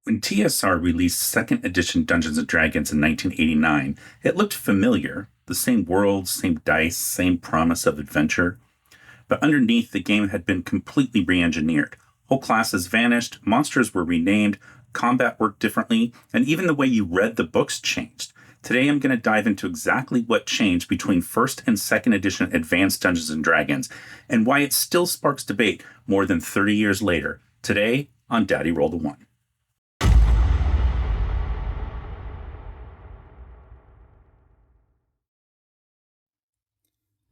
When TSR released 2nd edition Dungeons & Dragons in 1989, it looked familiar. The same world, same dice, same promise of adventure. But underneath, the game had been completely re-engineered. Whole classes vanished, monsters were renamed, combat worked differently, and even the way you read the books changed. Today I'm going to dive into exactly what changed between 1st and 2nd edition Advanced Dungeons & Dragons, and why it still sparks debate more than 30 years later, today on Daddy Roll the One.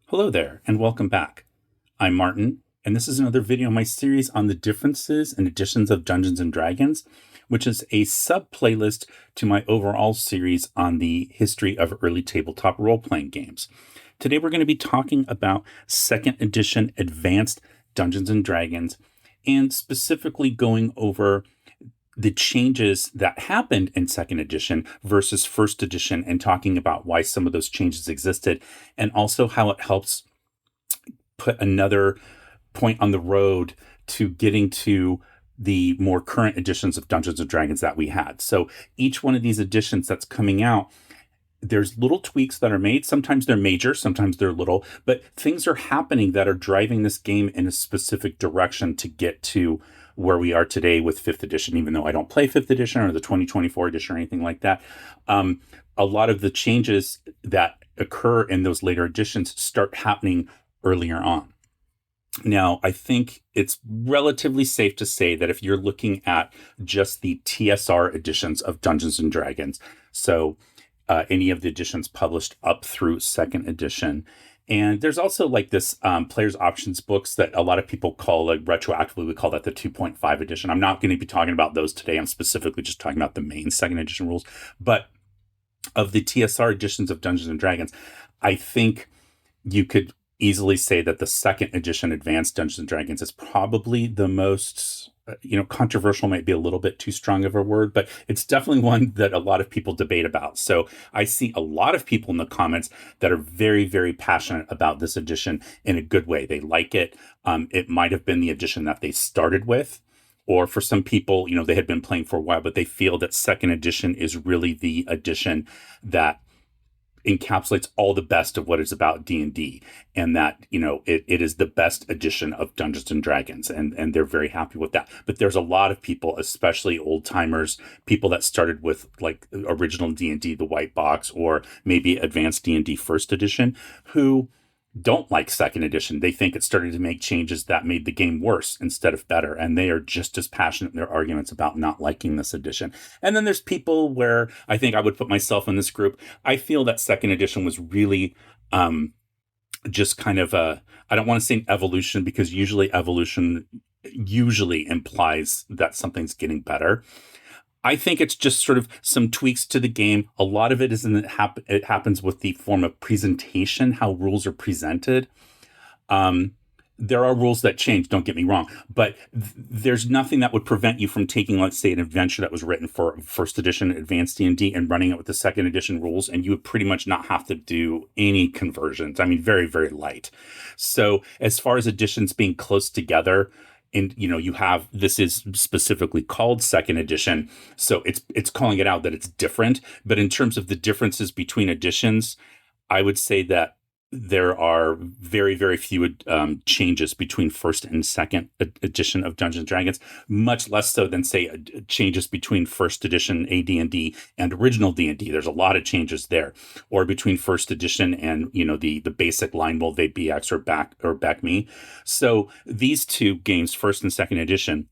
Hello there, and welcome back. I'm Martin, and this is another video in my series on the differences and editions of Dungeons & Dragons, which is a sub-playlist to my overall series on the history of early tabletop role-playing games. Today we're going to be talking about 2nd edition Advanced Dungeons & Dragons, and specifically going over the changes that happened in 2nd edition versus 1st edition, and talking about why some of those changes existed, and also how it helps put another point on the road to getting to the more current editions of Dungeons & Dragons that we had. So each one of these editions that's coming out, there's little tweaks that are made. Sometimes they're major, sometimes they're little, but things are happening that are driving this game in a specific direction to get to where we are today with 5th edition, even though I don't play 5th edition or the 2024 edition or anything like that. A lot of the changes that occur in those later editions start happening earlier on. Now, I think it's relatively safe to say that if you're looking at just the TSR editions of Dungeons & Dragons, so any of the editions published up through 2nd edition, and there's also like this player's options books that a lot of people call, like retroactively, we call that the 2.5 edition. I'm not going to be talking about those today. I'm specifically just talking about the main 2nd edition rules. But of the TSR editions of Dungeons & Dragons, I think you could easily say that the 2nd edition Advanced Dungeons & Dragons is probably the most, controversial might be a little bit too strong of a word, but it's definitely one that a lot of people debate about. So I see a lot of people in the comments that are very, very passionate about this edition in a good way. They like it. It might have been the edition that they started with, or for some people, they had been playing for a while, but they feel that 2nd edition is really the edition that encapsulates all the best of what is about D&D, and that it is the best edition of Dungeons and Dragons, and they're very happy with that. But there's a lot of people, especially old timers, people that started with like original D&D, the white box, or maybe advanced D&D 1st edition, who don't like 2nd edition. They think it started to make changes that made the game worse instead of better. And they are just as passionate in their arguments about not liking this edition. And then there's people where I think I would put myself in this group. I feel that 2nd edition was really just kind of I don't want to say an evolution, because usually evolution usually implies that something's getting better. I think it's just sort of some tweaks to the game. A lot of it is it happens with the form of presentation, how rules are presented. There are rules that change, don't get me wrong, but there's nothing that would prevent you from taking, let's say, an adventure that was written for 1st edition Advanced D&D and running it with the 2nd edition rules, and you would pretty much not have to do any conversions. I mean, very, very light. So as far as editions being close together, and you have, this is specifically called 2nd edition, so it's calling it out that it's different. But in terms of the differences between editions, I would say that there are very, very few changes between 1st and 2nd edition of Dungeons & Dragons, much less so than, say, changes between 1st edition AD&D and original D&D. There's a lot of changes there. Or between 1st edition and, the basic line will they BX or back me. So these two games, 1st and 2nd edition,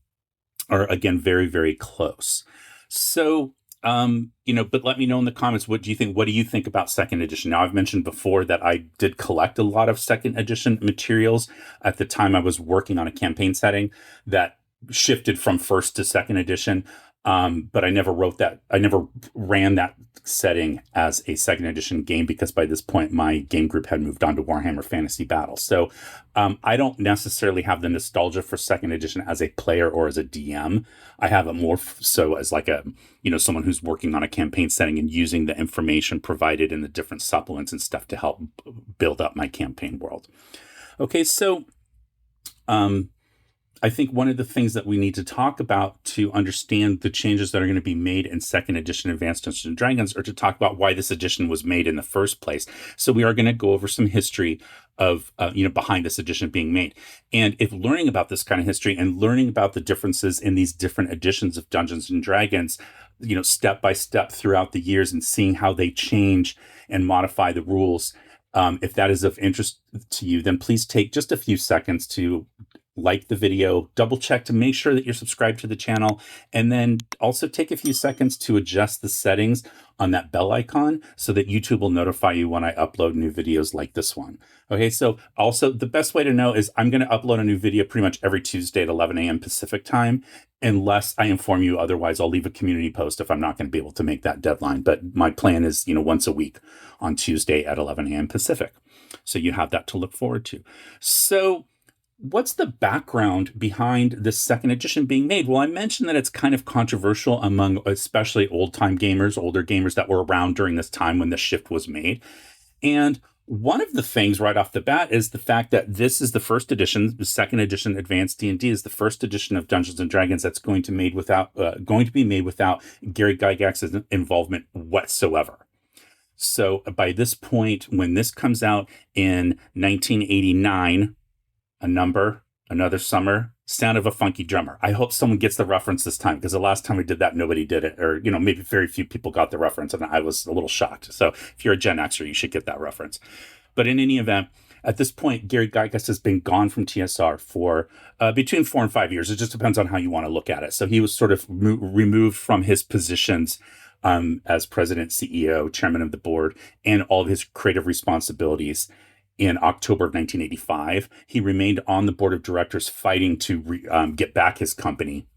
are, again, very, very close. So but let me know in the comments, what do you think? What do you think about 2nd edition? Now, I've mentioned before that I did collect a lot of 2nd edition materials at the time I was working on a campaign setting that shifted from 1st to 2nd edition. But I never ran that setting as a 2nd edition game, because by this point my game group had moved on to Warhammer Fantasy Battle. So I don't necessarily have the nostalgia for 2nd edition as a player or as a DM. I have it more so as like a, someone who's working on a campaign setting and using the information provided in the different supplements and stuff to help build up my campaign world. Okay, so I think one of the things that we need to talk about to understand the changes that are going to be made in second edition Advanced Dungeons and Dragons, or to talk about why this edition was made in the first place. So we are going to go over some history of, behind this edition being made. And if learning about this kind of history and learning about the differences in these different editions of Dungeons and Dragons, step by step throughout the years, and seeing how they change and modify the rules, if that is of interest to you, then please take just a few seconds to like the video, double check to make sure that you're subscribed to the channel, and then also take a few seconds to adjust the settings on that bell icon so that YouTube will notify you when I upload new videos like this one. Okay, so also the best way to know is I'm going to upload a new video pretty much every Tuesday at 11 a.m. Pacific time, unless I inform you otherwise. I'll leave a community post if I'm not going to be able to make that deadline. But my plan is, once a week on Tuesday at 11 a.m. Pacific. So you have that to look forward to. So what's the background behind this second edition being made? Well, I mentioned that it's kind of controversial among especially old-time gamers, older gamers that were around during this time when the shift was made. And one of the things right off the bat is the fact that this is the first edition, the second edition Advanced D&D is the first edition of Dungeons and Dragons that's going to be made without Gary Gygax's involvement whatsoever. So by this point, when this comes out in 1989, a number, another summer, sound of a funky drummer. I hope someone gets the reference this time, because the last time we did that, nobody did it, or, maybe very few people got the reference, and I was a little shocked. So if you're a Gen Xer, you should get that reference. But in any event, at this point, Gary Gygax has been gone from TSR for between 4 and 5 years. It just depends on how you want to look at it. So he was sort of removed from his positions as president, CEO, chairman of the board, and all of his creative responsibilities. In October of 1985, he remained on the board of directors fighting to get back his company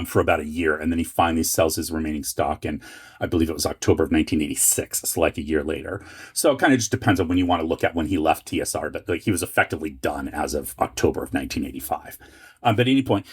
for about a year. And then he finally sells his remaining stock in, I believe it was October of 1986, so like a year later. So it kind of just depends on when you want to look at when he left TSR, but he was effectively done as of October of 1985. But at any point,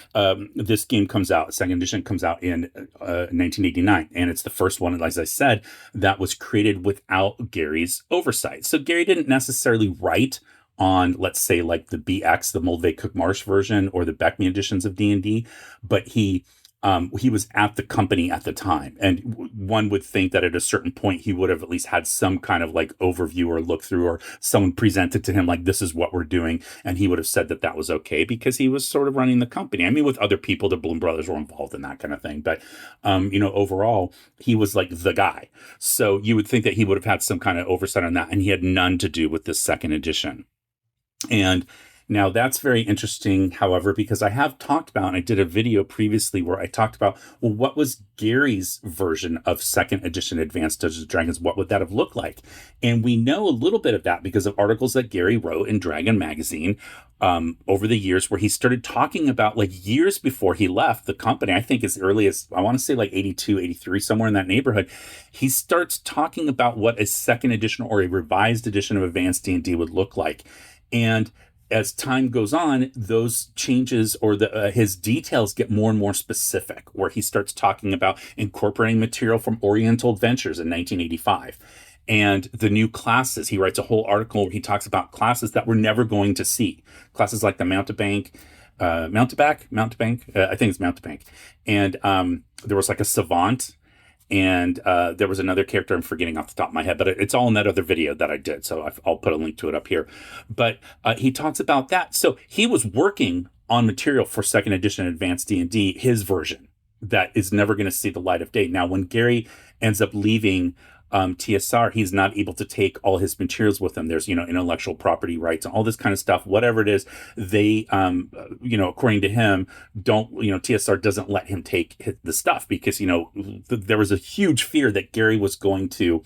this game comes out, second edition comes out in 1989, and it's the first one, as I said, that was created without Gary's oversight. So Gary didn't necessarily write on, let's say, like the BX, the Moldvay Cook Marsh version, or the Beckme editions of D&D, but he was at the company at the time. And one would think that at a certain point, he would have at least had some kind of like overview or look through, or someone presented to him like, this is what we're doing. And he would have said that that was okay, because he was sort of running the company. I mean, with other people, the Bloom brothers were involved in that kind of thing. But, overall, he was like the guy. So you would think that he would have had some kind of oversight on that. And he had none to do with this second edition. And now that's very interesting, however, because I have talked about, and I did a video previously where I talked about, well, what was Gary's version of second edition Advanced Dungeons and Dragons? What would that have looked like? And we know a little bit of that because of articles that Gary wrote in Dragon Magazine over the years, where he started talking about, like, years before he left the company, I think as early as, I want to say like 82, 83, somewhere in that neighborhood, he starts talking about what a second edition or a revised edition of Advanced D&D would look like. And as time goes on, those changes, or his details, get more and more specific, where he starts talking about incorporating material from Oriental Adventures in 1985 and the new classes. He writes a whole article where he talks about classes that we're never going to see. Classes like the Mountebank, I think it's Mountebank. And there was like a Savant. And there was another character I'm forgetting off the top of my head, but it's all in that other video that I did. So I'll put a link to it up here. But he talks about that. So he was working on material for second edition Advanced D&D, his version, that is never going to see the light of day. Now, when Gary ends up leaving TSR, he's not able to take all his materials with him. There's, intellectual property rights and all this kind of stuff, whatever it is. They, according to him, TSR doesn't let him take the stuff because, there was a huge fear that Gary was going to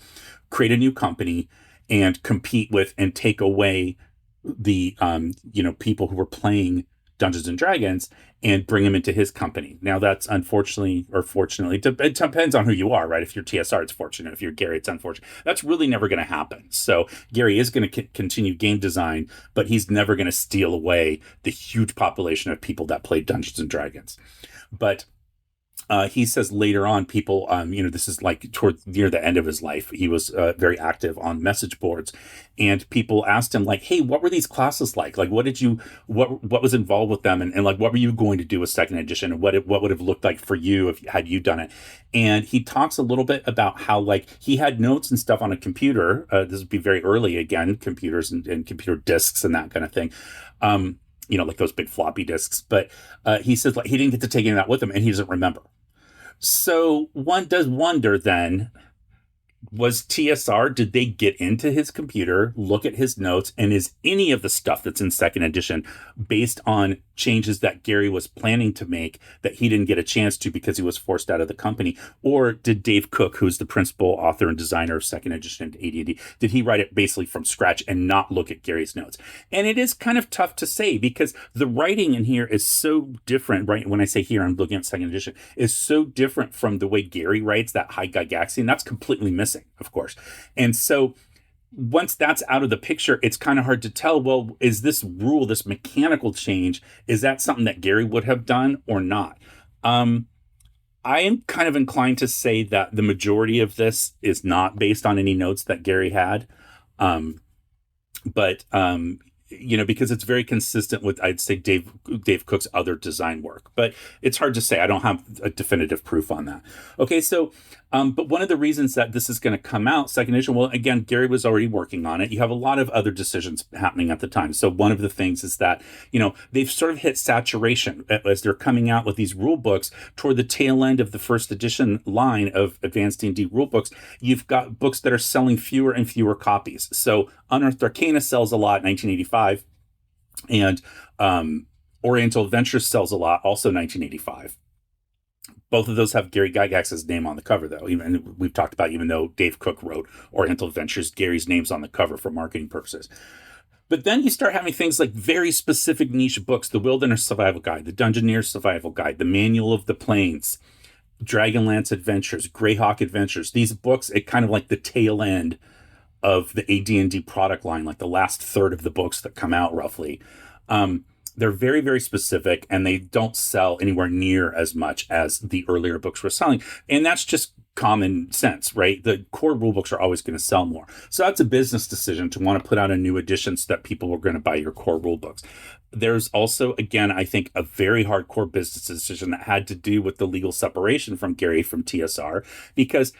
create a new company and compete with and take away the, people who were playing Dungeons and Dragons and bring him into his company. Now, that's unfortunately, or fortunately, it depends on who you are, right? If you're TSR, it's fortunate. If you're Gary, it's unfortunate. That's really never going to happen. So Gary is going to continue game design, but he's never going to steal away the huge population of people that play Dungeons and Dragons. But he says later on, people, this is like toward near the end of his life, he was very active on message boards, and people asked him like, "Hey, what were these classes like? Like, what was involved with them, and like, what were you going to do with second edition, and what would have looked like for you if had you done it?" And he talks a little bit about how like he had notes and stuff on a computer. This would be very early again, computers and computer disks and that kind of thing. Like those big floppy disks. But he says like he didn't get to take any of that with him, and he doesn't remember. So one does wonder then, was TSR, did they get into his computer, look at his notes, and is any of the stuff that's in second edition based on changes that Gary was planning to make that he didn't get a chance to because he was forced out of the company? Or did Dave Cook, who's the principal author and designer of second edition AD&D, did he write it basically from scratch and not look at Gary's notes? And it is kind of tough to say because the writing in here is so different, right? When I say here, I'm looking at second edition, is so different from the way Gary writes that high Gygaxian. That's completely missing, of course. And so once that's out of the picture, it's kind of hard to tell, well, is this rule, this mechanical change, is that something that Gary would have done or not? I am kind of inclined to say that the majority of this is not based on any notes that Gary had. Because it's very consistent with, I'd say, Dave Cook's other design work. But it's hard to say. I don't have a definitive proof on that. Okay, so, but one of the reasons that this is going to come out, second edition, well, again, Gary was already working on it. You have a lot of other decisions happening at the time. So one of the things is that, they've sort of hit saturation as they're coming out with these rule books toward the tail end of the first edition line of Advanced D&D rule books. You've got books that are selling fewer and fewer copies. So Unearthed Arcana sells a lot, 1985. And Oriental Adventures sells a lot, also 1985. Both of those have Gary Gygax's name on the cover, though. Even we've talked about, even though Dave Cook wrote Oriental Adventures, Gary's name's on the cover for marketing purposes. But then you start having things like very specific niche books: the Wilderness Survival Guide, the Dungeoneer Survival Guide, the Manual of the Plains, Dragonlance Adventures, Greyhawk Adventures. These books, it kind of like the tail end of the AD&D product line, like the last third of the books that come out roughly. They're very, very specific, and they don't sell anywhere near as much as the earlier books were selling. And that's just common sense, right? The core rule books are always going to sell more. So that's a business decision to want to put out a new edition so that people are going to buy your core rule books. There's also, again, I think a very hardcore business decision that had to do with the legal separation from Gary from TSR, because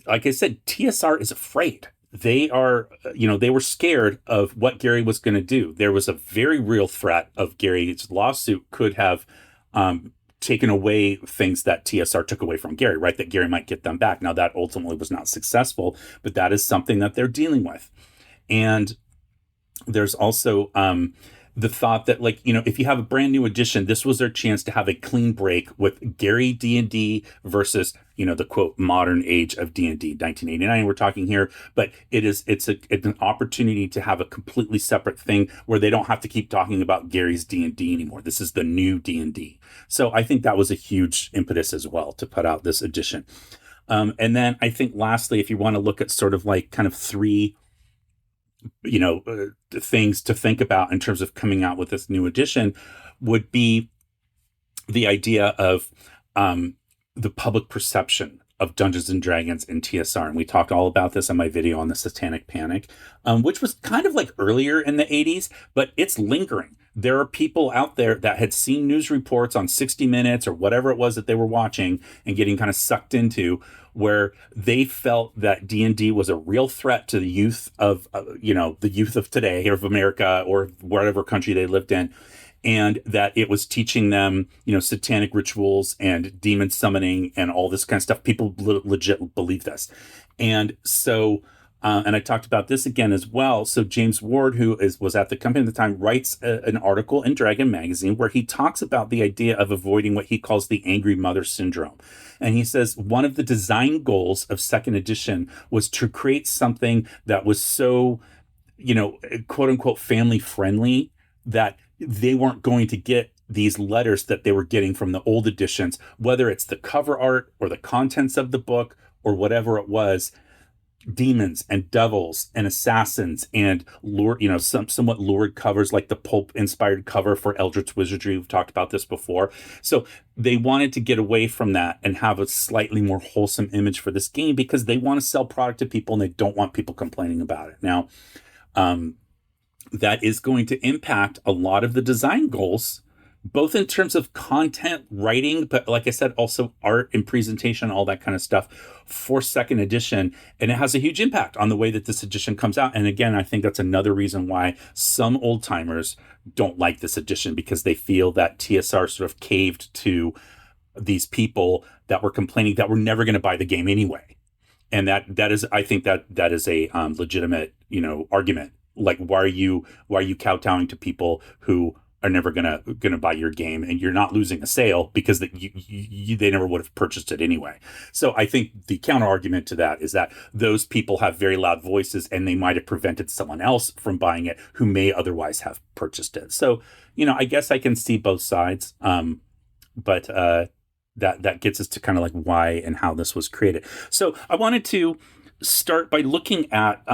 like I said, TSR is afraid. They are, they were scared of what Gary was going to do. There was a very real threat of Gary's lawsuit could have taken away things that TSR took away from Gary, right? That Gary might get them back. Now, that ultimately was not successful, but that is something that they're dealing with. And there's also the thought that, like, if you have a brand new edition, this was their chance to have a clean break with Gary D&D versus, the quote modern age of D&D, 1989 we're talking here, but it's an opportunity to have a completely separate thing where they don't have to keep talking about Gary's D&D anymore. This is the new D&D. So I think that was a huge impetus as well to put out this edition. And then I think lastly, if you want to look at sort of like kind of three things to think about in terms of coming out with this new edition, would be the idea of the public perception of Dungeons and Dragons in TSR. And we talked all about this on my video on the Satanic Panic, which was kind of like earlier in the 80s, but it's lingering. There are people out there that had seen news reports on 60 Minutes or whatever it was that they were watching and getting kind of sucked into, where they felt that D&D was a real threat to the youth of, the youth of today, or of America, or whatever country they lived in, and that it was teaching them, satanic rituals and demon summoning and all this kind of stuff. People legit believe this. And so, and I talked about this again as well. So James Ward, who was at the company at the time, writes an article in Dragon Magazine where he talks about the idea of avoiding what he calls the angry mother syndrome. And he says one of the design goals of second edition was to create something that was so, quote unquote, family friendly, that they weren't going to get these letters that they were getting from the old editions, whether it's the cover art or the contents of the book or whatever it was. demons and devils and assassins and somewhat lurid covers like the pulp inspired cover for Eldritch Wizardry. We've talked about this before. So they wanted to get away from that and have a slightly more wholesome image for this game because they want to sell product to people and they don't want people complaining about it. Now, that is going to impact a lot of the design goals, both in terms of content writing, but like I said, also art and presentation, all that kind of stuff for second edition. And it has a huge impact on the way that this edition comes out. And again, I think that's another reason why some old timers don't like this edition, because they feel that TSR sort of caved to these people that were complaining that were never going to buy the game anyway. And that is, I think that is a legitimate, argument. Like, why are you kowtowing to people who are never gonna buy your game, and you're not losing a sale because they never would have purchased it anyway. So I think the counter argument to that is that those people have very loud voices, and they might have prevented someone else from buying it who may otherwise have purchased it. So I guess I can see both sides, but that gets us to kind of like why and how this was created. So I wanted to start by looking at,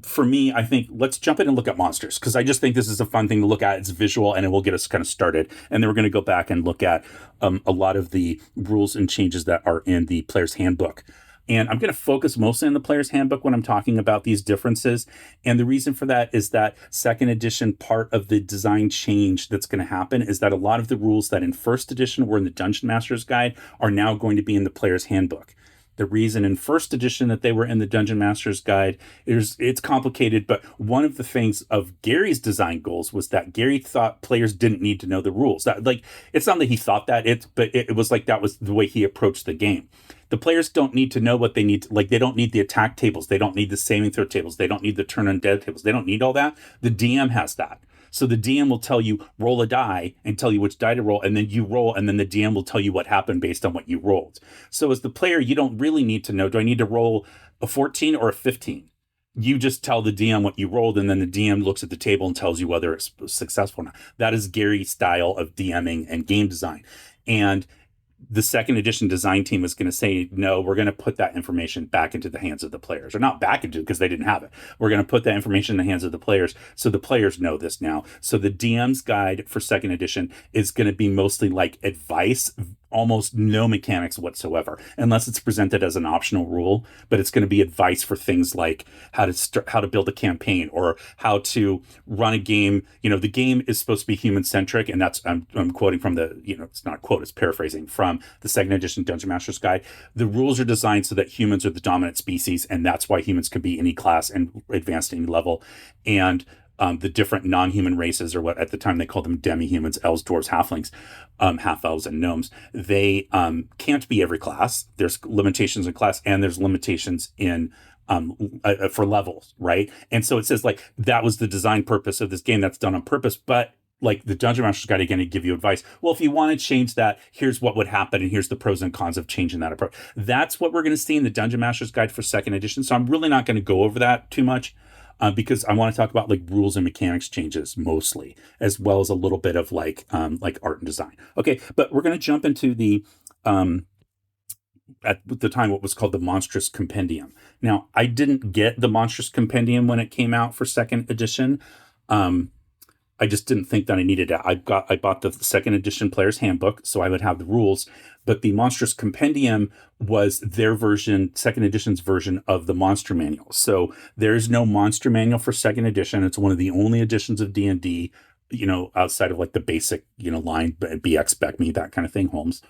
for me, I think let's jump in and look at monsters, because I just think this is a fun thing to look at. It's visual and it will get us kind of started. And then we're going to go back and look at a lot of the rules and changes that are in the player's handbook. And I'm going to focus mostly on the player's handbook when I'm talking about these differences. And the reason for that is that second edition, part of the design change that's going to happen is that a lot of the rules that in first edition were in the Dungeon Master's Guide are now going to be in the player's handbook. The reason in first edition that they were in the Dungeon Master's Guide is it's complicated, but one of the things of Gary's design goals was that Gary thought players didn't need to know the rules. It's not that he thought that, but it was like that was the way he approached the game. The players don't need to know what they need. They don't need the attack tables. They don't need the saving throw tables. They don't need the turn undead tables. They don't need all that. The DM has that. So the DM will tell you, roll a die and tell you which die to roll, and then you roll, and then the DM will tell you what happened based on what you rolled. So as the player, you don't really need to know, do I need to roll a 14 or a 15? You just tell the DM what you rolled, and then the DM looks at the table and tells you whether it's successful or not. That is Gary's style of DMing and game design. And the second edition design team is going to say, no, we're going to put that information back into the hands of the players, or not back into it because they didn't have it. We're going to put that information in the hands of the players. So the players know this now. So the DM's guide for second edition is going to be mostly like advice, almost no mechanics whatsoever, unless it's presented as an optional rule. But it's going to be advice for things like how to build a campaign, or how to run a game. The game is supposed to be human centric, and that's I'm quoting from the it's not a quote, it's paraphrasing from the second edition Dungeon Master's Guide. The rules are designed so that humans are the dominant species, and that's why humans can be any class and advanced at any level. And the different non-human races, or what at the time they called them demi-humans, elves, dwarves, halflings, half-elves, and gnomes, they can't be every class. There's limitations in class, and there's limitations in for levels, right? And so it says that was the design purpose of this game. That's done on purpose, but the Dungeon Master's Guide again to give you advice. Well, if you want to change that, here's what would happen, and here's the pros and cons of changing that approach. That's what we're going to see in the Dungeon Master's Guide for second edition. So I'm really not going to go over that too much. Because I want to talk about rules and mechanics changes mostly, as well as a little bit of art and design. Okay, but we're going to jump into the at the time what was called the Monstrous Compendium. Now, I didn't get the Monstrous Compendium when it came out for second edition. I just didn't think that I needed it. I bought the second edition player's handbook, so I would have the rules. But the Monstrous Compendium was their version, second edition's version of the Monster Manual. So there's no Monster Manual for second edition. It's one of the only editions of D&D, outside of the basic, line, BX, Spec Me, that kind of thing, Holmes.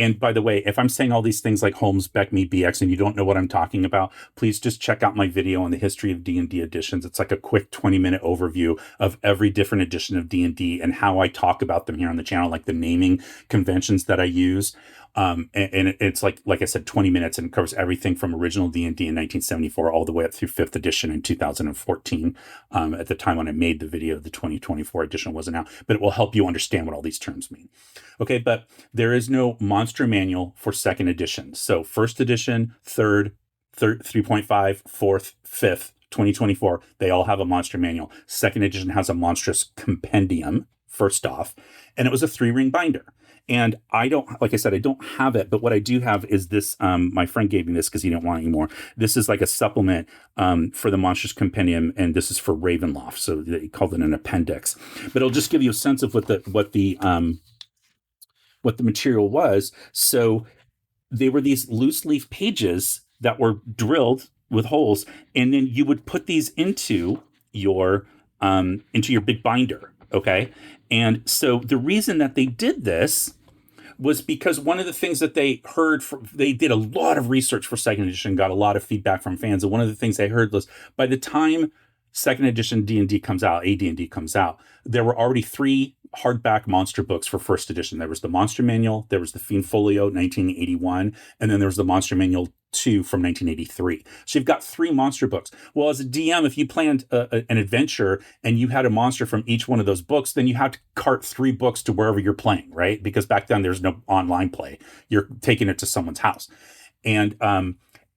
And by the way, if I'm saying all these things like Holmes, Beck Me, BX, and you don't know what I'm talking about, please just check out my video on the history of D&D editions. It's like a quick 20-minute overview of every different edition of D&D and how I talk about them here on the channel, like the naming conventions that I use. And it's like I said, 20 minutes, and it covers everything from original D&D in 1974 all the way up through 5th edition in 2014. At the time when I made the video, the 2024 edition wasn't out, but it will help you understand what all these terms mean. Okay, but there is no monster manual for second edition. So first edition, third, 3.5, fourth, fifth, 2024, they all have a monster manual. Second edition has a Monstrous Compendium, first off, and it was a 3-ring binder. And I don't, like I said, I don't have it, but what I do have is this. My friend gave me this because he didn't want it anymore. This is like a supplement for the Monstrous Compendium, and this is for Ravenloft, so they called it an appendix. But it'll just give you a sense of what the material was. So they were these loose leaf pages that were drilled with holes, and then you would put these into your big binder. Okay, and so the reason that they did this was because one of the things that they heard they did a lot of research for second edition, got a lot of feedback from fans, and one of the things they heard was by the time second edition D&D comes out, AD&D comes out, there were already 3 hardback monster books for first edition. There was the Monster Manual, there was the Fiend Folio 1981, and then there was the Monster Manual 2 from 1983. So you've got 3 monster books. Well, as a DM, if you planned an adventure and you had a monster from each one of those books, then you had to cart 3 books to wherever you're playing, right? Because back then there's no online play. You're taking it to someone's house. And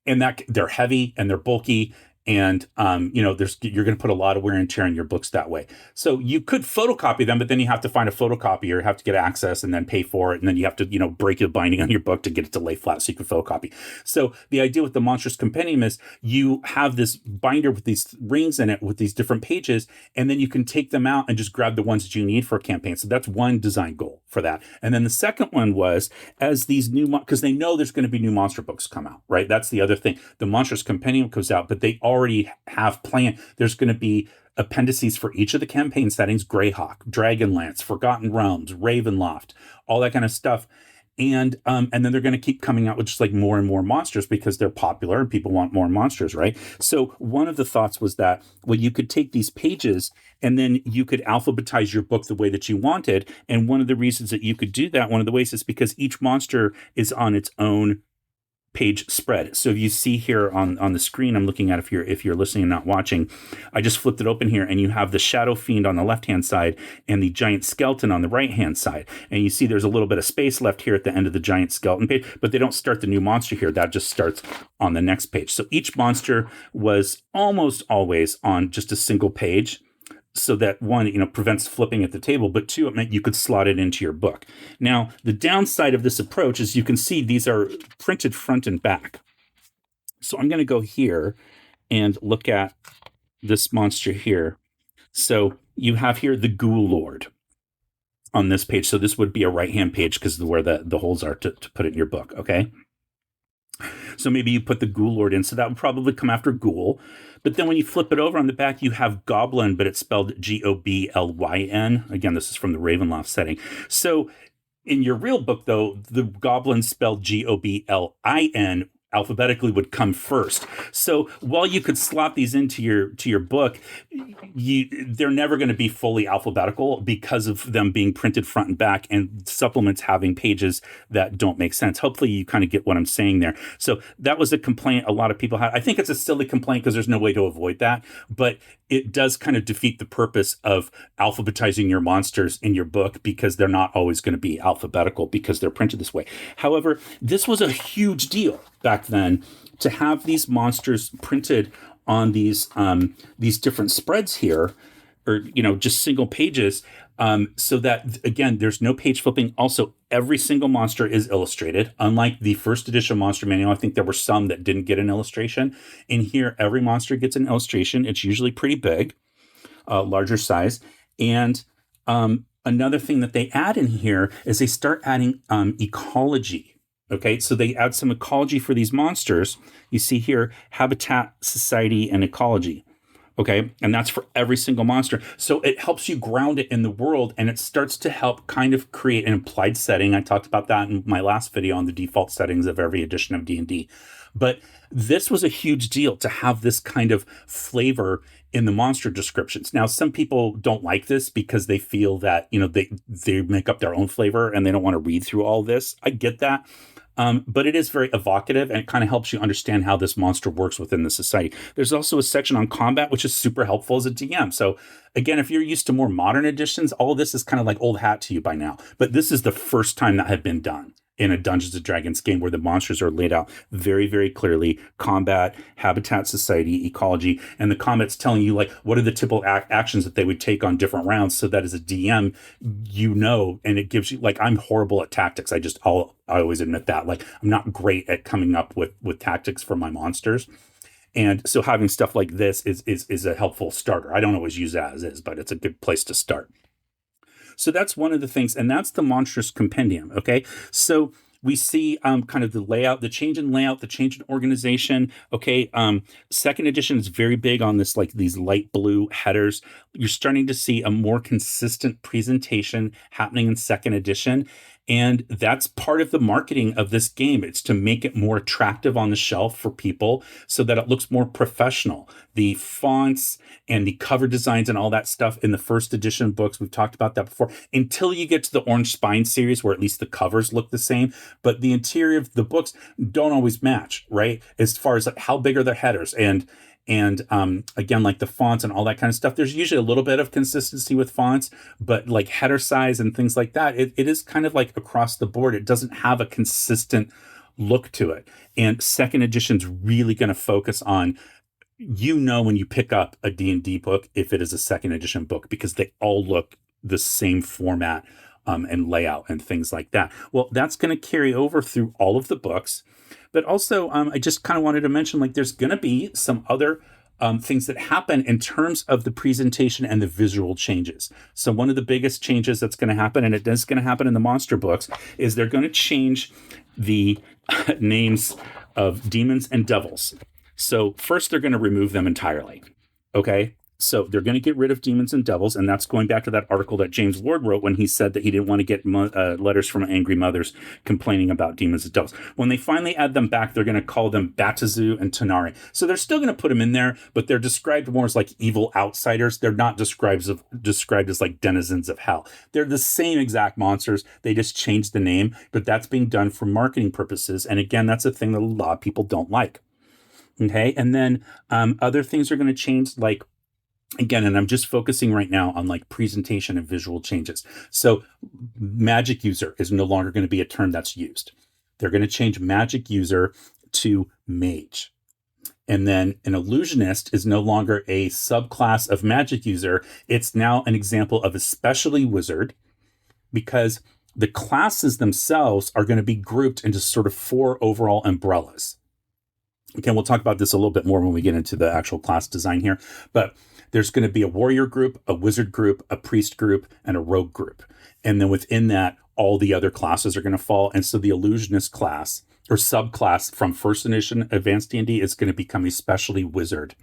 that they're heavy and they're bulky. And, you're going to put a lot of wear and tear in your books that way. So you could photocopy them, but then you have to find a photocopier, have to get access and then pay for it. And then you have to, break the binding on your book to get it to lay flat so you can photocopy. So the idea with the Monstrous Compendium is you have this binder with these rings in it with these different pages, and then you can take them out and just grab the ones that you need for a campaign. So that's one design goal for that. And then the second one was as these because they know there's going to be new monster books come out, right? That's the other thing. The Monstrous Compendium comes out, but they already have planned. There's going to be appendices for each of the campaign settings: Greyhawk, Dragonlance, Forgotten Realms, Ravenloft, all that kind of stuff. And then they're going to keep coming out with just like more and more monsters because they're popular and people want more monsters, right? So one of the thoughts was that, well, you could take these pages and then you could alphabetize your book the way that you wanted. And one of the reasons that you could do that, one of the ways, is because each monster is on its own page spread. So you see here on the screen I'm looking at, if you're listening and not watching, I just flipped it open here, and you have the Shadow Fiend on the left-hand side and the Giant Skeleton on the right-hand side. And you see there's a little bit of space left here at the end of the Giant Skeleton page, but they don't start the new monster here. That just starts on the next page. So each monster was almost always on just a single page, so that one, prevents flipping at the table, but 2, it meant you could slot it into your book. Now, the downside of this approach is you can see these are printed front and back. So I'm going to go here and look at this monster here. So you have here the Ghoul Lord on this page. So this would be a right-hand page because of where the holes are to put it in your book, okay? So maybe you put the Ghoul Lord in, so that would probably come after Ghoul. But then when you flip it over on the back, you have Goblin, but it's spelled Goblyn. Again, this is from the Ravenloft setting. So in your real book, though, the Goblin spelled Goblin alphabetically would come first. So while you could slot these into your book, they're never going to be fully alphabetical because of them being printed front and back and supplements having pages that don't make sense. Hopefully you kind of get what I'm saying there. So that was a complaint a lot of people had. I think it's a silly complaint because there's no way to avoid that, but it does kind of defeat the purpose of alphabetizing your monsters in your book because they're not always going to be alphabetical because they're printed this way. However, this was a huge deal back then to have these monsters printed on these different spreads here, or just single pages, so that again there's no page flipping. Also, every single monster is illustrated, unlike the first edition monster manual. I think there were some that didn't get an illustration. In here, every monster gets an illustration. It's usually pretty big, larger size. And another thing that they add in here is they start adding ecology. Okay, so they add some ecology for these monsters. You see here, habitat, society, and ecology. Okay, and that's for every single monster. So it helps you ground it in the world, and it starts to help kind of create an implied setting. I talked about that in my last video on the default settings of every edition of D&D. But this was a huge deal to have this kind of flavor in the monster descriptions. Now, some people don't like this because they feel that, they make up their own flavor and they don't want to read through all this. I get that. But it is very evocative, and it kind of helps you understand how this monster works within the society. There's also a section on combat, which is super helpful as a DM. So again, if you're used to more modern editions, all of this is kind of like old hat to you by now. But this is the first time that had been done in a Dungeons and Dragons game where the monsters are laid out very, very clearly: combat, habitat, society, ecology, and the combat's telling you like what are the typical actions that they would take on different rounds, so that as a DM, and it gives you like, I'm horrible at tactics. I always admit that. Like, I'm not great at coming up with tactics for my monsters. And so having stuff like this is a helpful starter. I don't always use that as is, but it's a good place to start. So that's one of the things, and that's the Monstrous Compendium. Okay, so we see kind of the layout, the change in layout, the change in organization. Okay, second edition is very big on this, like these light blue headers. You're starting to see a more consistent presentation happening in second edition. And that's part of the marketing of this game. It's to make it more attractive on the shelf for people so that it looks more professional. The fonts and the cover designs and all that stuff in the first edition books, we've talked about that before, until you get to the Orange Spine series where at least the covers look the same. But the interior of the books don't always match, right? As far as like how big are the headers and again, like the fonts and all that kind of stuff, there's usually a little bit of consistency with fonts, but like header size and things like that, it is kind of like across the board. It doesn't have a consistent look to it. And second edition's really going to focus on, when you pick up a D&D book, if it is a second edition book, because they all look the same format and layout and things like that. Well, that's going to carry over through all of the books. But also, I just kind of wanted to mention, like, there's going to be some other things that happen in terms of the presentation and the visual changes. So one of the biggest changes that's going to happen, and it is going to happen in the monster books, is they're going to change the names of demons and devils. So first, they're going to remove them entirely. Okay? So they're going to get rid of demons and devils, and that's going back to that article that James Lord wrote when he said that he didn't want to get letters from angry mothers complaining about demons and devils. When they finally add them back, they're going to call them Batazu and Tanari. So they're still going to put them in there, but they're described more as like evil outsiders. They're not described as like denizens of hell. They're the same exact monsters. They just changed the name, but that's being done for marketing purposes. And again, that's a thing that a lot of people don't like. Okay, and then other things are going to change, like, again, and I'm just focusing right now on like presentation and visual changes. So magic user is no longer going to be a term that's used. They're going to change magic user to mage. And then an illusionist is no longer a subclass of magic user. It's now an example of a specialty wizard, because the classes themselves are going to be grouped into sort of 4 overall umbrellas. Okay, we'll talk about this a little bit more when we get into the actual class design here. But there's going to be a warrior group, a wizard group, a priest group, and a rogue group. And then within that, all the other classes are going to fall. And so the illusionist class or subclass from first edition Advanced D&D is going to become a specialty wizard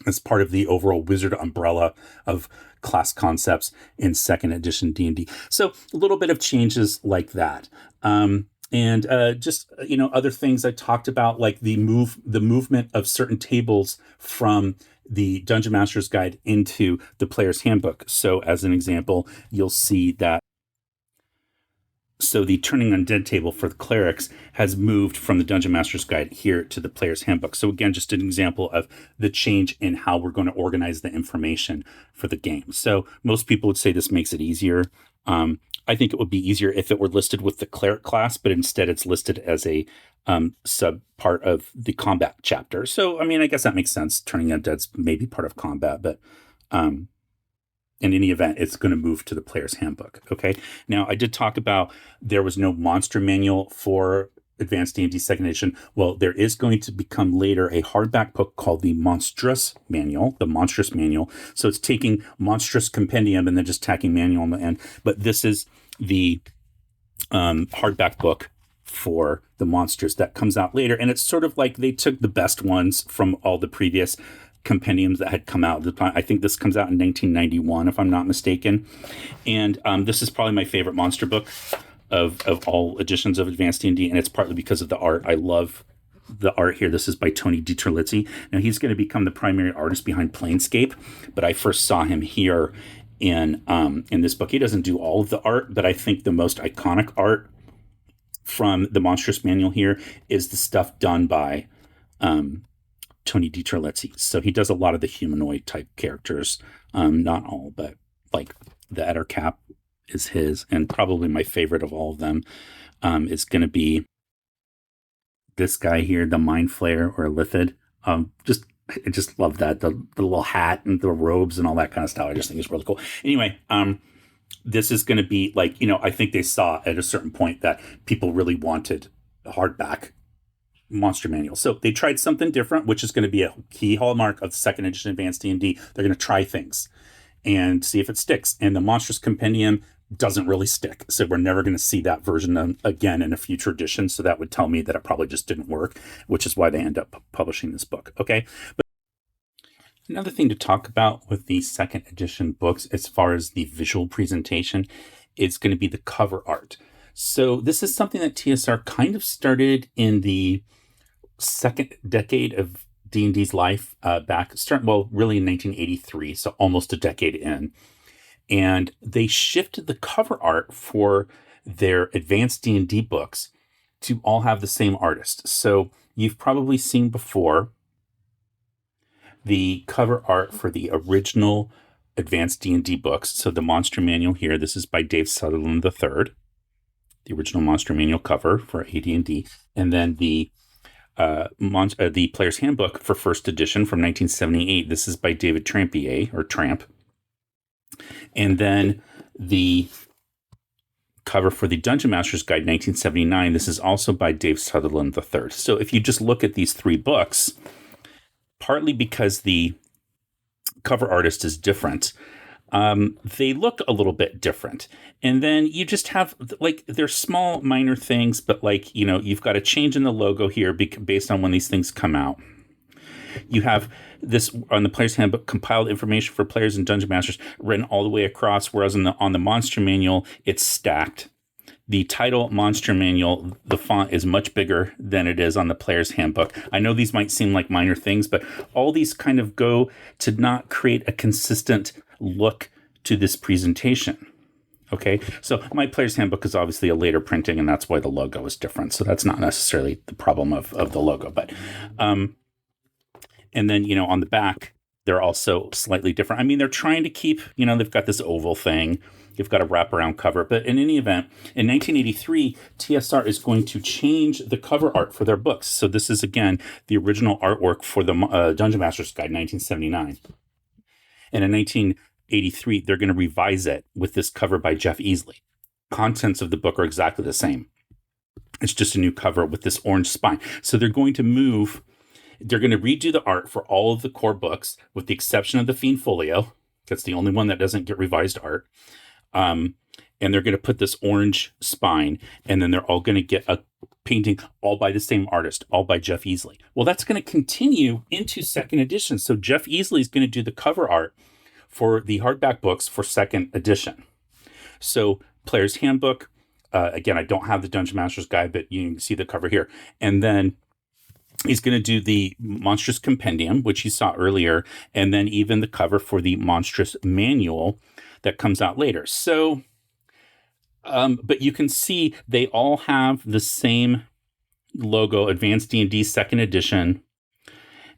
as part of the overall wizard umbrella of class concepts in second edition D&D. So a little bit of changes like that. And just, other things I talked about, like the movement of certain tables from the Dungeon Master's Guide into the Player's Handbook. So as an example, you'll see that. So the Turning Undead table for the clerics has moved from the Dungeon Master's Guide here to the Player's Handbook. So again, just an example of the change in how we're going to organize the information for the game. So most people would say this makes it easier. I think it would be easier if it were listed with the cleric class, but instead it's listed as a sub part of the combat chapter. So, I mean, I guess that makes sense. Turning Undead's maybe part of combat, but in any event, it's going to move to the Player's Handbook. Okay. Now, I did talk about there was no monster manual for Advanced D&D Second Edition. Well, there is going to become later a hardback book called the Monstrous Manual, the Monstrous Manual. So it's taking Monstrous Compendium and then just tacking manual on the end. But this is the hardback book for the monsters that comes out later. And it's sort of like they took the best ones from all the previous compendiums that had come out. I think this comes out in 1991, if I'm not mistaken. And this is probably my favorite monster book of all editions of Advanced D&D, and it's partly because of the art. I love the art here. This is by Tony DiTerlizzi. Now, he's going to become the primary artist behind Planescape, but I first saw him here in this book. He doesn't do all of the art, but I think the most iconic art from the Monstrous Manual here is the stuff done by Tony DiTerlizzi. So he does a lot of the humanoid type characters, not all, but like the Ettercap is his, and probably my favorite of all of them is going to be this guy here, the Mind Flayer or Lithid. I just love that, the little hat and the robes and all that kind of stuff. I just think it's really cool. Anyway, this is going to be like, I think they saw at a certain point that people really wanted a hardback monster manual. So they tried something different, which is going to be a key hallmark of the second edition Advanced D&D. They're going to try things and see if it sticks. And the Monstrous Compendium doesn't really stick. So we're never going to see that version again in a future edition. So that would tell me that it probably just didn't work, which is why they end up publishing this book. Okay. But another thing to talk about with the second edition books, as far as the visual presentation, is going to be the cover art. So this is something that TSR kind of started in the second decade of D&D's life, really in 1983, so almost a decade in. And they shifted the cover art for their advanced D&D books to all have the same artist. So you've probably seen before the cover art for the original advanced D&D books. So the Monster Manual here, this is by Dave Sutherland III, the original Monster Manual cover for AD&D. And then the Player's Handbook for first edition from 1978. This is by David Trampier, or Tramp. And then the cover for the Dungeon Master's Guide 1979. This is also by Dave Sutherland III. So if you just look at these three books, partly because the cover artist is different, they look a little bit different. And then you just have, like, they're small, minor things, but like, you've got a change in the logo here based on when these things come out. You have this on the Player's Handbook, compiled information for players and dungeon masters written all the way across, whereas on the Monster Manual, it's stacked. The title Monster Manual, the font is much bigger than it is on the Player's Handbook. I know these might seem like minor things, but all these kind of go to not create a consistent look to this presentation. Okay, so my Player's Handbook is obviously a later printing, and that's why the logo is different. So that's not necessarily the problem of the logo, but and then, on the back, they're also slightly different. I mean, they're trying to keep, they've got this oval thing. You've got a wraparound cover. But in any event, in 1983, TSR is going to change the cover art for their books. So this is, again, the original artwork for the Dungeon Master's Guide, 1979. And in 1983, they're going to revise it with this cover by Jeff Easley. Contents of the book are exactly the same. It's just a new cover with this orange spine. So they're going to redo the art for all of the core books, with the exception of the Fiend Folio. That's the only one that doesn't get revised art. And they're going to put this orange spine, and then they're all going to get a painting all by the same artist, all by Jeff Easley. Well, that's going to continue into second edition. So Jeff Easley is going to do the cover art for the hardback books for second edition. So Player's Handbook, again, I don't have the Dungeon Master's Guide, but you can see the cover here. And then he's going to do the Monstrous Compendium, which you saw earlier, and then even the cover for the Monstrous Manual that comes out later. So, but you can see they all have the same logo, Advanced D&D Second Edition,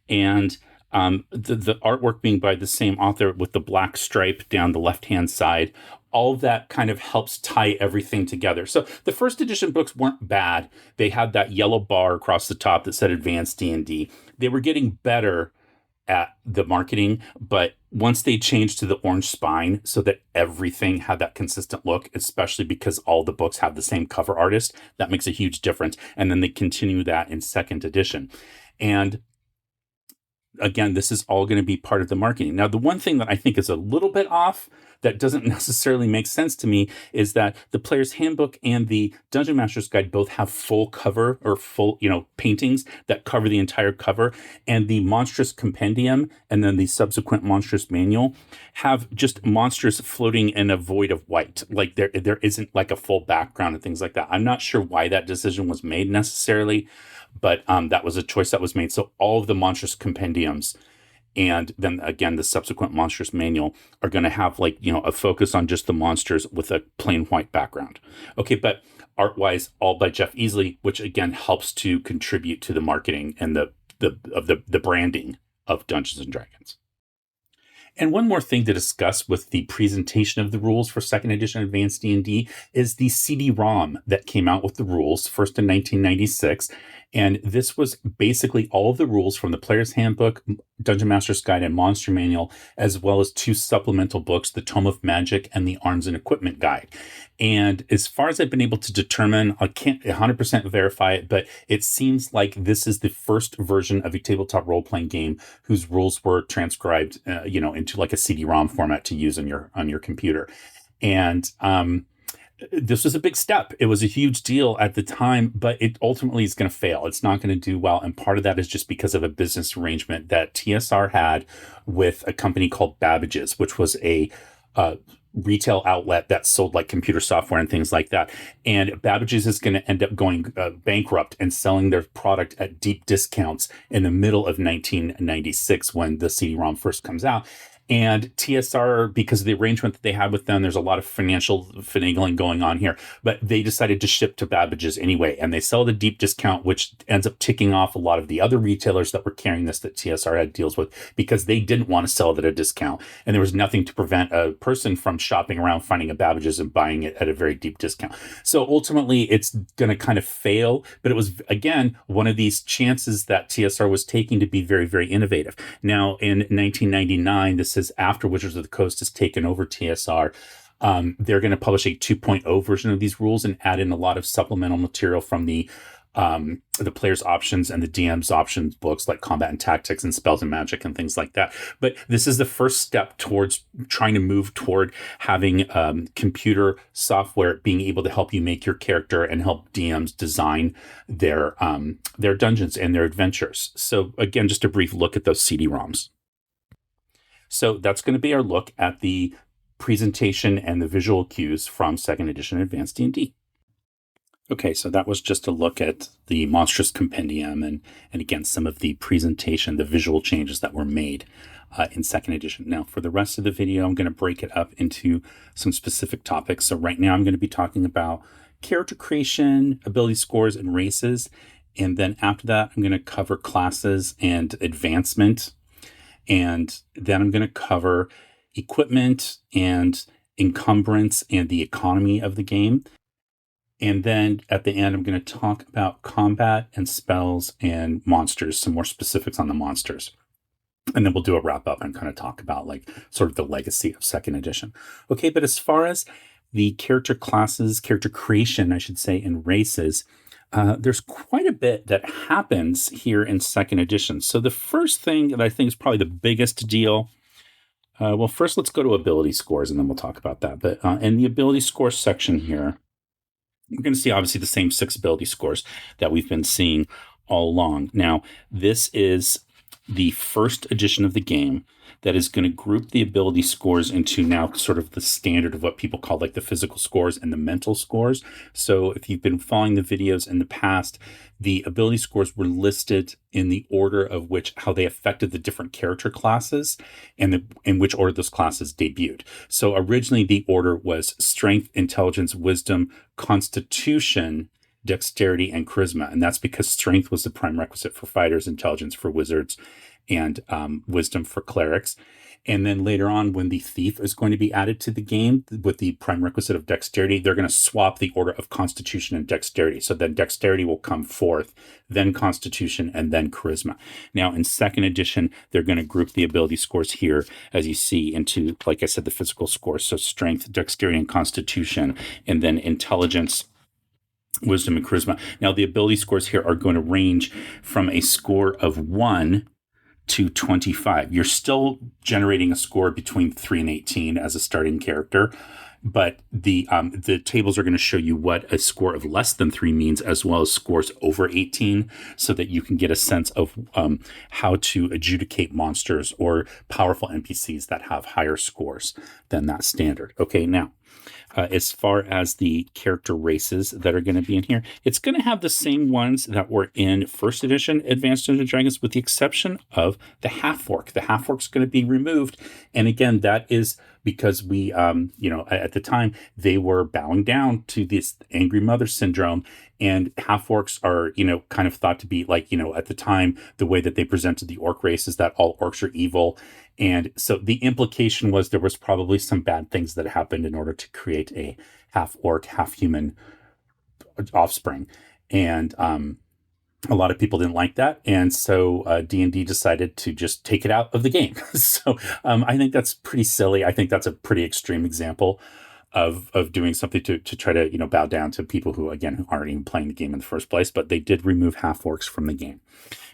and the artwork being by the same author with the black stripe down the left-hand side. All of that kind of helps tie everything together. So the first edition books weren't bad. They had that yellow bar across the top that said Advanced D&D. They were getting better at the marketing, but once they changed to the orange spine so that everything had that consistent look, especially because all the books have the same cover artist, that makes a huge difference. And then they continue that in second edition. And again, this is all going to be part of the marketing. Now, the one thing that I think is a little bit off, that doesn't necessarily make sense to me, is that the Player's Handbook and the Dungeon Master's Guide both have full cover, or full, paintings that cover the entire cover. And the Monstrous Compendium and then the subsequent Monstrous Manual have just monsters floating in a void of white. Like there isn't like a full background and things like that. I'm not sure why that decision was made necessarily, but that was a choice that was made. So all of the Monstrous Compendiums and then again, the subsequent Monstrous Manual are going to have a focus on just the monsters with a plain white background. Okay, but art-wise, all by Jeff Easley, which again helps to contribute to the marketing and the branding of Dungeons and Dragons. And one more thing to discuss with the presentation of the rules for second edition Advanced D&D is the CD-ROM that came out with the rules, first in 1996. And this was basically all of the rules from the Player's Handbook, Dungeon Master's Guide, and Monster Manual, as well as 2 supplemental books, the Tome of Magic and the Arms and Equipment Guide. And as far as I've been able to determine, I can't 100% verify it, but it seems like this is the first version of a tabletop role-playing game whose rules were transcribed, into like a CD-ROM format to use on your computer. And this was a big step. It was a huge deal at the time, but it ultimately is going to fail. It's not going to do well. And part of that is just because of a business arrangement that TSR had with a company called Babbage's, which was a retail outlet that sold like computer software and things like that. And Babbage's is going to end up going bankrupt and selling their product at deep discounts in the middle of 1996 when the CD-ROM first comes out. And TSR, because of the arrangement that they had with them, there's a lot of financial finagling going on here, but they decided to ship to Babbage's anyway, and they sell at a deep discount, which ends up ticking off a lot of the other retailers that were carrying this that TSR had deals with, because they didn't want to sell it at a discount. And there was nothing to prevent a person from shopping around, finding a Babbage's and buying it at a very deep discount. So ultimately, it's going to kind of fail, but it was, again, one of these chances that TSR was taking to be very, very innovative. Now, in 1999, this is after Wizards of the Coast has taken over TSR. They're going to publish a 2.0 version of these rules and add in a lot of supplemental material from the player's options and the DM's options books, like Combat and Tactics and Spells and Magic and things like that. But this is the first step towards trying to move toward having computer software being able to help you make your character and help DMs design their dungeons and their adventures. So again, just a brief look at those CD-ROMs. So that's going to be our look at the presentation and the visual cues from second edition Advanced D&D. Okay, so that was just a look at the Monstrous Compendium and again, some of the presentation, the visual changes that were made in second edition. Now, for the rest of the video, I'm going to break it up into some specific topics. So right now I'm going to be talking about character creation, ability scores, and races. And then after that, I'm going to cover classes and advancement. And then I'm going to cover equipment and encumbrance and the economy of the game. And then at the end, I'm going to talk about combat and spells and monsters, some more specifics on the monsters. And then we'll do a wrap up and kind of talk about like sort of the legacy of second edition. Okay, but as far as the character classes, character creation, I should say, and races, there's quite a bit that happens here in second edition. So the first thing that I think is probably the biggest deal, well, first let's go to ability scores and then we'll talk about that. But in the ability score section here, we're going to see obviously the same 6 ability scores that we've been seeing all along. Now, this is the first edition of the game that is going to group the ability scores into now sort of the standard of what people call like the physical scores and the mental scores. So if you've been following the videos in the past, the ability scores were listed in the order of how they affected the different character classes and in which order those classes debuted. So originally the order was strength, intelligence, wisdom, constitution, dexterity, and charisma. And that's because strength was the prime requisite for fighters, intelligence for wizards, and wisdom for clerics. And then later on, when the thief is going to be added to the game with the prime requisite of dexterity, they're going to swap the order of constitution and dexterity. So then dexterity will come fourth, then constitution, and then charisma. Now, in second edition, they're going to group the ability scores here, as you see, into, like I said, the physical scores. So strength, dexterity, and constitution, and then intelligence, wisdom, and charisma. Now, the ability scores here are going to range from a score of 1 to 25. You're still generating a score between 3 and 18 as a starting character, but the tables are going to show you what a score of less than 3 means, as well as scores over 18, so that you can get a sense of how to adjudicate monsters or powerful NPCs that have higher scores than that standard. Okay, now, as far as the character races that are going to be in here, it's going to have the same ones that were in first edition Advanced Dungeons & Dragons, with the exception of the half-orc. The half-orc's going to be removed. And again, that is because we, at the time, they were bowing down to this angry mother syndrome. And half-orcs are, kind of thought to be like, at the time, the way that they presented the orc race is that all orcs are evil. And so the implication was there was probably some bad things that happened in order to create a half-orc, half-human offspring. And a lot of people didn't like that. And so D&D decided to just take it out of the game. So I think that's pretty silly. I think that's a pretty extreme example of doing something to try to, bow down to people who, again, aren't even playing the game in the first place. But they did remove half-orcs from the game.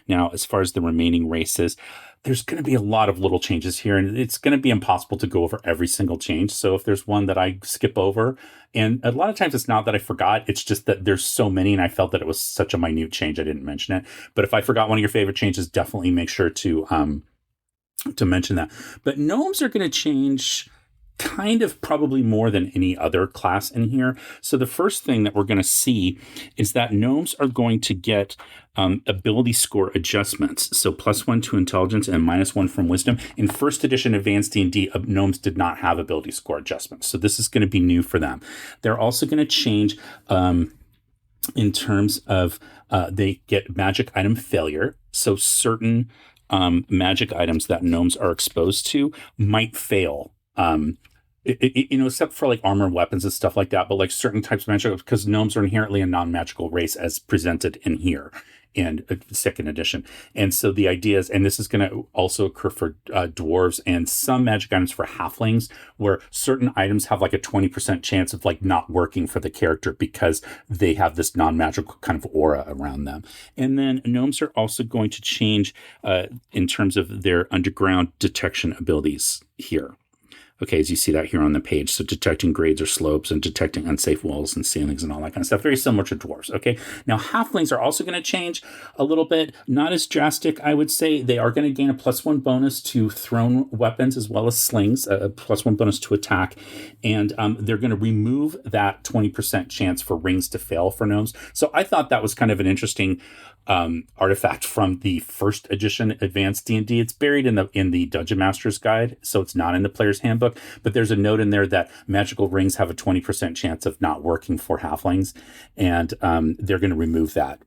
Now, as far as the remaining races, there's going to be a lot of little changes here, and it's going to be impossible to go over every single change. So if there's one that I skip over, and a lot of times it's not that I forgot, it's just that there's so many, and I felt that it was such a minute change I didn't mention it. But if I forgot one of your favorite changes, definitely make sure to mention that. But gnomes are going to change kind of probably more than any other class in here. So the first thing that we're going to see is that gnomes are going to get ability score adjustments. So +1 to intelligence and -1 from wisdom. In first edition advanced D&D, gnomes did not have ability score adjustments. So this is going to be new for them. They're also going to change in terms of they get magic item failure. So certain magic items that gnomes are exposed to might fail. Except for like armor, weapons, and stuff like that, but like certain types of magic, because gnomes are inherently a non-magical race as presented in here in second edition. And so the idea is, and this is going to also occur for dwarves and some magic items for halflings, where certain items have like a 20% chance of like not working for the character because they have this non-magical kind of aura around them. And then gnomes are also going to change in terms of their underground detection abilities here. Okay, as you see that here on the page. So detecting grades or slopes and detecting unsafe walls and ceilings and all that kind of stuff. Very similar to dwarves, okay? Now, halflings are also going to change a little bit. Not as drastic, I would say. They are going to gain a +1 bonus to thrown weapons as well as slings, a +1 bonus to attack. And they're going to remove that 20% chance for rings to fail for gnomes. So I thought that was kind of an interesting artifact from the first edition advanced D&D. It's buried in the Dungeon Master's Guide, so it's not in the player's handbook, but there's a note in there that magical rings have a 20% chance of not working for halflings, and they're going to remove that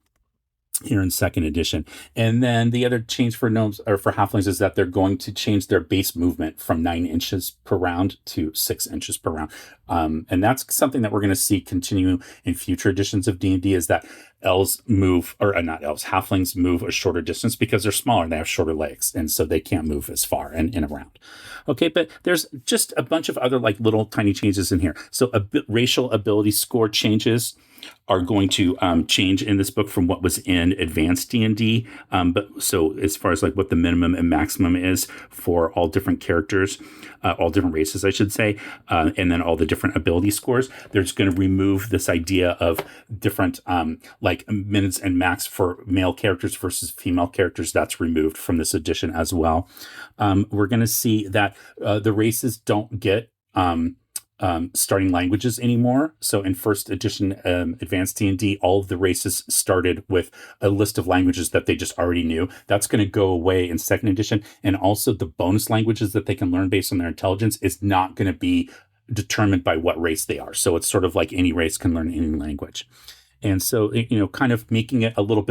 here in second edition. And then the other change for gnomes or for halflings is that they're going to change their base movement from 9 inches per round to 6 inches per round. And that's something that we're going to see continue in future editions of D&D, is that halflings move a shorter distance because they're smaller and they have shorter legs. And so they can't move as far in a round. Okay, but there's just a bunch of other like little tiny changes in here. So racial ability score changes are going to change in this book from what was in advanced D&D. But so as far as like what the minimum and maximum is for all different characters, all different races, I should say, and then all the different ability scores, they're just going to remove this idea of different like minutes and max for male characters versus female characters. That's removed from this edition as well. We're going to see that the races don't get starting languages anymore. So in first edition advanced D&D, all of the races started with a list of languages that they just already knew. That's going to go away in second edition. And also the bonus languages that they can learn based on their intelligence is not going to be determined by what race they are. So it's sort of like any race can learn any language. And so, kind of making it a little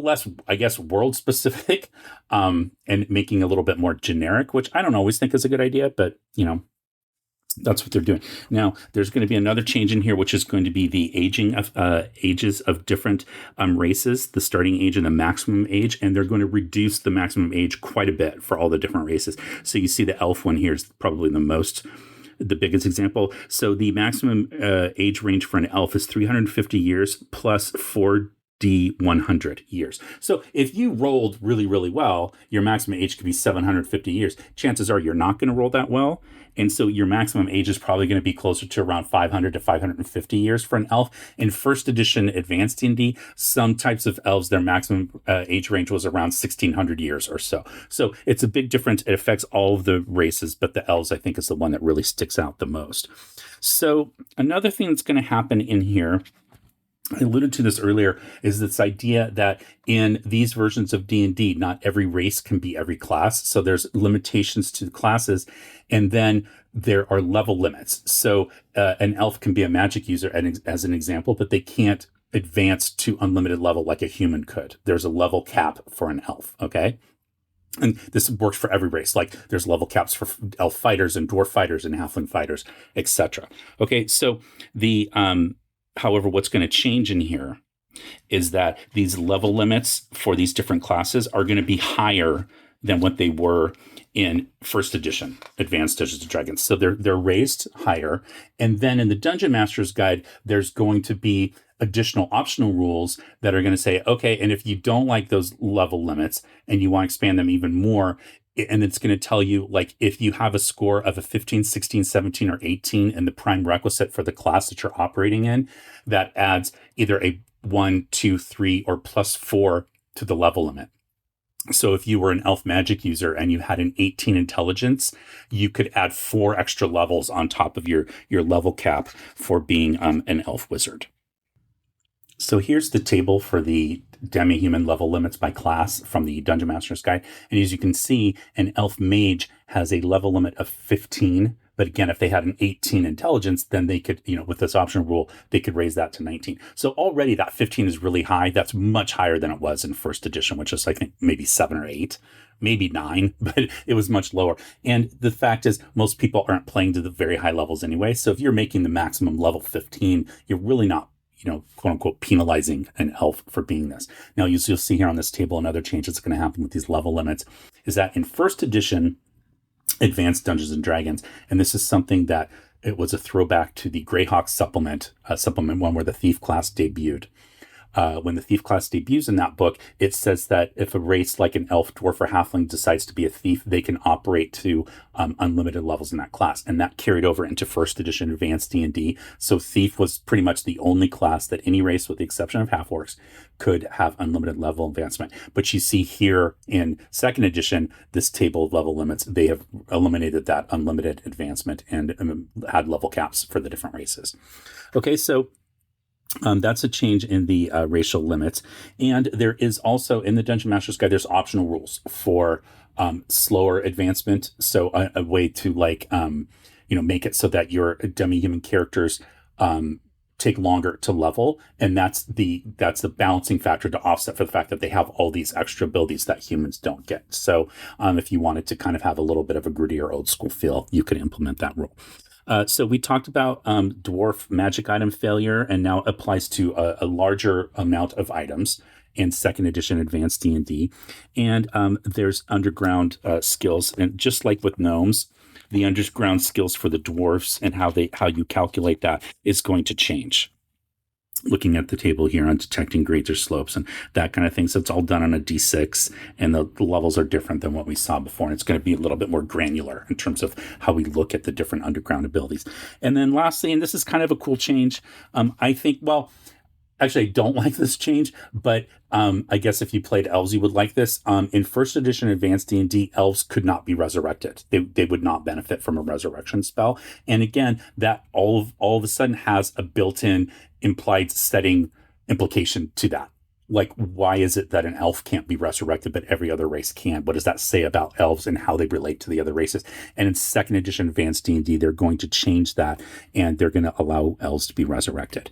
less, I guess, world specific, and making it a little bit more generic, which I don't always think is a good idea, but, that's what they're doing. Now, there's going to be another change in here, which is going to be the aging of ages of different races, the starting age and the maximum age, and they're going to reduce the maximum age quite a bit for all the different races. So you see the elf one here is probably the biggest example. So the maximum age range for an elf is 350 years plus 4d100 years. So if you rolled really, really well, your maximum age could be 750 years. Chances are you're not going to roll that well. And so your maximum age is probably going to be closer to around 500 to 550 years for an elf. In first edition advanced D&D, some types of elves, their maximum age range was around 1600 years or so. So it's a big difference. It affects all of the races, but the elves, I think, is the one that really sticks out the most. So another thing that's going to happen in here, I alluded to this earlier, is this idea that in these versions of D&D, not every race can be every class. So there's limitations to the classes, and then there are level limits. So an elf can be a magic user as an example, but they can't advance to unlimited level like a human could. There's a level cap for an elf, okay? And this works for every race. Like there's level caps for elf fighters and dwarf fighters and halfling fighters, etc. Okay, so the however, what's going to change in here is that these level limits for these different classes are going to be higher than what they were in first edition Advanced Dungeons and Dragons. So they're raised higher. And then in the Dungeon Master's Guide, there's going to be additional optional rules that are going to say, okay, and if you don't like those level limits and you want to expand them even more, and it's going to tell you, like, if you have a score of a 15, 16, 17, or 18 in the prime requisite for the class that you're operating in, that adds either a 1, 2, 3, or +4 to the level limit. So if you were an elf magic user and you had an 18 intelligence, you could add 4 extra levels on top of your level cap for being an elf wizard. So here's the table for the demi-human level limits by class from the Dungeon Master's Guide. And as you can see, an elf mage has a level limit of 15. But again, if they had an 18 intelligence, then they could, with this optional rule, they could raise that to 19. So already that 15 is really high. That's much higher than it was in first edition, which is, I think, maybe 7 or 8, maybe 9, but it was much lower. And the fact is, most people aren't playing to the very high levels anyway. So if you're making the maximum level 15, you're really not, quote unquote, penalizing an elf for being this. Now, you'll see here on this table, another change that's going to happen with these level limits is that in first edition, Advanced Dungeons and Dragons, and this is something that it was a throwback to the Greyhawk supplement 1 where the Thief class debuted. When the Thief class debuts in that book, it says that if a race like an elf, dwarf, or halfling decides to be a thief, they can operate to unlimited levels in that class. And that carried over into first edition Advanced D&D. So thief was pretty much the only class that any race, with the exception of half-orcs, could have unlimited level advancement. But you see here in second edition, this table of level limits, they have eliminated that unlimited advancement and had level caps for the different races. Okay, so that's a change in the racial limits. And there is also, in the Dungeon Master's Guide, there's optional rules for slower advancement. So a way to make it so that your demi-human characters take longer to level. And that's the balancing factor to offset for the fact that they have all these extra abilities that humans don't get. So if you wanted to kind of have a little bit of a grittier old school feel, you could implement that rule. So we talked about dwarf magic item failure, and now it applies to a larger amount of items in second edition Advanced D&D. And there's underground skills, and just like with gnomes, the underground skills for the dwarves and how you calculate that is going to change. Looking at the table here on detecting grades or slopes and that kind of thing. So it's all done on a D6, and the levels are different than what we saw before. And it's going to be a little bit more granular in terms of how we look at the different underground abilities. And then lastly, and this is kind of a cool change, I think, actually, I don't like this change, but I guess if you played elves, you would like this. In first edition Advanced D&D, elves could not be resurrected. They would not benefit from a resurrection spell. And again, that all of a sudden has a built-in implied setting implication to that. Like, why is it that an elf can't be resurrected, but every other race can? What does that say about elves and how they relate to the other races? And in second edition Advanced D&D, they're going to change that, and they're going to allow elves to be resurrected.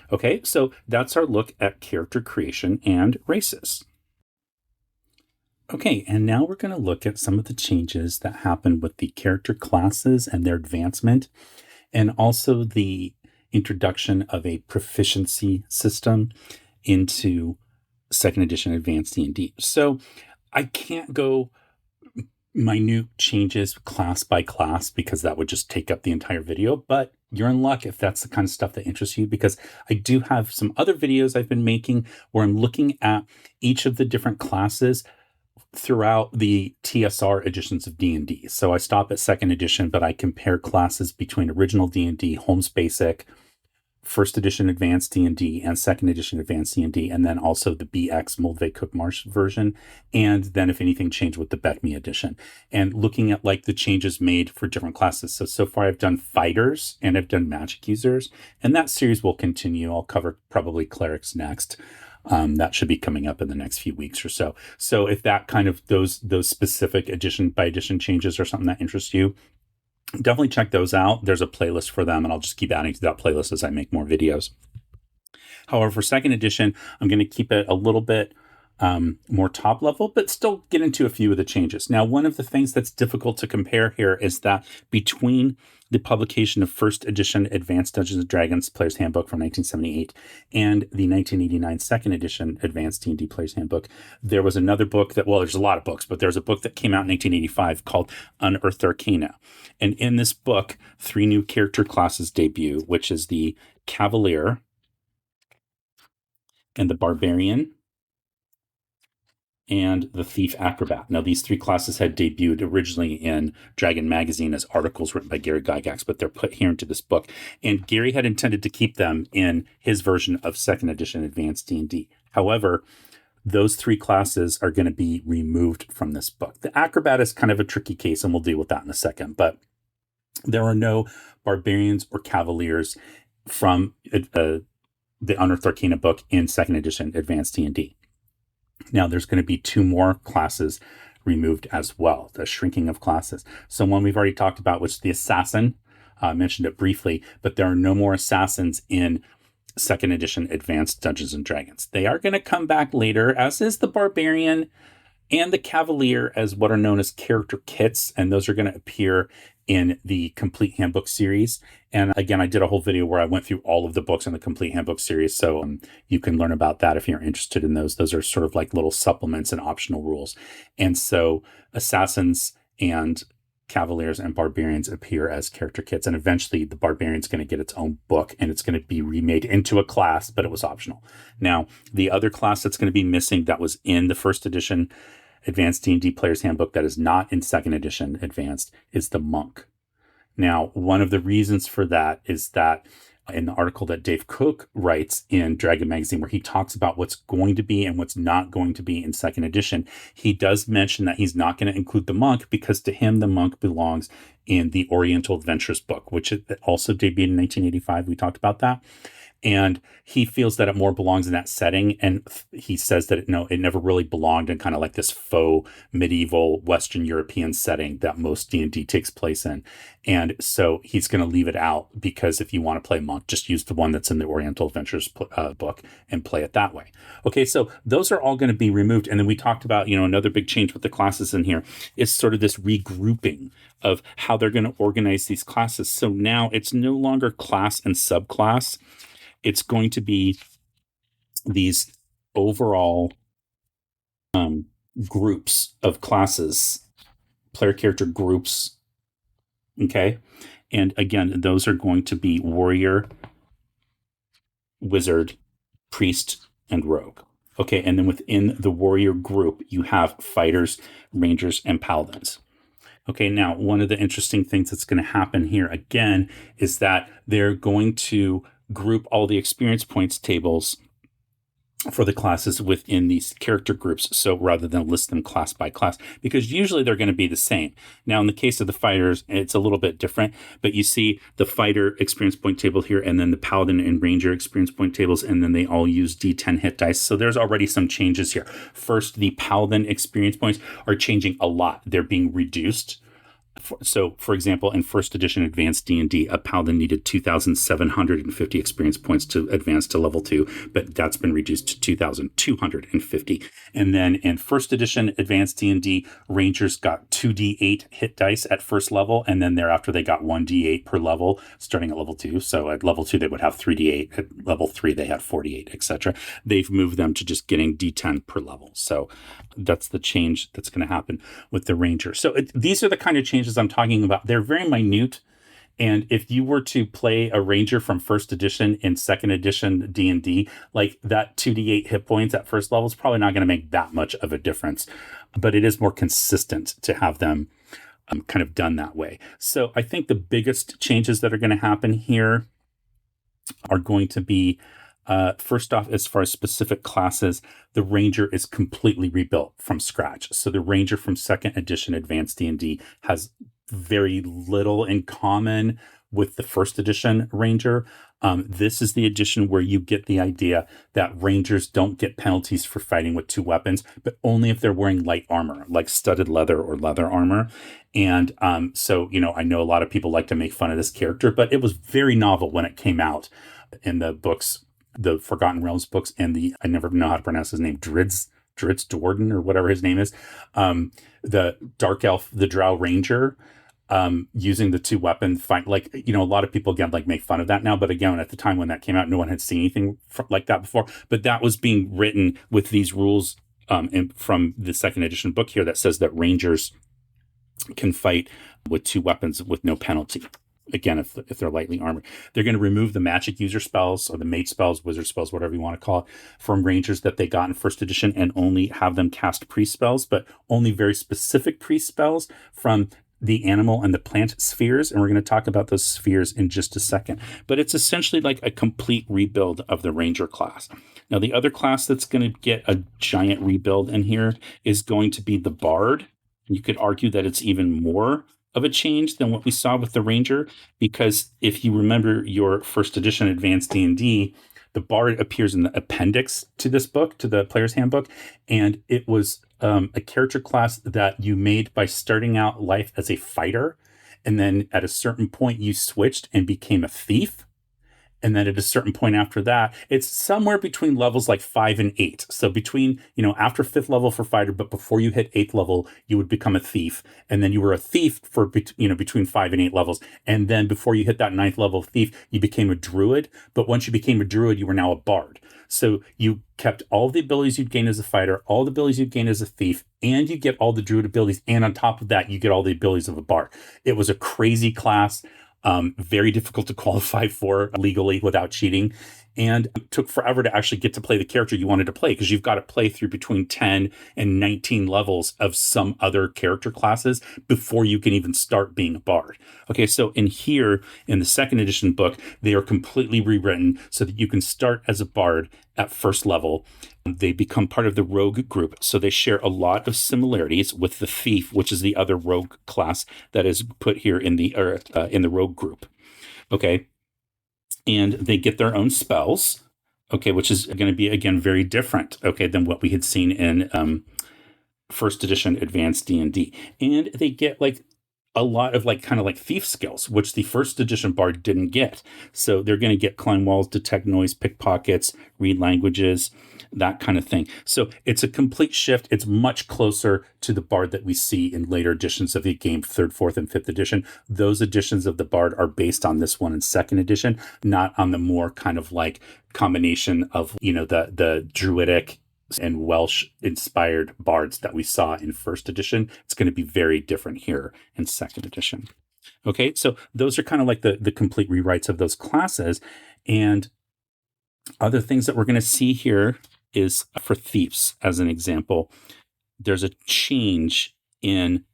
Okay, so that's our look at character creation and races. Okay, and now we're going to look at some of the changes that happen with the character classes and their advancement, and also the introduction of a proficiency system into second edition Advanced D&D. So I can't go minute changes class by class because that would just take up the entire video, but you're in luck if that's the kind of stuff that interests you, because I do have some other videos I've been making where I'm looking at each of the different classes throughout the TSR editions of D&D. So I stop at second edition, but I compare classes between original D&D, Holmes Basic, first edition Advanced D&D, and second edition Advanced D&D, and then also the BX Moldvay Cookmarsh version, and then if anything changed with the Beckme edition, and looking at like the changes made for different classes. So far I've done fighters and I've done magic users, and that series will continue. I'll cover probably clerics next. That should be coming up in the next few weeks or so. So if that kind of those specific edition by edition changes are something that interests you, definitely check those out. There's a playlist for them, and I'll just keep adding to that playlist as I make more videos. However, for second edition, I'm going to keep it a little bit more top level, but still get into a few of the changes. Now, one of the things that's difficult to compare here is that between the publication of first edition Advanced Dungeons & Dragons Player's Handbook from 1978 and the 1989 second edition Advanced D&D Player's Handbook, there was another book that, well, there's a lot of books, but there's a book that came out in 1985 called Unearthed Arcana. And in this book, 3 new character classes debut, which is the Cavalier and the Barbarian and the Thief Acrobat. Now, these 3 classes had debuted originally in Dragon Magazine as articles written by Gary Gygax, but they're put here into this book. And Gary had intended to keep them in his version of second edition Advanced D&D. However, those 3 classes are going to be removed from this book. The Acrobat is kind of a tricky case, and we'll deal with that in a second. But there are no Barbarians or Cavaliers from the Unearthed Arcana book in second edition Advanced D&D. Now, there's going to be 2 more classes removed as well, the shrinking of classes. So one we've already talked about, which is the Assassin. I mentioned it briefly, but there are no more Assassins in second edition Advanced Dungeons & Dragons. They are going to come back later, as is the Barbarian and the Cavalier, as what are known as character kits, and those are going to appear in the Complete Handbook series. And again, I did a whole video where I went through all of the books in the Complete Handbook series, so you can learn about that if you're interested in those. Those are sort of like little supplements and optional rules. And so Assassins and Cavaliers and Barbarians appear as character kits, and eventually the Barbarian's going to get its own book, and it's going to be remade into a class, but it was optional. Now, the other class that's going to be missing that was in the first edition Advanced D&D Player's Handbook that is not in second edition Advanced is the Monk. Now, one of the reasons for that is that in the article that Dave Cook writes in Dragon Magazine, where he talks about what's going to be and what's not going to be in second edition, he does mention that he's not going to include the Monk because to him, the Monk belongs in the Oriental Adventures book, which also debuted in 1985. We talked about that. And he feels that it more belongs in that setting. And he says that it never really belonged in kind of like this faux medieval Western European setting that most D&D takes place in. And so he's going to leave it out because if you want to play Monk, just use the one that's in the Oriental Adventures book and play it that way. Okay, so those are all going to be removed. And then we talked about, another big change with the classes in here is sort of this regrouping of how they're going to organize these classes. So now it's no longer class and subclass. It's going to be these overall groups of classes, player character groups. Okay. And again, those are going to be warrior, wizard, priest, and rogue. Okay. And then within the warrior group, you have fighters, rangers, and paladins. Okay, now, one of the interesting things that's going to happen here, again, is that they're going to group all the experience points tables for the classes within these character groups. So rather than list them class by class, because usually they're going to be the same. Now, in the case of the fighters, it's a little bit different, but you see the fighter experience point table here, and then the paladin and ranger experience point tables, and then they all use D10 hit dice. So there's already some changes here. First, the paladin experience points are changing a lot. They're being reduced. So, for example, in first edition Advanced D&D, a paladin needed 2,750 experience points to advance to level 2, but that's been reduced to 2,250. And then in first edition Advanced D&D, rangers got 2d8 hit dice at first level, and then thereafter they got 1d8 per level, starting at level 2. So at level 2, they would have 3d8. At level 3, they had 48, etc. They've moved them to just getting d10 per level. So that's the change that's going to happen with the ranger. So these are the kind of changes I'm talking about. They're very minute. And if you were to play a ranger from first edition in second edition D&D, like that 2d8 hit points at first level is probably not going to make that much of a difference. But it is more consistent to have them kind of done that way. So I think the biggest changes that are going to happen here are going to be first off, as far as specific classes, the Ranger is completely rebuilt from scratch. So the Ranger from second edition Advanced D&D has very little in common with the first edition Ranger. This is the edition where you get the idea that Rangers don't get penalties for fighting with 2 weapons, but only if they're wearing light armor, like studded leather or leather armor. And so, I know a lot of people like to make fun of this character, but it was very novel when it came out in the books the Forgotten Realms books and I never know how to pronounce his name, Dritz Jordan or whatever his name is, the Dark Elf, the Drow Ranger, using the two weapon fight. Like, a lot of people again like make fun of that now, but again, at the time when that came out, no one had seen anything like that before. But that was being written with these rules from the second edition book here that says that Rangers can fight with two weapons with no penalty. Again, if they're lightly armored. They're going to remove the magic user spells or the mage spells, wizard spells, whatever you want to call it, from Rangers that they got in first edition, and only have them cast priest spells, but only very specific priest spells from the animal and the plant spheres. And we're going to talk about those spheres in just a second. But it's essentially like a complete rebuild of the Ranger class. Now, the other class that's going to get a giant rebuild in here is going to be the Bard. You could argue that it's even more of a change than what we saw with the Ranger, because if you remember your first edition Advanced D&D, the Bard appears in the appendix to this book, to the player's handbook, and it was a character class that you made by starting out life as a fighter, and then at a certain point you switched and became a thief. And then at a certain point after that, it's somewhere between levels like 5 and 8. So between, after 5th level for fighter, but before you hit 8th level, you would become a thief. And then you were a thief for, between 5 and 8 levels. And then before you hit that 9th level thief, you became a druid. But once you became a druid, you were now a bard. So you kept all the abilities you'd gain as a fighter, all the abilities you'd gain as a thief, and you get all the druid abilities. And on top of that, you get all the abilities of a bard. It was a crazy class. Very difficult to qualify for legally without cheating, and it took forever to actually get to play the character you wanted to play, because you've got to play through between 10 and 19 levels of some other character classes before you can even start being a bard. Okay, so in the second edition book, they are completely rewritten so that you can start as a bard at first level. They become part of the rogue group, so they share a lot of similarities with the thief, which is the other rogue class that is put here in the rogue group. Okay, and they get their own spells. Okay, which is going to be again very different. Okay, than what we had seen in first edition Advanced D&D, and they get like a lot of kind of thief skills, which the first edition bard didn't get. So they're going to get climb walls, detect noise, pickpockets, read languages, that kind of thing. So it's a complete shift. It's much closer to the bard that we see in later editions of the game, 3rd, 4th, and 5th edition. Those editions of the bard are based on this one in 2nd edition, not on the more kind of combination of, the druidic and Welsh inspired bards that we saw in 1st edition. It's going to be very different here in 2nd edition. Okay, so those are kind of the complete rewrites of those classes. And other things that we're going to see here is for thieves, as an example, there's a change in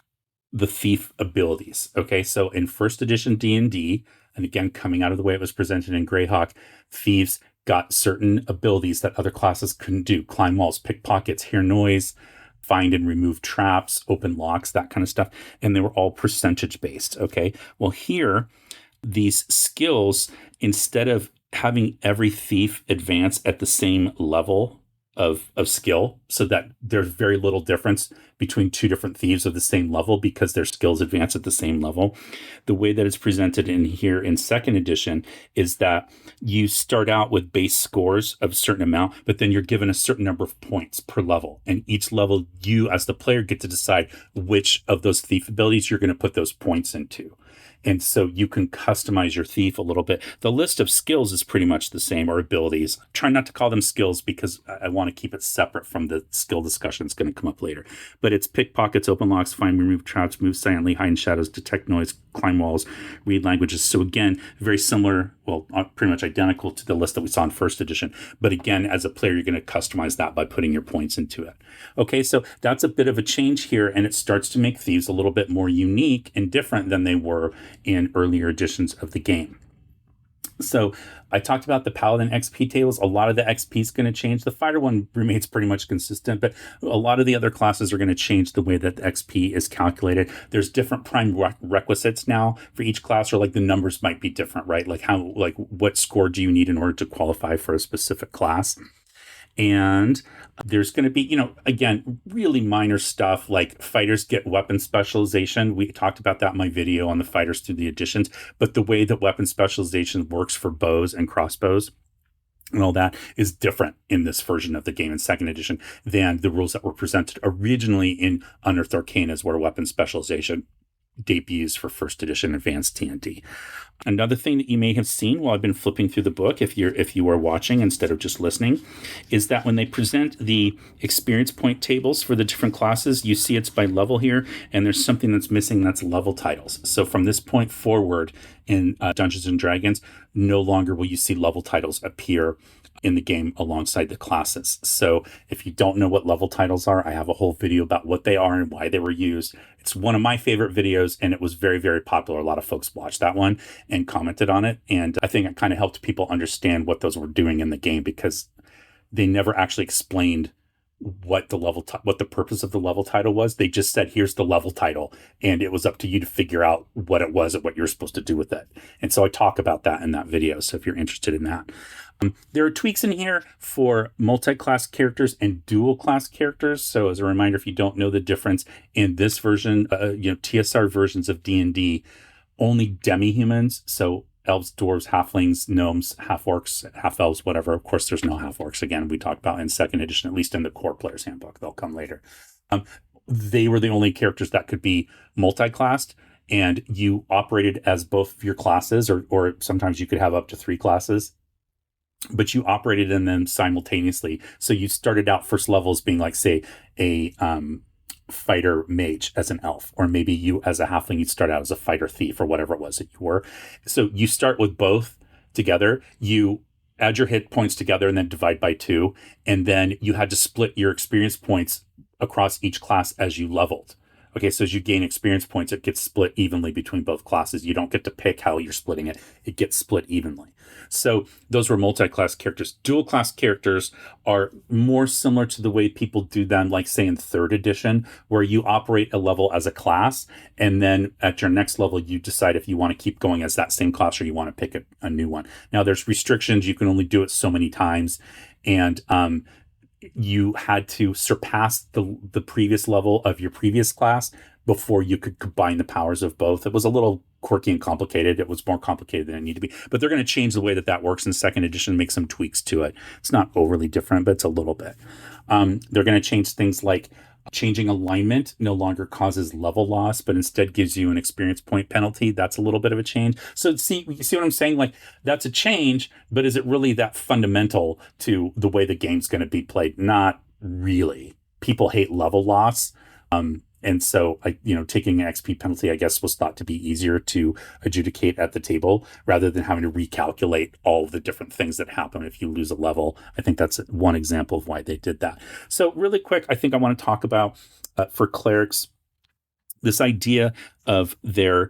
the thief abilities. Okay, so in 1st edition D&D, and again, coming out of the way it was presented in Greyhawk, thieves got certain abilities that other classes couldn't do. Climb walls, pickpockets, hear noise, find and remove traps, open locks, that kind of stuff. And they were all percentage based. Okay. Well, here, these skills, instead of having every thief advance at the same level of skill, so that there's very little difference between two different thieves of the same level because their skills advance at the same level. The way that it's presented in here in 2nd edition is that you start out with base scores of a certain amount, but then you're given a certain number of points per level. And each level, you as the player get to decide which of those thief abilities you're going to put those points into. And so you can customize your thief a little bit. The list of skills is pretty much the same, or abilities. Try not to call them skills because I want to keep it separate from the skill discussion that's going to come up later. But it's pickpockets, open locks, find, remove traps, move silently, hide in shadows, detect noise, climb walls, read languages. So again, very similar, well, pretty much identical to the list that we saw in 1st edition. But again, as a player, you're going to customize that by putting your points into it. Okay, so that's a bit of a change here, and it starts to make thieves a little bit more unique and different than they were in earlier editions of the game. So I talked about the Paladin XP tables. A lot of the XP is going to change. The fighter one remains pretty much consistent, but a lot of the other classes are going to change the way that the XP is calculated. There's different prime requisites now for each class, or the numbers might be different, right? What score do you need in order to qualify for a specific class? And there's going to be, again, really minor stuff like fighters get weapon specialization. We talked about that in my video on the fighters through the editions, but the way that weapon specialization works for bows and crossbows and all that is different in this version of the game in second edition than the rules that were presented originally in Unearthed Arcanas, where weapon specialization debuts for first edition advanced D&D. Another thing that you may have seen while I've been flipping through the book, if you are watching instead of just listening, is that when they present the experience point tables for the different classes, you see it's by level here, and there's something that's missing, that's level titles. So from this point forward in Dungeons and Dragons, no longer will you see level titles appear in the game alongside the classes. So if you don't know what level titles are, I have a whole video about what they are and why they were used. It's one of my favorite videos, and it was very, very popular. A lot of folks watched that one and commented on it. And I think it kind of helped people understand what those were doing in the game, because they never actually explained what the what the purpose of the level title was. They just said, here's the level title, and it was up to you to figure out what it was and what you're supposed to do with it. And so I talk about that in that video, so if you're interested in that. There are tweaks in here for multi-class characters and dual-class characters. So as a reminder, if you don't know the difference, in this version, TSR versions of D&D, only demi-humans, so elves, dwarves, halflings, gnomes, half-orcs, half-elves, whatever. Of course, there's no half-orcs. Again, we talked about in second edition, at least in the core player's handbook. They'll come later. They were the only characters that could be multi-classed, and you operated as both of your classes, or sometimes you could have up to 3 classes, but you operated in them simultaneously. So you started out first levels being like, say, a fighter mage as an elf, or maybe you as a halfling, you'd start out as a fighter thief, or whatever it was that you were. So you start with both together. You add your hit points together and then divide by 2. And then you had to split your experience points across each class as you leveled. Okay, so as you gain experience points, it gets split evenly between both classes. You don't get to pick how you're splitting it. It gets split evenly. So those were multi-class characters. Dual-class characters are more similar to the way people do them, like, say, in third edition, where you operate a level as a class, and then at your next level, you decide if you want to keep going as that same class or you want to pick a new one. Now, there's restrictions. You can only do it so many times, and you had to surpass the previous level of your previous class before you could combine the powers of both. It was a little quirky and complicated. It was more complicated than it needed to be. But they're going to change the way that works in second edition, make some tweaks to it. It's not overly different, but it's a little bit. They're going to change things like changing alignment no longer causes level loss, but instead gives you an experience point penalty. That's a little bit of a change. So you see what I'm saying? Like, that's a change, but is it really that fundamental to the way the game's going to be played? Not really. People hate level loss. And so, taking an XP penalty, I guess, was thought to be easier to adjudicate at the table rather than having to recalculate all of the different things that happen if you lose a level. I think that's one example of why they did that. So really quick, I think I want to talk about, for clerics, this idea of they're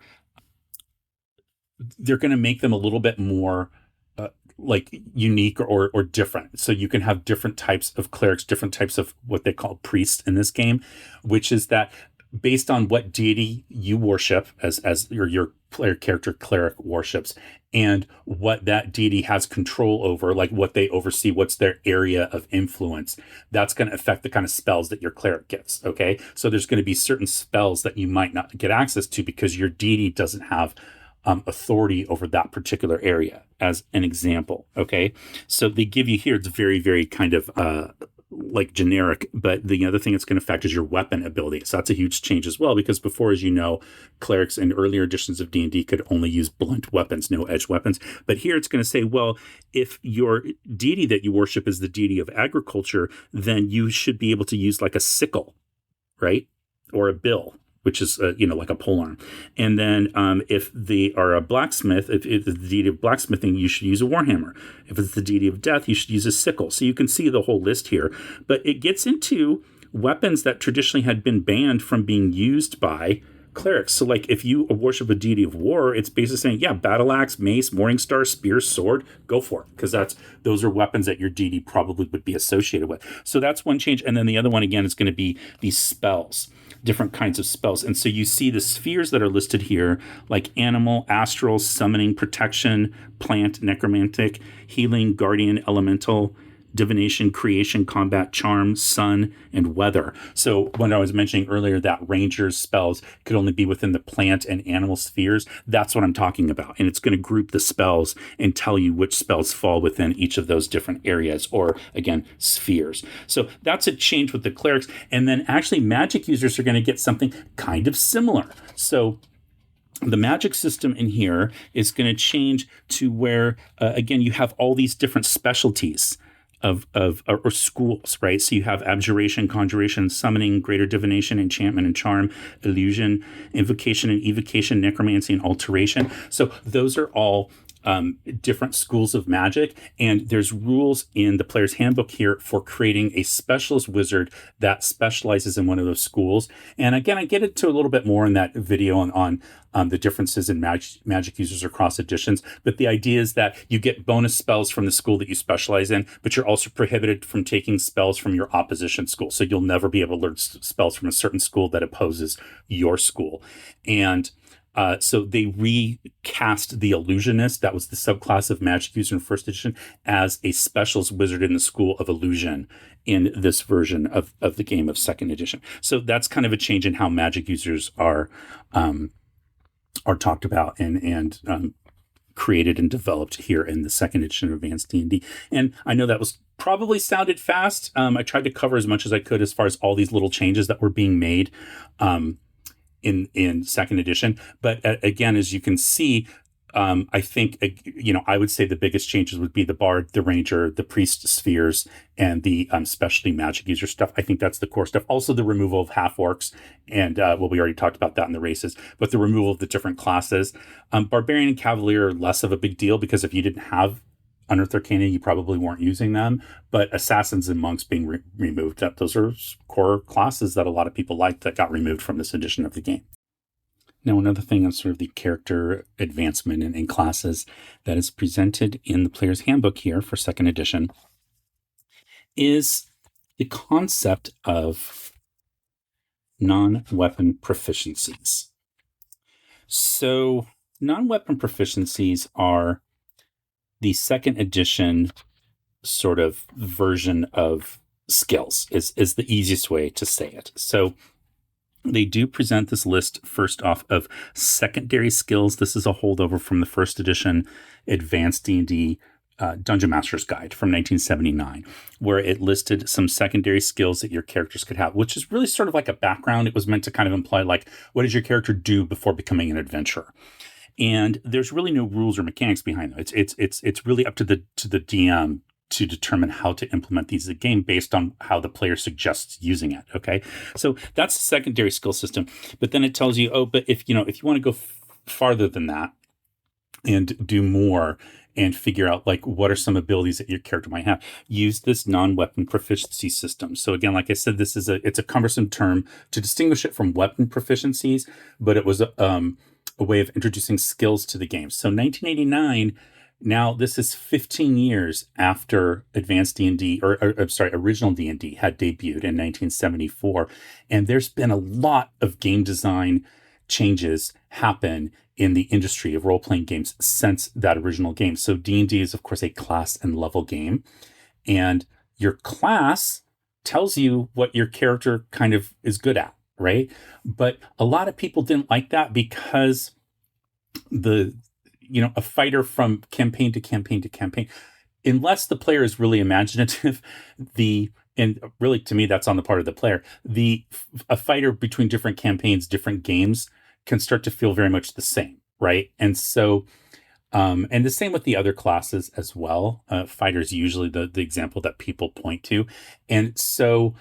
going to make them a little bit more unique or different. So you can have different types of clerics, different types of what they call priests in this game, which is that based on what deity you worship as your player character cleric worships, and what that deity has control over, like what they oversee, what's their area of influence, that's going to affect the kind of spells that your cleric gets. Okay. So there's going to be certain spells that you might not get access to because your deity doesn't have authority over that particular area, as an example. Okay. So they give you here, it's very, very kind of generic, but the other thing it's going to affect is your weapon ability. So that's a huge change as well, because before, as you know, clerics in earlier editions of D&D could only use blunt weapons, no edge weapons. But here it's going to say, well, if your deity that you worship is the deity of agriculture, then you should be able to use like a sickle, right? Or a bill, which is, like a polearm. And then if they are a blacksmith, if it's the deity of blacksmithing, you should use a warhammer. If it's the deity of death, you should use a sickle. So you can see the whole list here. But it gets into weapons that traditionally had been banned from being used by clerics. So like if you worship a deity of war, it's basically saying, yeah, battle axe, mace, morning star, spear, sword, go for it. Because those are weapons that your deity probably would be associated with. So that's one change. And then the other one, again, is going to be these spells, different kinds of spells. And so you see the spheres that are listed here, like animal, astral, summoning, protection, plant, necromantic, healing, guardian, elemental, divination, creation, combat, charm, sun, and weather. So when I was mentioning earlier that ranger's spells could only be within the plant and animal spheres, that's what I'm talking about. And it's going to group the spells and tell you which spells fall within each of those different areas, or again, spheres. So that's a change with the clerics. And then actually magic users are going to get something kind of similar. So the magic system in here is going to change to where, again, you have all these different specialties or schools, right? So you have abjuration, conjuration, summoning, greater divination, enchantment and charm, illusion, invocation and evocation, necromancy and alteration. So those are all different schools of magic, and there's rules in the player's handbook here for creating a specialist wizard that specializes in one of those schools. And again, I get into a little bit more in that video on the differences in magic users across editions, but the idea is that you get bonus spells from the school that you specialize in, but you're also prohibited from taking spells from your opposition school. So you'll never be able to learn spells from a certain school that opposes your school. And so they recast the illusionist, that was the subclass of magic user in first edition, as a specialist wizard in the school of illusion in this version of the game of second edition. So that's kind of a change in how magic users are talked about and created and developed here in the second edition of Advanced D&D. And I know that was probably sounded fast. I tried to cover as much as I could as far as all these little changes that were being made in second edition. But again, as you can see, I think, I would say the biggest changes would be the bard, the ranger, the priest spheres, and the specialty magic user stuff. I think that's the core stuff. Also the removal of half-orcs, and we already talked about that in the races, but the removal of the different classes. Barbarian and cavalier are less of a big deal, because if you didn't have Unearthed Arcana, you probably weren't using them. But assassins and monks being removed, those are core classes that a lot of people like that got removed from this edition of the game. Now, another thing on sort of the character advancement in classes that is presented in the player's handbook here for second edition is the concept of non-weapon proficiencies. So non-weapon proficiencies are the second edition sort of version of skills, is the easiest way to say it. So they do present this list first off of secondary skills. This is a holdover from the first edition Advanced D&D Dungeon Master's Guide from 1979, where it listed some secondary skills that your characters could have, which is really sort of like a background. It was meant to kind of imply, like, what does your character do before becoming an adventurer? And there's really no rules or mechanics behind it. It's really up to the DM to determine how to implement these in the game based on how the player suggests using it. Okay, so that's the secondary skill system. But then it tells you, but if you want to go farther than that and do more and figure out, like, what are some abilities that your character might have, use this non-weapon proficiency system. So again, like I said, it's a cumbersome term to distinguish it from weapon proficiencies, but it was a way of introducing skills to the game. So 1989, now this is 15 years after Advanced D&D, original D&D had debuted in 1974. And there's been a lot of game design changes happen in the industry of role-playing games since that original game. So D&D is, of course, a class and level game. And your class tells you what your character kind of is good at, right? But a lot of people didn't like that, because a fighter from campaign to campaign to campaign, unless the player is really imaginative, and really, to me, that's on the part of the player, a fighter between different campaigns, different games, can start to feel very much the same, right? And so, and the same with the other classes as well. Fighters usually the example that people point to. And so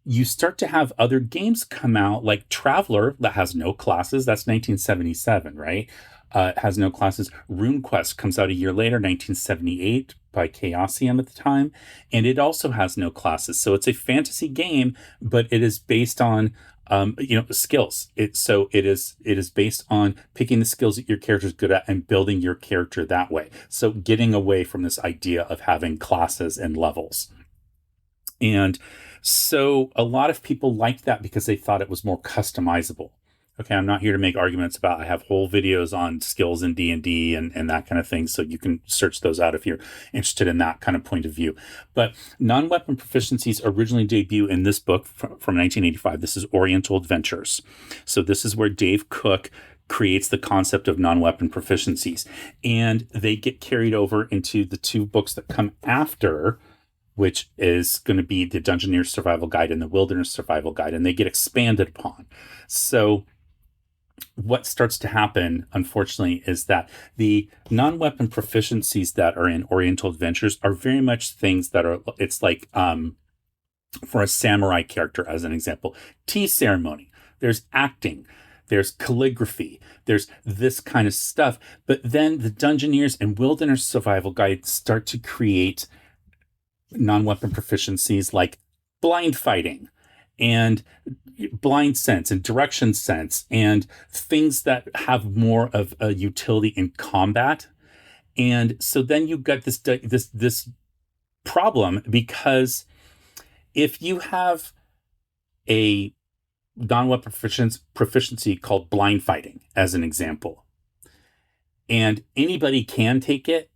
you start to have other games come out, like Traveler, that has no classes. That's 1977, right? Has no classes. RuneQuest comes out a year later, 1978, by Chaosium at the time, and it also has no classes. So it's a fantasy game, but it is based on skills. It is based on picking the skills that your character is good at and building your character that way. So getting away from this idea of having classes and levels. And so a lot of people liked that because they thought it was more customizable. Okay, I'm not here to make arguments about. I have whole videos on skills in D&D and that kind of thing, so you can search those out if you're interested in that kind of point of view. But non-weapon proficiencies originally debut in this book from 1985. This is Oriental Adventures. So this is where Dave Cook creates the concept of non-weapon proficiencies, and they get carried over into the two books that come after, which is going to be the Dungeoneer's Survival Guide and the Wilderness Survival Guide, and they get expanded upon. So what starts to happen, unfortunately, is that the non-weapon proficiencies that are in Oriental Adventures are very much things that are, it's like, for a samurai character, as an example, tea ceremony, there's acting, there's calligraphy, there's this kind of stuff. But then the Dungeoneers and Wilderness Survival Guide start to create non-weapon proficiencies like blind fighting and blind sense and direction sense and things that have more of a utility in combat. And so then you got this problem, because if you have a non-weapon proficiency called blind fighting, as an example, and anybody can take it,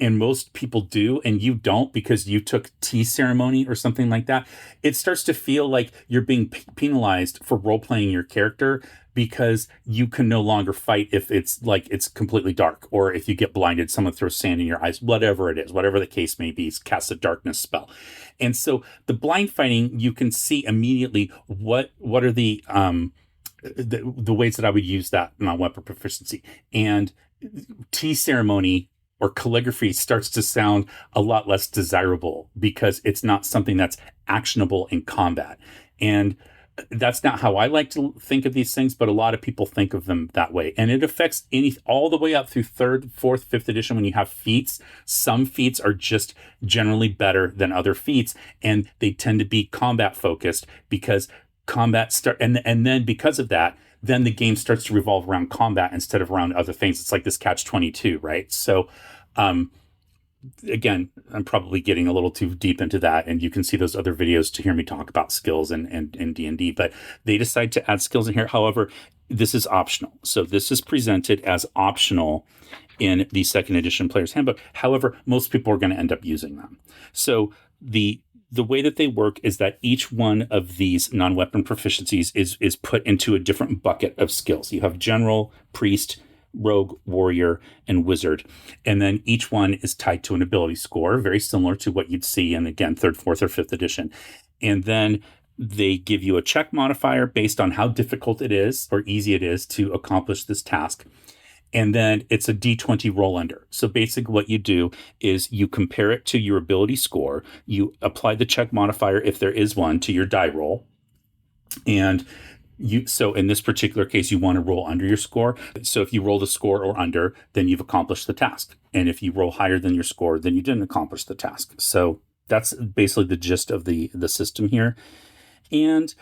and most people do, and you don't because you took tea ceremony or something like that, it starts to feel like you're being penalized for role-playing your character, because you can no longer fight if it's completely dark, or if you get blinded, someone throws sand in your eyes, whatever it is, whatever the case may be, casts a darkness spell. And so the blind fighting, you can see immediately what are the ways that I would use that non-weapon proficiency. And tea ceremony or calligraphy starts to sound a lot less desirable because it's not something that's actionable in combat. And that's not how I like to think of these things, but a lot of people think of them that way. And it affects all the way up through 3rd, 4th, 5th edition when you have feats. Some feats are just generally better than other feats, and they tend to be combat focused because combat and then because of that, then the game starts to revolve around combat instead of around other things. It's like this catch-22, right? So, again, I'm probably getting a little too deep into that, and you can see those other videos to hear me talk about skills and D&D, but they decide to add skills in here. However, this is optional. So this is presented as optional in the 2nd edition Player's Handbook. However, most people are going to end up using them. So the way that they work is that each one of these non-weapon proficiencies is put into a different bucket of skills. You have general, priest, rogue, warrior, and wizard. And then each one is tied to an ability score, very similar to what you'd see in, again, 3rd, 4th, or 5th edition. And then they give you a check modifier based on how difficult it is or easy it is to accomplish this task. And then it's a D20 roll under. So basically what you do is you compare it to your ability score. You apply the check modifier, if there is one, to your die roll. And so in this particular case, you want to roll under your score. So if you roll the score or under, then you've accomplished the task. And if you roll higher than your score, then you didn't accomplish the task. So that's basically the gist of the system here. And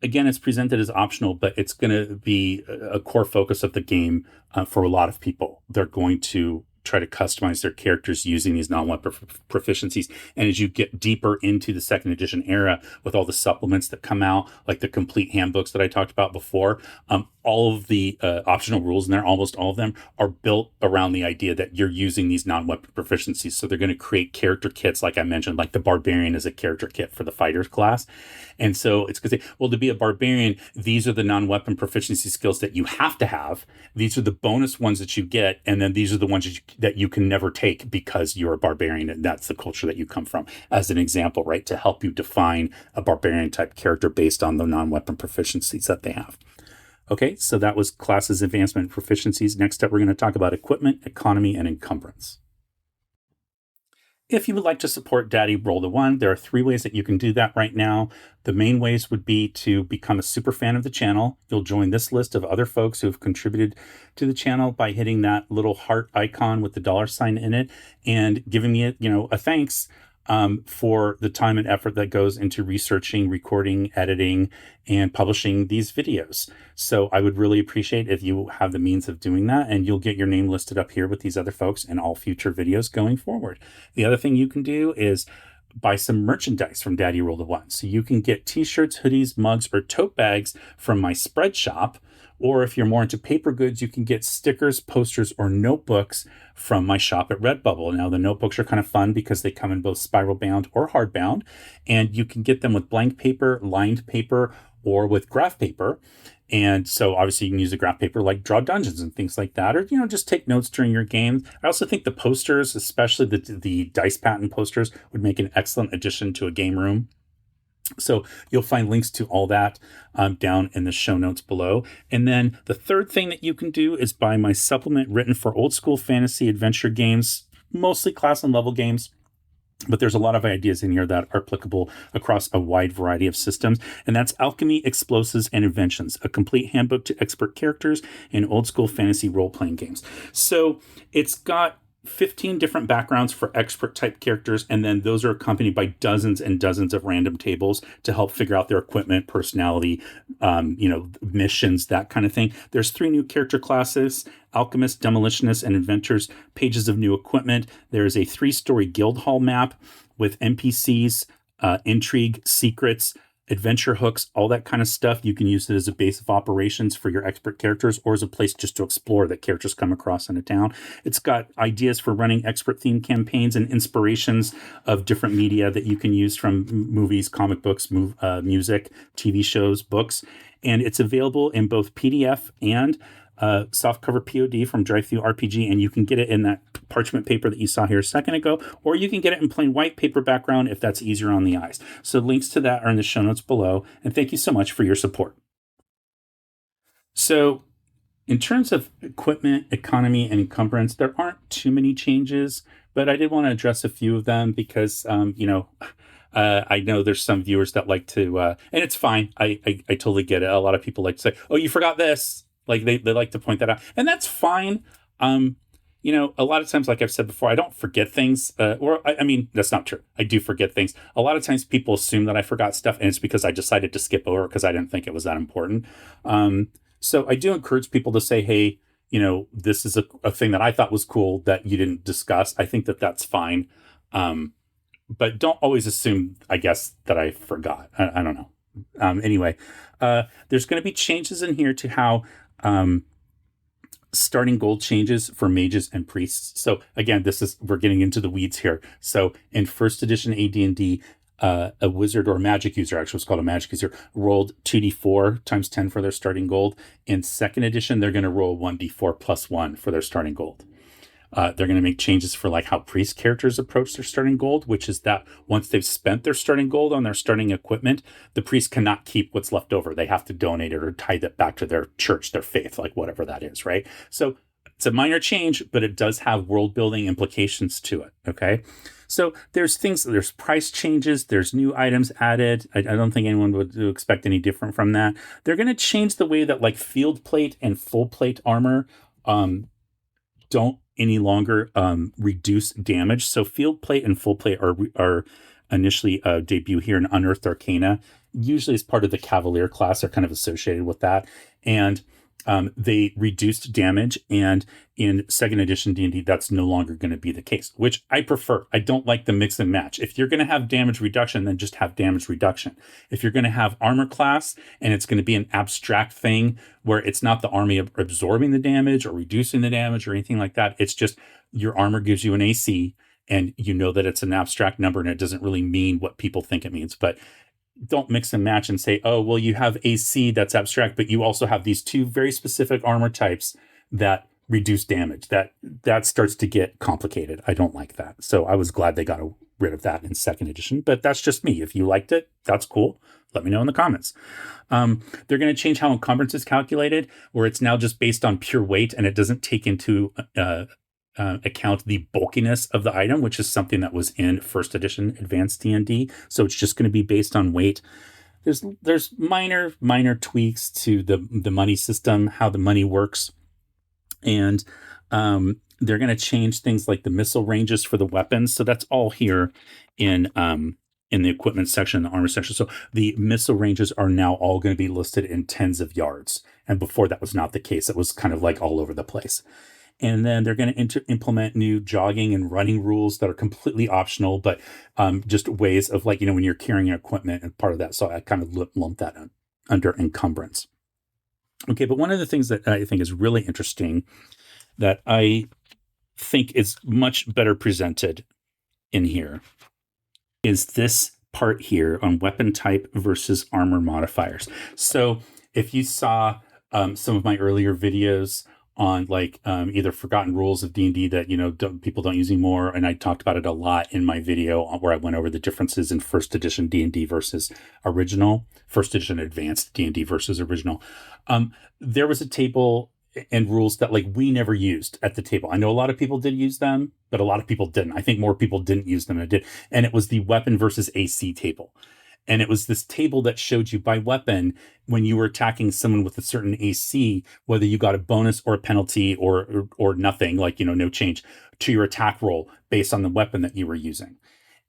again, it's presented as optional, but it's going to be a core focus of the game for a lot of people. They're going to try to customize their characters using these non-weapon proficiencies. And as you get deeper into the 2nd edition era with all the supplements that come out, like the complete handbooks that I talked about before, all of the optional rules in there, almost all of them, are built around the idea that you're using these non-weapon proficiencies. So they're going to create character kits, like I mentioned, like the barbarian is a character kit for the fighter's class. And so it's going to say, well, to be a barbarian, these are the non-weapon proficiency skills that you have to have. These are the bonus ones that you get. And then these are the ones that you can never take because you're a barbarian and that's the culture that you come from, as an example, right? To help you define a barbarian type character based on the non-weapon proficiencies that they have. Okay, so that was classes, advancement, and proficiencies. Next up, we're going to talk about equipment, economy, and encumbrance. If you would like to support Daddy Roll the One, there are 3 ways that you can do that right now. The main ways would be to become a super fan of the channel. You'll join this list of other folks who have contributed to the channel by hitting that little heart icon with the $sign in it and giving me a thanks for the time and effort that goes into researching, recording, editing, and publishing these videos. So I would really appreciate if you have the means of doing that, and you'll get your name listed up here with these other folks in all future videos going forward. The other thing you can do is buy some merchandise from Daddy Roll the One. So you can get t-shirts, hoodies, mugs, or tote bags from my spread shop. Or if you're more into paper goods, you can get stickers, posters, or notebooks from my shop at Redbubble. Now, the notebooks are kind of fun because they come in both spiral bound or hardbound, and you can get them with blank paper, lined paper, or with graph paper. And so obviously you can use a graph paper like draw dungeons and things like that, or, just take notes during your game. I also think the posters, especially the dice pattern posters, would make an excellent addition to a game room. So you'll find links to all that down in the show notes below. And then the third thing that you can do is buy my supplement written for old school fantasy adventure games, mostly class and level games. But there's a lot of ideas in here that are applicable across a wide variety of systems. And that's Alchemy, Explosives, and Inventions, a complete handbook to expert characters in old school fantasy role-playing games. So it's got 15 different backgrounds for expert type characters, and then those are accompanied by dozens and dozens of random tables to help figure out their equipment, personality, missions, that kind of thing. There's 3 new character classes: Alchemists, Demolitionists, and Inventors, pages of new equipment. There's a 3-story guild hall map with NPCs, intrigue, secrets, adventure hooks, all that kind of stuff. You can use it as a base of operations for your expert characters, or as a place just to explore that characters come across in a town. It's got ideas for running expert themed campaigns and inspirations of different media that you can use from movies, comic books, music, TV shows, books. And it's available in both PDF and softcover POD from Drive-Thru RPG, and you can get it in that parchment paper that you saw here a second ago, or you can get it in plain white paper background if that's easier on the eyes. So links to that are in the show notes below, and thank you so much for your support. So in terms of equipment, economy, and encumbrance, there aren't too many changes, but I did want to address a few of them because, I know there's some viewers that like to, and it's fine. I totally get it. A lot of people like to say, "Oh, you forgot this." Like they like to point that out, and that's fine. A lot of times, like I've said before, I don't forget things, I mean, that's not true. I do forget things. A lot of times people assume that I forgot stuff, and it's because I decided to skip over because I didn't think it was that important. So I do encourage people to say, hey, this is a thing that I thought was cool that you didn't discuss. I think that that's fine. But don't always assume, I guess, that I forgot. I don't know. Anyway, there's going to be changes in here to how starting gold changes for mages and priests. So again, we're getting into the weeds here. So in first edition AD&D, a wizard or a magic user, actually it's called a magic user, rolled 2d4 times 10 for their starting gold. In second edition, they're going to roll 1d4 plus 1 for their starting gold. They're going to make changes for like how priest characters approach their starting gold, which is that once they've spent their starting gold on their starting equipment, the priest cannot keep what's left over. They have to donate it or tie that back to their church, their faith, like whatever that is, right? So it's a minor change, but it does have world building implications to it, okay? So there's price changes, there's new items added. I don't think anyone would expect any different from that. They're going to change the way that like field plate and full plate armor don't any longer reduce damage. So field plate and full plate are initially debut here in Unearthed Arcana, usually as part of the Cavalier class. They're kind of associated with that. And they reduced damage, and in second edition D&D, that's no longer going to be the case, which I prefer. I don't like the mix and match. If you're going to have damage reduction, then just have damage reduction. If you're going to have armor class and it's going to be an abstract thing where it's not the army absorbing the damage or reducing the damage or anything like that, it's just your armor gives you an AC, and you know that it's an abstract number and it doesn't really mean what people think it means. But don't mix and match and say, oh, well, you have AC that's abstract, but you also have these 2 very specific armor types that reduce damage. That starts to get complicated. I don't like that. So I was glad they got rid of that in second edition, but that's just me. If you liked it, that's cool. Let me know in the comments. They're going to change how encumbrance is calculated, where it's now just based on pure weight, and it doesn't take into account the bulkiness of the item, which is something that was in first edition advanced D&D. So it's just going to be based on weight. There's minor tweaks to the money system, how the money works, and they're going to change things like the missile ranges for the weapons. So that's all here in the equipment section, the armor section. So the missile ranges are now all going to be listed in tens of yards, and before that was not the case. It was kind of like all over the place. And then they're going to implement new jogging and running rules that are completely optional, but just ways of, like, when you're carrying equipment and part of that. So I kind of lump that under encumbrance. Okay, but one of the things that I think is really interesting that I think is much better presented in here is this part here on weapon type versus armor modifiers. So if you saw some of my earlier videos on either forgotten rules of D&D that people don't use anymore, and I talked about it a lot in my video where I went over the differences in first edition D&D versus original, first edition advanced D&D versus original. There was a table and rules that we never used at the table. I know a lot of people did use them, but a lot of people didn't. I think more people didn't use them than did. And it was the weapon versus AC table. And it was this table that showed you by weapon, when you were attacking someone with a certain AC, whether you got a bonus or a penalty or nothing, no change to your attack roll based on the weapon that you were using.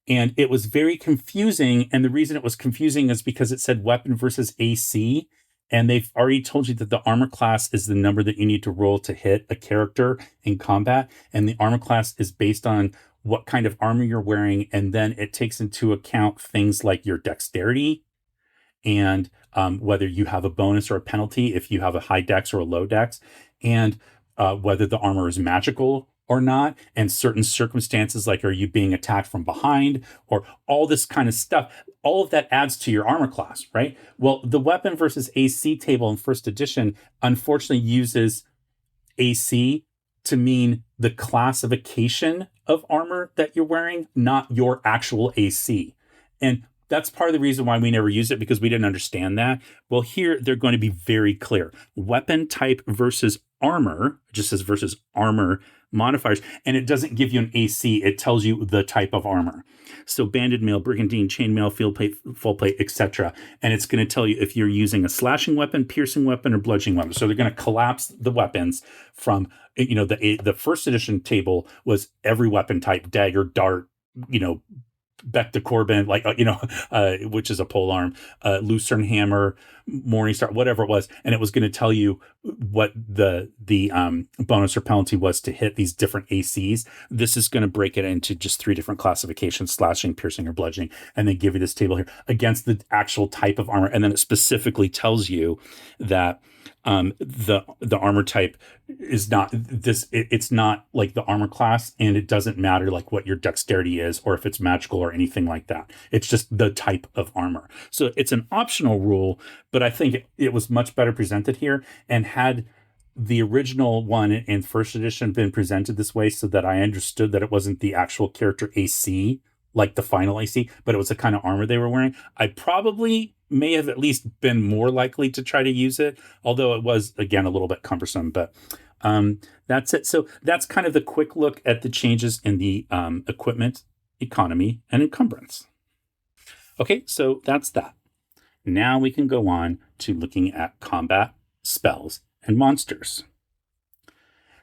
And it was very confusing. And the reason it was confusing is because it said weapon versus AC. And they've already told you that the armor class is the number that you need to roll to hit a character in combat. And the armor class is based on what kind of armor you're wearing. And then it takes into account things like your dexterity and whether you have a bonus or a penalty if you have a high dex or a low dex, and whether the armor is magical or not, and certain circumstances like, are you being attacked from behind, or all this kind of stuff. All of that adds to your armor class, right? Well, the weapon versus AC table in first edition unfortunately uses AC to mean the classification of armor that you're wearing, not your actual AC. And that's part of the reason why we never use it, because we didn't understand that. Well, here they're going to be very clear. Weapon type versus armor, it just says versus armor modifiers, and it doesn't give you an AC. It tells you the type of armor. So banded mail, brigandine, chainmail, field plate, full plate, etc. And it's going to tell you if you're using a slashing weapon, piercing weapon, or bludgeoning weapon. So they're going to collapse the weapons from, the first edition table was every weapon type: dagger, dart, Beck to Corbin, which is a polearm, Lucerne hammer, Morningstar, whatever it was, and it was going to tell you what the bonus or penalty was to hit these different ACs. This is going to break it into just 3 different classifications: slashing, piercing, or bludgeoning, and then give you this table here against the actual type of armor, and then it specifically tells you that the armor type is not this. It's not like the armor class, and it doesn't matter what your dexterity is or if it's magical or anything like that. It's just the type of armor. So it's an optional rule, but I think it was much better presented here. And had the original one in first edition been presented this way, so that I understood that it wasn't the actual character AC, like the final AC, but it was the kind of armor they were wearing, I probably may have at least been more likely to try to use it, although it was, again, a little bit cumbersome. But that's it. So that's kind of the quick look at the changes in the equipment, economy, and encumbrance. Okay, so that's that. Now we can go on to looking at combat, spells, and monsters.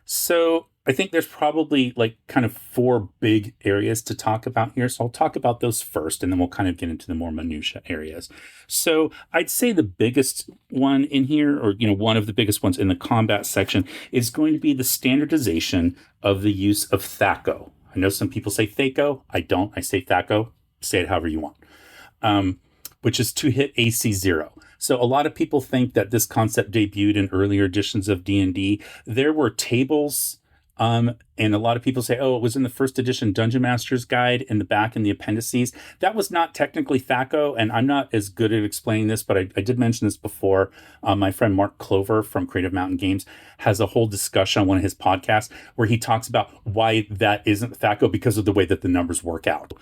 So I think there's probably kind of 4 big areas to talk about here. So I'll talk about those first, and then we'll kind of get into the more minutiae areas. So I'd say the biggest one in here, or one of the biggest ones in the combat section, is going to be the standardization of the use of THAC0. I know some people say THAC0. I don't. I say THAC0. Say it however you want. Which is to hit AC 0. So a lot of people think that this concept debuted in earlier editions of D&D. There were tables, and a lot of people say, oh, it was in the first edition Dungeon Master's Guide in the back in the appendices. That was not technically THAC0, and I'm not as good at explaining this, but I did mention this before. My friend Mark Clover from Creative Mountain Games has a whole discussion on one of his podcasts where he talks about why that isn't THAC0, because of the way that the numbers work out.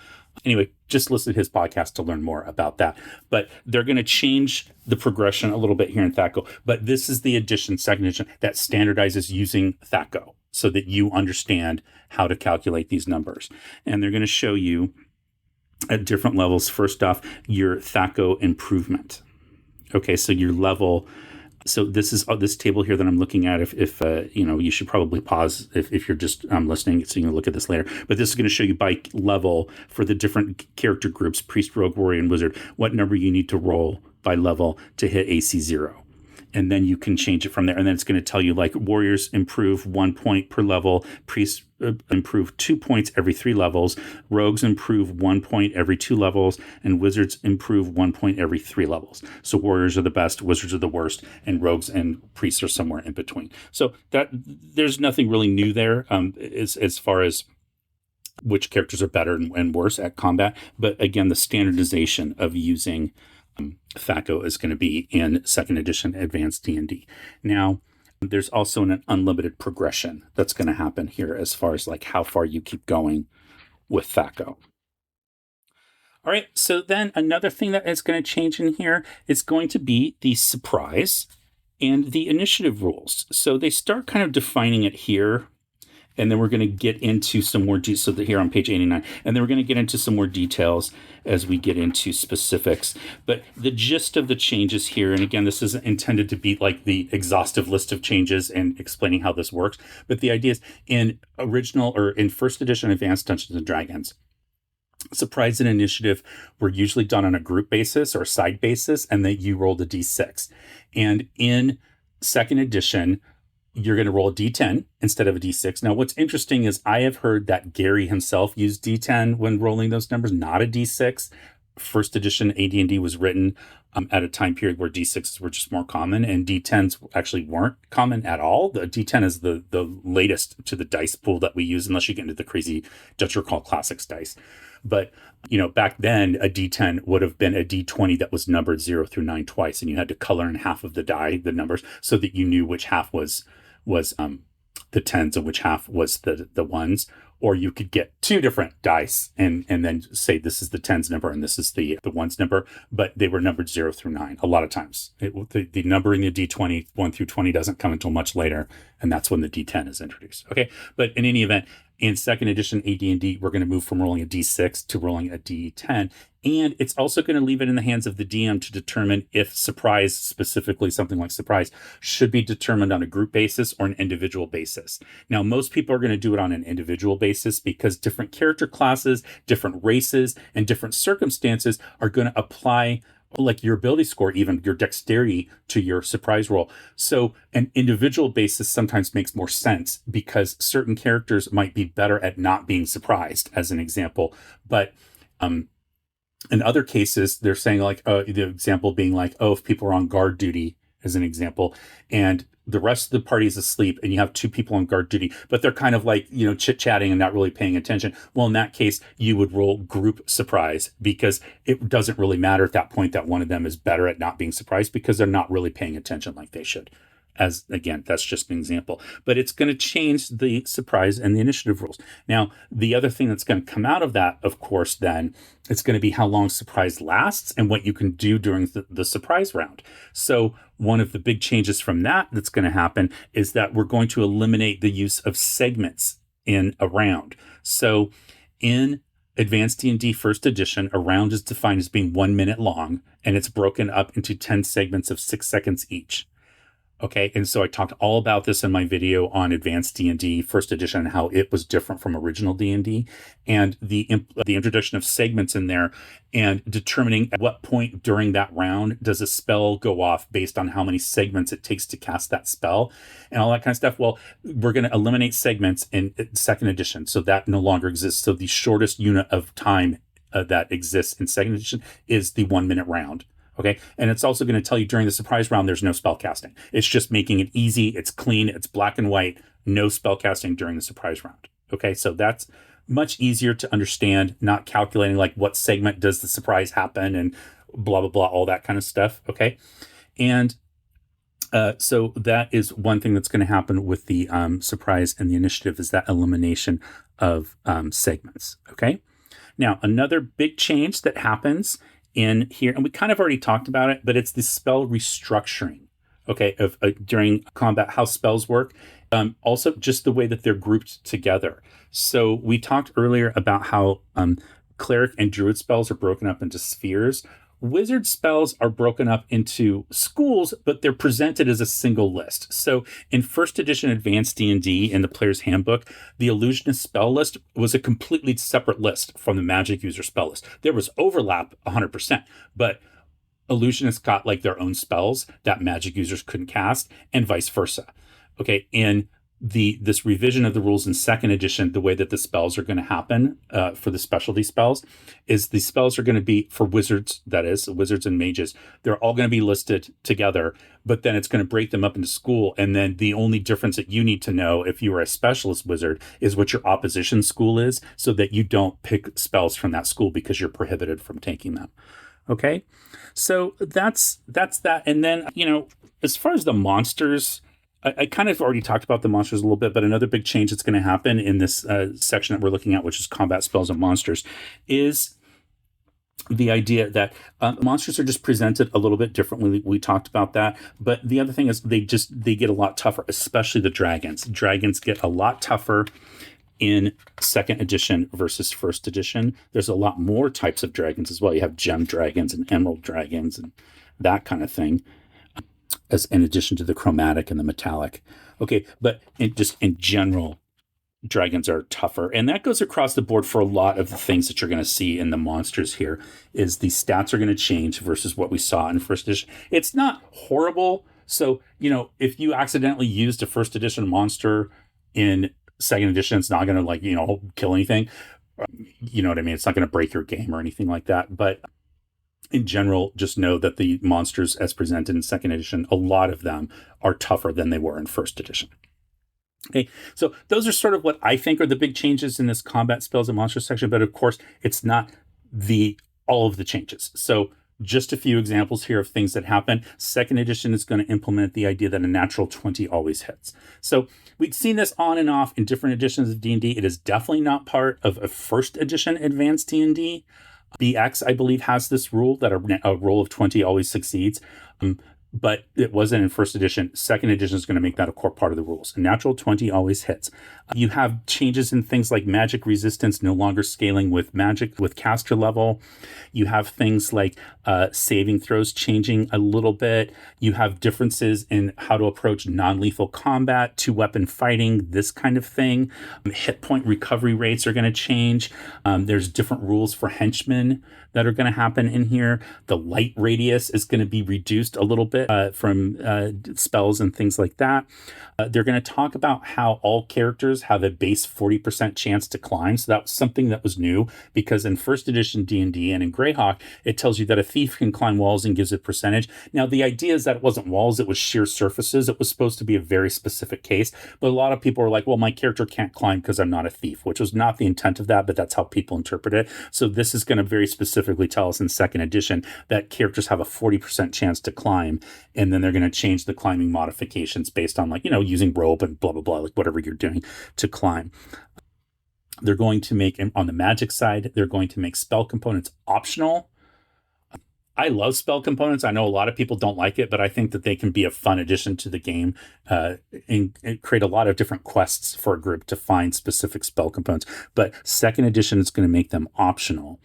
Anyway, just listen to his podcast to learn more about that. But they're going to change the progression a little bit here in THAC0. But this is the edition, second edition, that standardizes using THAC0so that you understand how to calculate these numbers. And they're going to show you at different levels, first off, your THAC0 improvement. Okay, so your level. So this is this table here that I'm looking at. If you should probably pause if you're just listening, so you can look at this later. But this is going to show you by level for the different character groups: priest, rogue, warrior, and wizard, what number you need to roll by level to hit AC 0. and then you can change it from there. And then it's going to tell you like warriors improve 1 point per level, priests improve 2 points every 3 levels, rogues improve 1 point every 2 levels, and wizards improve 1 point every 3 levels. So warriors are the best, wizards are the worst, and rogues and priests are somewhere in between. So that there's nothing really new there as far as which characters are better and worse at combat. But again, the standardization of using THAC0 is going to be in 2nd edition Advanced D&D. Now, there's also an unlimited progression that's going to happen here as far as like how far you keep going with THAC0. All right, so then another thing that is going to change in here is going to be the surprise and the initiative rules. So they start kind of defining it here, and then we're going to get into some more details. So here on page 89, and then we're going to get into some more details as we get into specifics. But the gist of the changes here, and again, this isn't intended to be like the exhaustive list of changes and explaining how this works, but the idea is in original or in 1st edition Advanced Dungeons and Dragons, surprise and initiative were usually done on a group basis or side basis, and that you rolled a d6. And in 2nd edition, you're going to roll a d10 instead of a d6. Now, what's interesting is I have heard that Gary himself used d10 when rolling those numbers, not a d6. 1st edition AD&D was written at a time period where d6s were just more common, and d10s actually weren't common at all. The d10 is the latest to the dice pool that we use, unless you get into the crazy Dutch Recall Classics dice. But, back then, a d10 would have been a d20 that was numbered 0 through 9 twice, and you had to color in half of the die, the numbers, so that you knew which half was the 10s and which half was the 1s. Or you could get 2 different dice and then say this is the 10s number and this is the 1s number, but they were numbered 0 through 9 a lot of times. The numbering the d20 1 through 20 doesn't come until much later, and that's when the d10 is introduced. Okay, but in any event, in 2nd edition AD&D, we're going to move from rolling a d6 to rolling a d10. And it's also going to leave it in the hands of the DM to determine if surprise, specifically something like surprise, should be determined on a group basis or an individual basis. Now, most people are going to do it on an individual basis because different character classes, different races, and different circumstances are going to apply like your ability score, even your dexterity to your surprise roll. So an individual basis sometimes makes more sense because certain characters might be better at not being surprised, as an example. But in other cases, they're saying like, the example being like, if people are on guard duty, as an example, and the rest of the party is asleep and you have 2 people on guard duty, but they're kind of like, chit-chatting and not really paying attention. Well, in that case, you would roll group surprise because it doesn't really matter at that point that one of them is better at not being surprised because they're not really paying attention like they should. As again, that's just an example, but it's going to change the surprise and the initiative rules. Now, the other thing that's going to come out of that, of course, then it's going to be how long surprise lasts and what you can do during the surprise round. So one of the big changes from that's going to happen is that we're going to eliminate the use of segments in a round. So in Advanced D&D 1st edition, a round is defined as being 1 minute long, and it's broken up into 10 segments of 6 seconds each. Okay, and so I talked all about this in my video on Advanced D&D 1st edition and how it was different from original D&D, and the introduction of segments in there and determining at what point during that round does a spell go off based on how many segments it takes to cast that spell and all that kind of stuff. Well, we're going to eliminate segments in 2nd edition, so that no longer exists. So the shortest unit of time that exists in 2nd edition is the 1 minute round. Okay, and it's also going to tell you during the surprise round, there's no spell casting. It's just making it easy. It's clean. It's black and white. No spell casting during the surprise round. Okay, so that's much easier to understand, not calculating like what segment does the surprise happen and blah, blah, blah, all that kind of stuff. Okay, and so that is one thing that's going to happen with the surprise and the initiative is that elimination of segments. Okay, now another big change that happens in here, and we kind of already talked about it, but it's the spell restructuring, okay, of during combat, how spells work. Also, just the way that they're grouped together. So we talked earlier about how cleric and druid spells are broken up into spheres. Wizard spells are broken up into schools, but they're presented as a single list. So in 1st edition Advanced D&D in the Player's Handbook, the Illusionist spell list was a completely separate list from the Magic User spell list. There was overlap 100%, but illusionists got like their own spells that magic users couldn't cast, and vice versa. Okay, and this revision of the rules in second edition, the way that the spells are going to happen for the specialty spells is the spells are going to be for wizards, that is, wizards and mages. They're all going to be listed together, but then it's going to break them up into school. And then the only difference that you need to know if you are a specialist wizard is what your opposition school is, so that you don't pick spells from that school because you're prohibited from taking them. Okay, so that's that. And then, as far as the monsters, I kind of already talked about the monsters a little bit, but another big change that's going to happen in this section that we're looking at, which is combat spells and monsters, is the idea that monsters are just presented a little bit differently. We talked about that. But the other thing is they get a lot tougher, especially the dragons. Dragons get a lot tougher in second edition versus first edition. There's a lot more types of dragons as well. You have gem dragons and emerald dragons and that kind of thing, as in addition to the chromatic and the metallic. Okay, but in general, dragons are tougher. And that goes across the board for a lot of the things that you're going to see in the monsters here, is the stats are going to change versus what we saw in first edition. It's not horrible. So, if you accidentally used a first edition monster in second edition, it's not going to kill anything. You know what I mean? It's not going to break your game or anything like that. But in general, just know that the monsters as presented in second edition, a lot of them are tougher than they were in first edition. Okay, so those are sort of what I think are the big changes in this combat spells and monsters section, but of course, it's not all of the changes. So just a few examples here of things that happen. Second edition is going to implement the idea that a natural 20 always hits. So we've seen this on and off in different editions of D&D. It is definitely not part of a first edition advanced D&D. BX, I believe, has this rule that a roll of 20 always succeeds. But it wasn't in first edition. Second edition is going to make that a core part of the rules. A natural 20 always hits. You have changes in things like magic resistance no longer scaling with magic with caster level. You have things like saving throws changing a little bit. You have differences in how to approach non-lethal combat, two-weapon fighting, this kind of thing. Hit point recovery rates are going to change. There's different rules for henchmen that are going to happen in here. The light radius is going to be reduced a little bit from spells and things like that. They're going to talk about how all characters have a base 40% chance to climb. So that was something that was new, because in first edition D&D and in Greyhawk, it tells you that a thief can climb walls and gives a percentage. Now, the idea is that it wasn't walls, it was sheer surfaces. It was supposed to be a very specific case. But a lot of people are like, well, my character can't climb because I'm not a thief, which was not the intent of that, but that's how people interpret it. So this is going to very specifically tell us in second edition that characters have a 40% chance to climb. And then they're going to change the climbing modifications based on using rope and blah, blah, blah, like whatever you're doing to climb. They're going to make, on the magic side, they're going to make spell components optional. I love spell components. I know a lot of people don't like it, but I think that they can be a fun addition to the game and create a lot of different quests for a group to find specific spell components. But second edition is going to make them optional.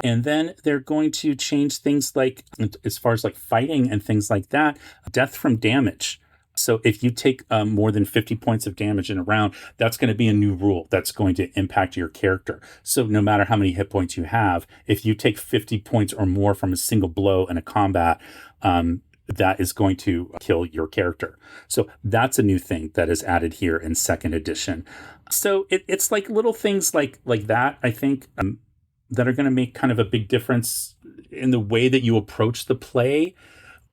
And then they're going to change things like, as far as like fighting and things like that, death from damage. So if you take more than 50 points of damage in a round, that's going to be a new rule that's going to impact your character. So no matter how many hit points you have, if you take 50 points or more from a single blow in a combat, that is going to kill your character. So that's a new thing that is added here in second edition. So it's like little things like that, I think, that are going to make kind of a big difference in the way that you approach the play.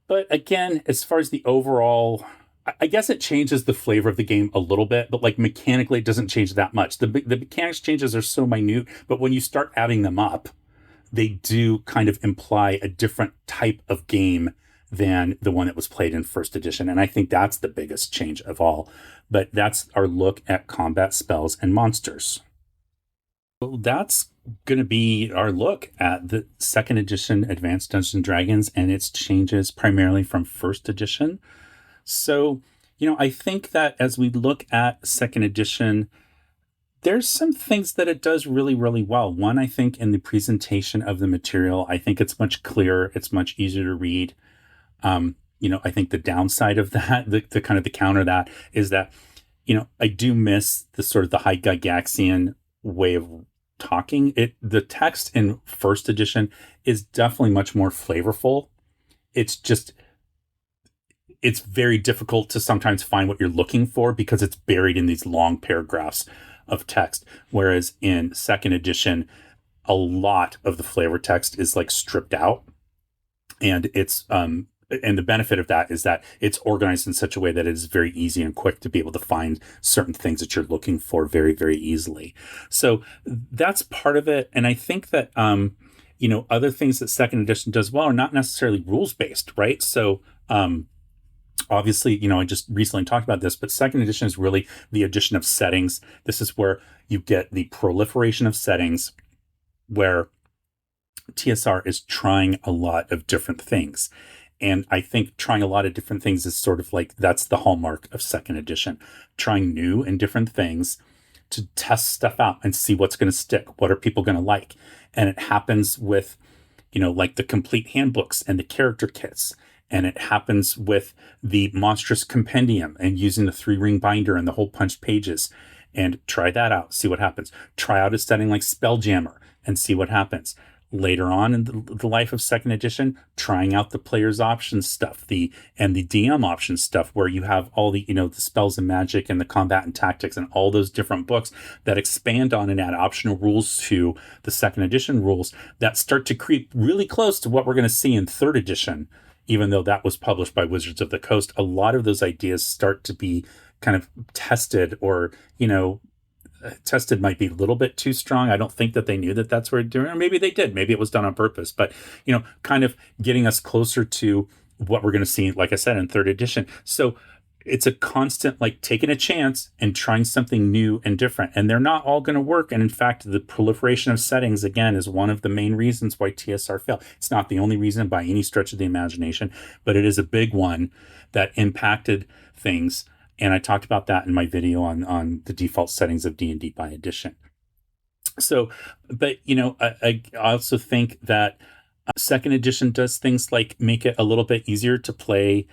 But again, as far as the overall, I guess it changes the flavor of the game a little bit, but like mechanically, it doesn't change that much. The mechanics changes are so minute, but when you start adding them up, they do kind of imply a different type of game than the one that was played in first edition. And I think that's the biggest change of all. But that's our look at combat spells and monsters. So that's going to be our look at the second edition Advanced Dungeons and Dragons and its changes primarily from first edition. So, I think that as we look at second edition, there's some things that it does really, really well. One, I think in the presentation of the material, I think it's much clearer. It's much easier to read. I think the downside of that, the kind of the counter that is that, I do miss the sort of the high Gygaxian way of talking. The text in first edition is definitely much more flavorful it's just, it's very difficult to sometimes find what you're looking for because it's buried in these long paragraphs of text. Whereas in second edition, a lot of the flavor text is like stripped out, and and the benefit of that is that it's organized in such a way that it is very easy and quick to be able to find certain things that you're looking for very, very easily. So that's part of it. And I think that, other things that second edition does well are not necessarily rules based, right? So, obviously, I just recently talked about this, but second edition is really the addition of settings. This is where you get the proliferation of settings, where TSR is trying a lot of different things. And I think trying a lot of different things is sort of like, that's the hallmark of second edition, trying new and different things to test stuff out and see what's going to stick. What are people going to like? And it happens with, like the complete handbooks and the character kits. And it happens with the Monstrous Compendium and using the 3-ring binder and the hole punch pages. And try that out, see what happens. Try out a setting like Spelljammer and see what happens. Later on in the life of second edition, trying out the player's options stuff, and the DM options stuff, where you have all the, the spells and magic and the combat and tactics and all those different books that expand on and add optional rules to the second edition rules that start to creep really close to what we're going to see in third edition. Even though that was published by Wizards of the Coast, a lot of those ideas start to be kind of tested, or, tested might be a little bit too strong. I don't think that they knew that that's what they're doing, or maybe they did. Maybe it was done on purpose, but, kind of getting us closer to what we're going to see, like I said, in third edition. So it's a constant, like, taking a chance and trying something new and different, and they're not all going to work. And in fact, the proliferation of settings, again, is one of the main reasons why TSR failed. It's not the only reason by any stretch of the imagination, but it is a big one that impacted things. And I talked about that in my video on the default settings of D&D by edition. So, but, I also think that second edition does things like make it a little bit easier to play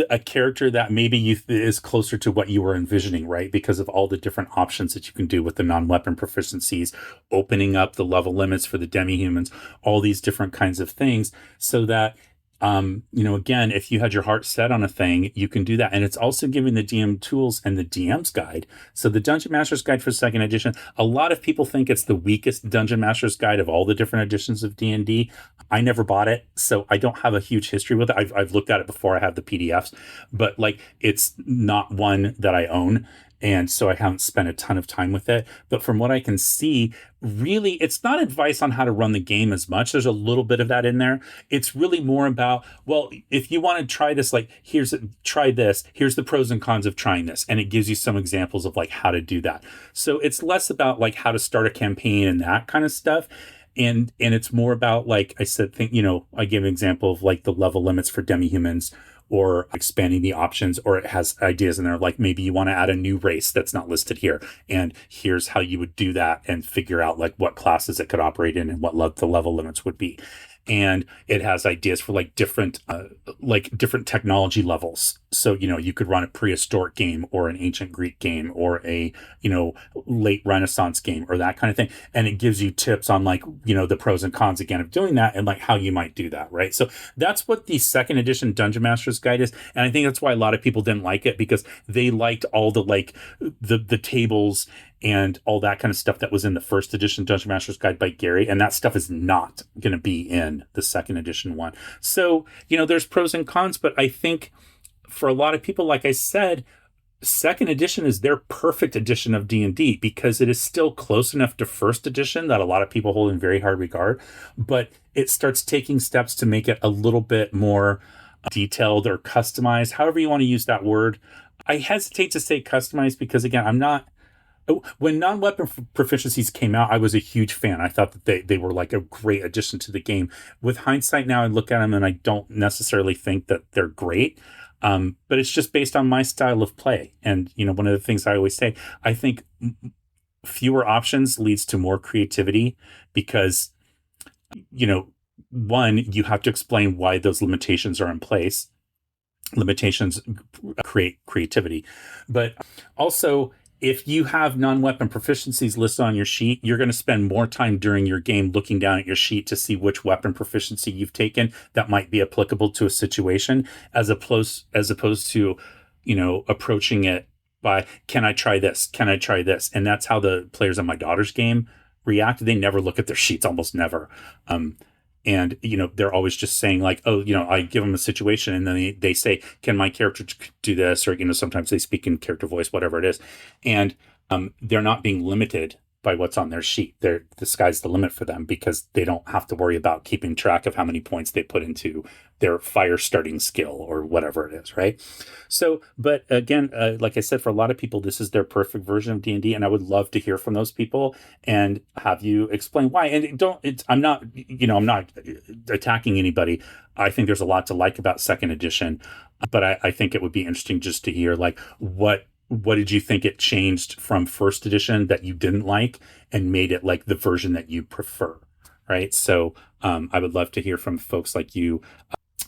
a character that maybe is closer to what you were envisioning, right? Because of all the different options that you can do with the non-weapon proficiencies, opening up the level limits for the demi-humans, all these different kinds of things, so that again, if you had your heart set on a thing, you can do that. And it's also giving the DM tools and the DM's guide. So the Dungeon Master's Guide for second edition, a lot of people think it's the weakest Dungeon Master's Guide of all the different editions of D&D. I never bought it, so I don't have a huge history with it. I've looked at it before. I have the PDFs, but it's not one that I own. And so I haven't spent a ton of time with it. But from what I can see, really, it's not advice on how to run the game as much. There's a little bit of that in there. It's really more about, well, if you want to try this, try this. Here's the pros and cons of trying this. And it gives you some examples of how to do that. So it's less about how to start a campaign and that kind of stuff. And it's more about, like I said, I gave an example of the level limits for demi-humans, or expanding the options, or it has ideas in there maybe you want to add a new race that's not listed here, and here's how you would do that and figure out what classes it could operate in and what the level limits would be. And it has ideas for different technology levels. So, you could run a prehistoric game or an ancient Greek game or a, late Renaissance game or that kind of thing. And it gives you tips on the pros and cons again of doing that and how you might do that. Right. So that's what the second edition Dungeon Master's Guide is. And I think that's why a lot of people didn't like it, because they liked all the the tables and all that kind of stuff that was in the first edition Dungeon Master's Guide by Gary. And that stuff is not going to be in the second edition one. So, there's pros and cons, but I think for a lot of people, like I said, second edition is their perfect edition of D&D, because it is still close enough to first edition that a lot of people hold in very high regard, but it starts taking steps to make it a little bit more detailed or customized, however you want to use that word. I hesitate to say customized because, again, when non-weapon proficiencies came out, I was a huge fan. I thought that they were a great addition to the game. With hindsight now, I look at them and I don't necessarily think that they're great. But it's just based on my style of play. And, one of the things I always say, I think fewer options leads to more creativity, because, one, you have to explain why those limitations are in place. Limitations create creativity. But also, if you have non-weapon proficiencies listed on your sheet, you're going to spend more time during your game looking down at your sheet to see which weapon proficiency you've taken that might be applicable to a situation, as opposed to, approaching it by, can I try this? Can I try this? And that's how the players on my daughter's game react. They never look at their sheets, almost never. And, they're always just saying like, oh, I give them a situation and then they say, can my character do this? Or, sometimes they speak in character voice, whatever it is. And they're not being limited by what's on their sheet. The sky's the limit for them because they don't have to worry about keeping track of how many points they put into their fire starting skill or whatever it is, right? So, but again, like I said, for a lot of people, this is their perfect version of D&D, and I would love to hear from those people and have you explain why. And I'm not attacking anybody. I think there's a lot to like about second edition, but I think it would be interesting just to hear like what did you think it changed from first edition that you didn't like and made it like the version that you prefer, right? So I would love to hear from folks like you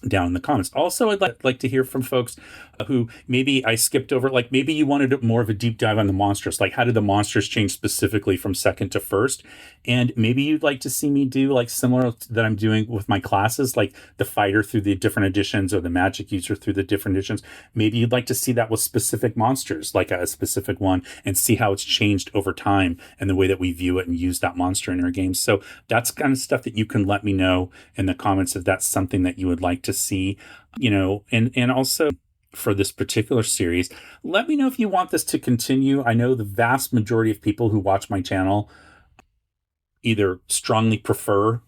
down in the comments. Also, I'd like to hear from folks who maybe I skipped over, like maybe you wanted more of a deep dive on the monsters, like how did the monsters change specifically from second to first? And maybe you'd like to see me do like similar that I'm doing with my classes, like the fighter through the different editions or the magic user through the different editions. Maybe you'd like to see that with specific monsters, like a specific one, and see how it's changed over time and the way that we view it and use that monster in our games. So that's kind of stuff that you can let me know in the comments if that's something that you would like to see, and also for this particular series, let me know if you want this to continue. I know the vast majority of people who watch my channel either strongly prefer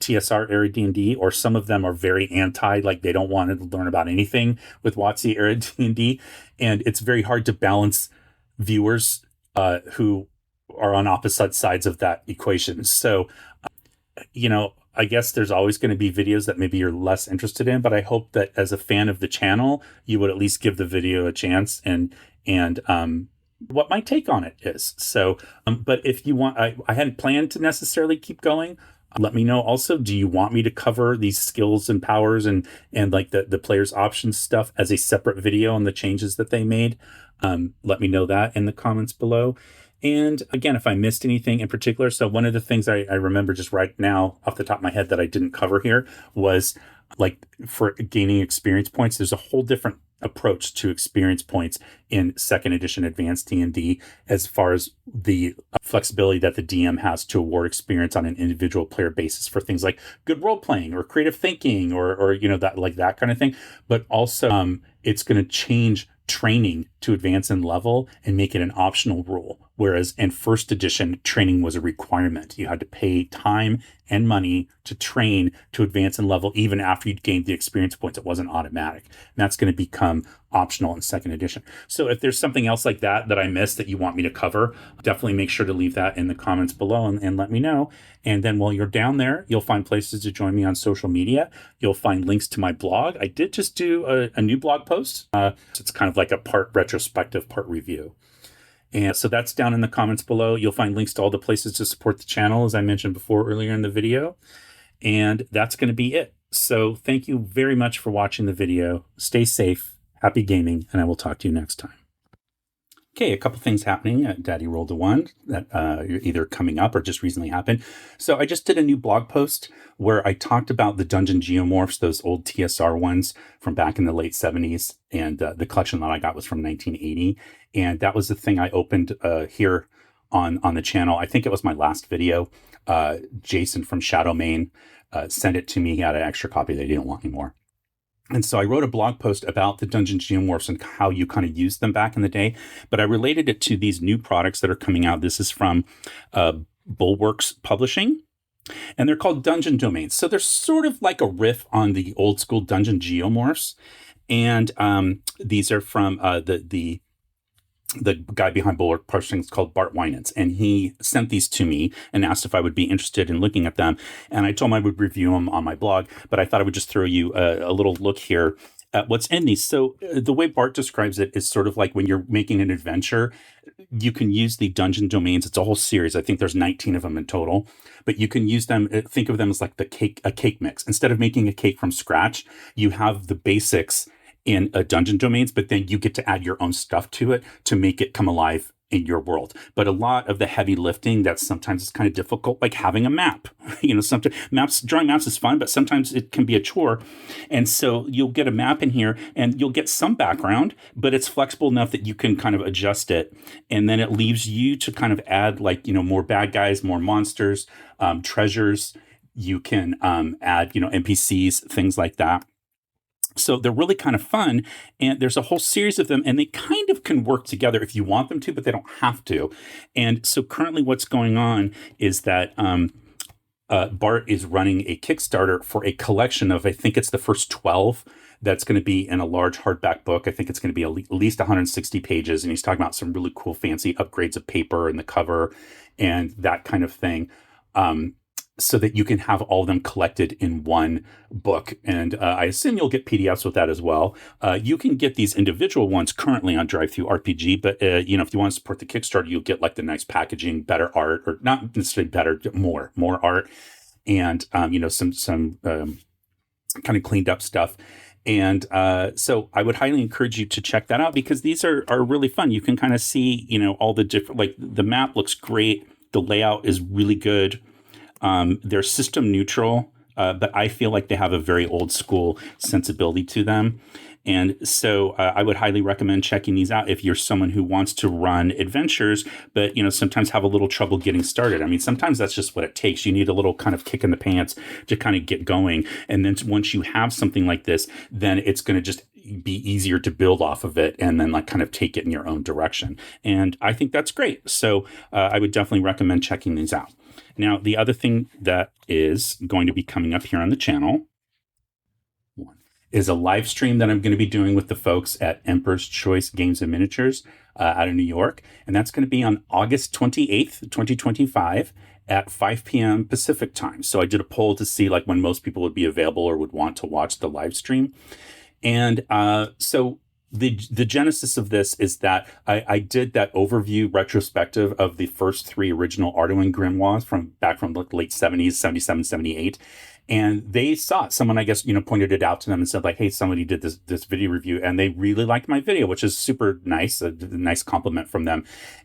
TSR era D&D, or some of them are very anti, like they don't want to learn about anything with WotC era D&D. And it's very hard to balance viewers who are on opposite sides of that equation. So, I guess there's always going to be videos that maybe you're less interested in, but I hope that as a fan of the channel, you would at least give the video a chance and what my take on it is. So, but if you want, I hadn't planned to necessarily keep going. Let me know. Also, do you want me to cover these skills and powers and like the player's options stuff as a separate video on the changes that they made? Let me know that in the comments below. And again, if I missed anything in particular, so one of the things I remember just right now off the top of my head that I didn't cover here was like for gaining experience points, there's a whole different approach to experience points in second edition advanced D&D as far as the flexibility that the DM has to award experience on an individual player basis for things like good role playing or creative thinking or that kind of thing. But also it's going to change training to advance in level and make it an optional rule. Whereas in first edition, training was a requirement. You had to pay time and money to train to advance in level, even after you'd gained the experience points. It wasn't automatic. And that's going to become optional in second edition. So if there's something else like that I missed that you want me to cover, definitely make sure to leave that in the comments below and let me know. And then while you're down there, you'll find places to join me on social media. You'll find links to my blog. I did just do a new blog post. It's kind of like a part retrospective, part review. And so that's down in the comments below. You'll find links to all the places to support the channel, as I mentioned before earlier in the video. And that's going to be it. So thank you very much for watching the video. Stay safe, happy gaming, and I will talk to you next time. Okay, a couple things happening at Daddy Rolled a One that either coming up or just recently happened. So I just did a new blog post where I talked about the dungeon geomorphs, those old TSR ones from back in the late 70s. And the collection that I got was from 1980. And that was the thing I opened here on the channel. I think it was my last video. Jason from Shadowmane sent it to me. He had an extra copy that he didn't want anymore. And so I wrote a blog post about the dungeon geomorphs and how you kind of used them back in the day. But I related it to these new products that are coming out. This is from Bulwarks Publishing. And they're called dungeon domains. So they're sort of like a riff on the old school dungeon geomorphs. And these are from the guy behind Bulwark Publishing is called Bart Winans, and he sent these to me and asked if I would be interested in looking at them. And I told him I would review them on my blog, but I thought I would just throw you a little look here at what's in these. So the way Bart describes it is sort of like when you're making an adventure, you can use the dungeon domains. It's a whole series. I think there's 19 of them in total, but you can use them. Think of them as like a cake mix. Instead of making a cake from scratch, you have the basics in a dungeon domains, but then you get to add your own stuff to it to make it come alive in your world. But a lot of the heavy lifting that sometimes is kind of difficult, like having a map. Sometimes drawing maps is fun, but sometimes it can be a chore. And so you'll get a map in here and you'll get some background, but it's flexible enough that you can kind of adjust it. And then it leaves you to kind of add more bad guys, more monsters, treasures. You can add, NPCs, things like that. So they're really kind of fun, and there's a whole series of them, and they kind of can work together if you want them to, but they don't have to. And so currently what's going on is that Bart is running a Kickstarter for a collection of, I think it's the first 12 that's going to be in a large hardback book. I think it's going to be at least 160 pages, and he's talking about some really cool fancy upgrades of paper and the cover and that kind of thing. So that you can have all of them collected in one book. And I assume you'll get PDFs with that as well. You can get these individual ones currently on DriveThruRPG, but if you want to support the Kickstarter, you'll get like the nice packaging, better art, or not necessarily better, more art, and some kind of cleaned up stuff. And so I would highly encourage you to check that out, because these are really fun. You can kind of see, all the different, like the map looks great. The layout is really good. They're system neutral, but I feel like they have a very old school sensibility to them. And so I would highly recommend checking these out if you're someone who wants to run adventures, but, sometimes have a little trouble getting started. I mean, sometimes that's just what it takes. You need a little kind of kick in the pants to kind of get going. And then once you have something like this, then it's going to just be easier to build off of it and then kind of take it in your own direction. And I think that's great. So I would definitely recommend checking these out. Now, the other thing that is going to be coming up here on the channel is a live stream that I'm going to be doing with the folks at Emperor's Choice Games and Miniatures out of New York. And that's going to be on August 28th, 2025 at 5 p.m. Pacific time. So I did a poll to see when most people would be available or would want to watch the live stream. And so the genesis of this is that I did that overview retrospective of the first 3 original Arduin grimoires from the late 70s, 77, 78. And they saw it. Someone, I guess, pointed it out to them and said, hey, somebody did this video review and they really liked my video, which is super nice, a nice compliment from them.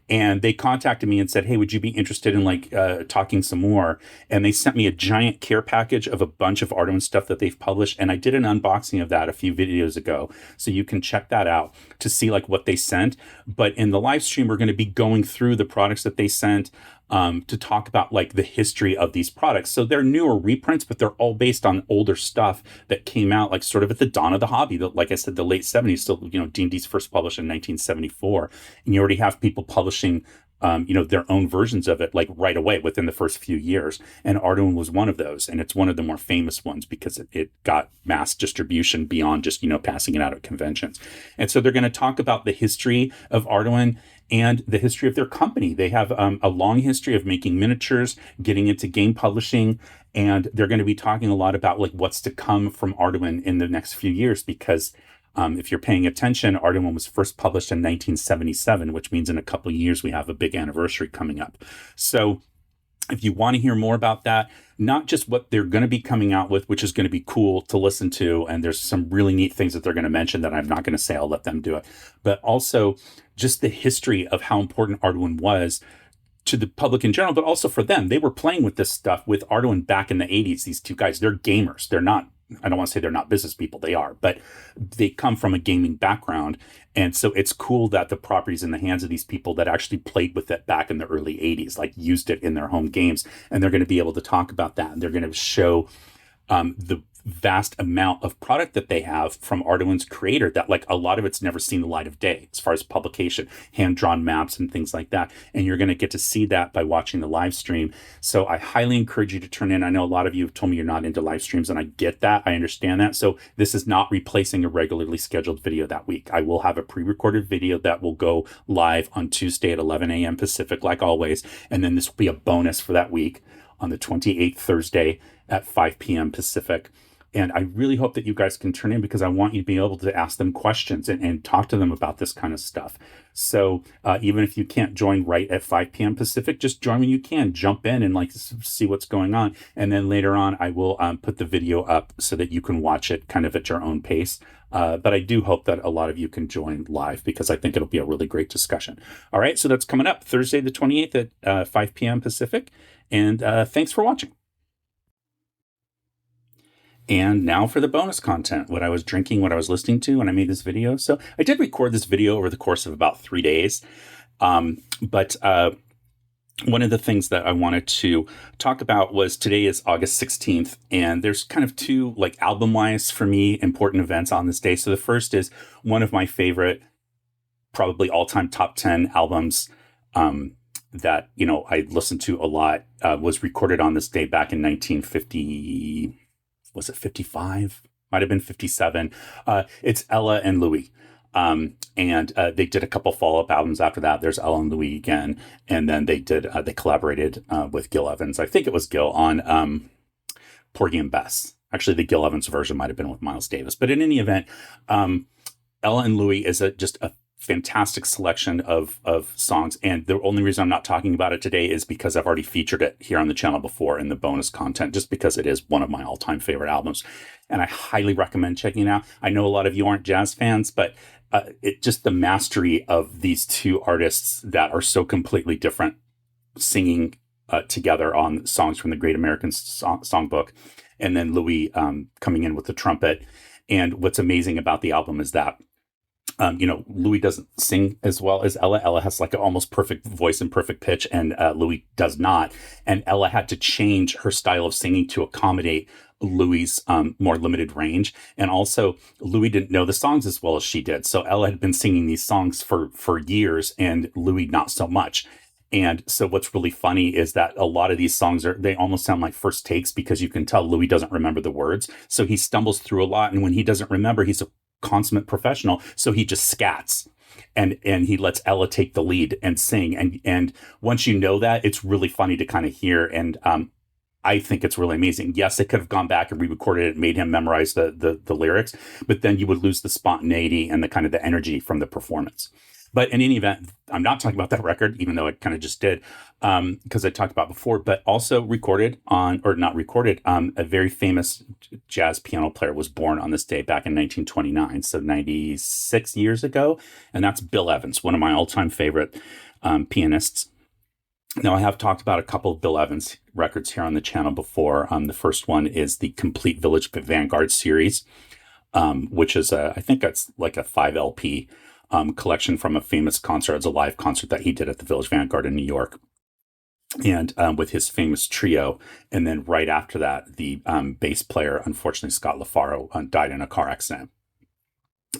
And they contacted me and said, hey, would you be interested in talking some more? And they sent me a giant care package of a bunch of Arduin stuff that they've published. And I did an unboxing of that a few videos ago. So you can check that out to see what they sent. But in the live stream, we're going to be going through the products that they sent, to talk about the history of these products. So they're newer reprints, but they're all based on older stuff that came out sort of at the dawn of the hobby. Like I said, the late 70s, still, D&D's first published in 1974. And you already have people publishing their own versions of it right away within the first few years. And Arduin was one of those. And it's one of the more famous ones because it got mass distribution beyond just, passing it out at conventions. And so they're going to talk about the history of Arduin and the history of their company. They have a long history of making miniatures, getting into game publishing, and they're going to be talking a lot about what's to come from Arduin in the next few years, because if you're paying attention, Arduin was first published in 1977, which means in a couple of years we have a big anniversary coming up. So if you want to hear more about that, not just what they're going to be coming out with, which is going to be cool to listen to, and there's some really neat things that they're going to mention that I'm not going to say, I'll let them do it, but also just the history of how important Arduin was to the public in general, but also for them. They were playing with this stuff with Arduin back in the 80s. These two guys, they're gamers. They're not, I don't want to say they're not business people. They are, but they come from a gaming background. And so it's cool that the property's in the hands of these people that actually played with it back in the early 80s, used it in their home games. And they're going to be able to talk about that. And they're going to show the vast amount of product that they have from Arduin's creator that a lot of it's never seen the light of day as far as publication, hand-drawn maps and things like that. And you're going to get to see that by watching the live stream. So I highly encourage you to turn in. I know a lot of you have told me you're not into live streams, and I get that. I understand that. So this is not replacing a regularly scheduled video that week. I will have a pre-recorded video that will go live on Tuesday at 11 a.m. Pacific, like always. And then this will be a bonus for that week on the 28th, Thursday at 5 p.m. Pacific. And I really hope that you guys can turn in, because I want you to be able to ask them questions and talk to them about this kind of stuff. So even if you can't join right at 5 p.m. Pacific, just join when you can. Jump in and see what's going on. And then later on, I will put the video up so that you can watch it kind of at your own pace But I do hope that a lot of you can join live because I think it'll be a really great discussion. All right, so that's coming up Thursday the 28th at 5 p.m. Pacific. And thanks for watching. And now for the bonus content, what I was drinking, what I was listening to when I made this video. So I did record this video over the course of about 3 days. But one of the things that I wanted to talk about was today is August 16th, and there's kind of two, like album-wise for me, important events on this day. So the first is one of my favorite, probably all-time top 10 albums that, I listened to a lot, was recorded on this day back in 1950. Was it 55? Might have been 57. It's Ella and Louie. And they did a couple follow-up albums after that. There's Ella and Louie again. And then they collaborated with Gil Evans. I think it was Gil on Porgy and Bess. Actually, the Gil Evans version might have been with Miles Davis. But in any event, Ella and Louie is just a fantastic selection of songs. And the only reason I'm not talking about it today is because I've already featured it here on the channel before in the bonus content, just because it is one of my all-time favorite albums. And I highly recommend checking it out. I know a lot of you aren't jazz fans, but it just the mastery of these two artists that are so completely different singing together on songs from the Great American Songbook. And then Louis coming in with the trumpet. And what's amazing about the album is that Louis doesn't sing as well as Ella. Ella has like an almost perfect voice and perfect pitch, and Louis does not. And Ella had to change her style of singing to accommodate Louis's more limited range. And also, Louis didn't know the songs as well as she did. So Ella had been singing these songs for years, and Louis not so much. And so what's really funny is that a lot of these songs they almost sound like first takes, because you can tell Louis doesn't remember the words. So he stumbles through a lot. And when he doesn't remember, he's a consummate professional. So he just scats and he lets Ella take the lead and sing. And once you know that, it's really funny to kind of hear. And I think it's really amazing. Yes, they could have gone back and re-recorded it and made him memorize the lyrics, but then you would lose the spontaneity and the kind of the energy from the performance. But in any event, I'm not talking about that record, even though it kind of just did, because I talked about before, but also a very famous jazz piano player was born on this day back in 1929, so 96 years ago. And that's Bill Evans, one of my all-time favorite pianists. Now, I have talked about a couple of Bill Evans records here on the channel before. The first one is the Complete Village Vanguard series, which is, I think that's like a 5 LP collection from a famous concert. It's a live concert that he did at the Village Vanguard in New York, and with his famous trio. And then right after that, the bass player, unfortunately, Scott LaFaro, died in a car accident.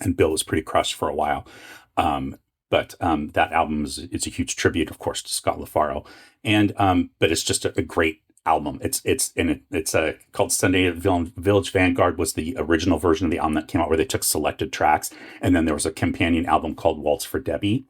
And Bill was pretty crushed for a while. But that album is a huge tribute, of course, to Scott LaFaro. And but it's just a great album. It's called Sunday at Village Vanguard was the original version of the album that came out, where they took selected tracks, and then there was a companion album called Waltz for Debbie.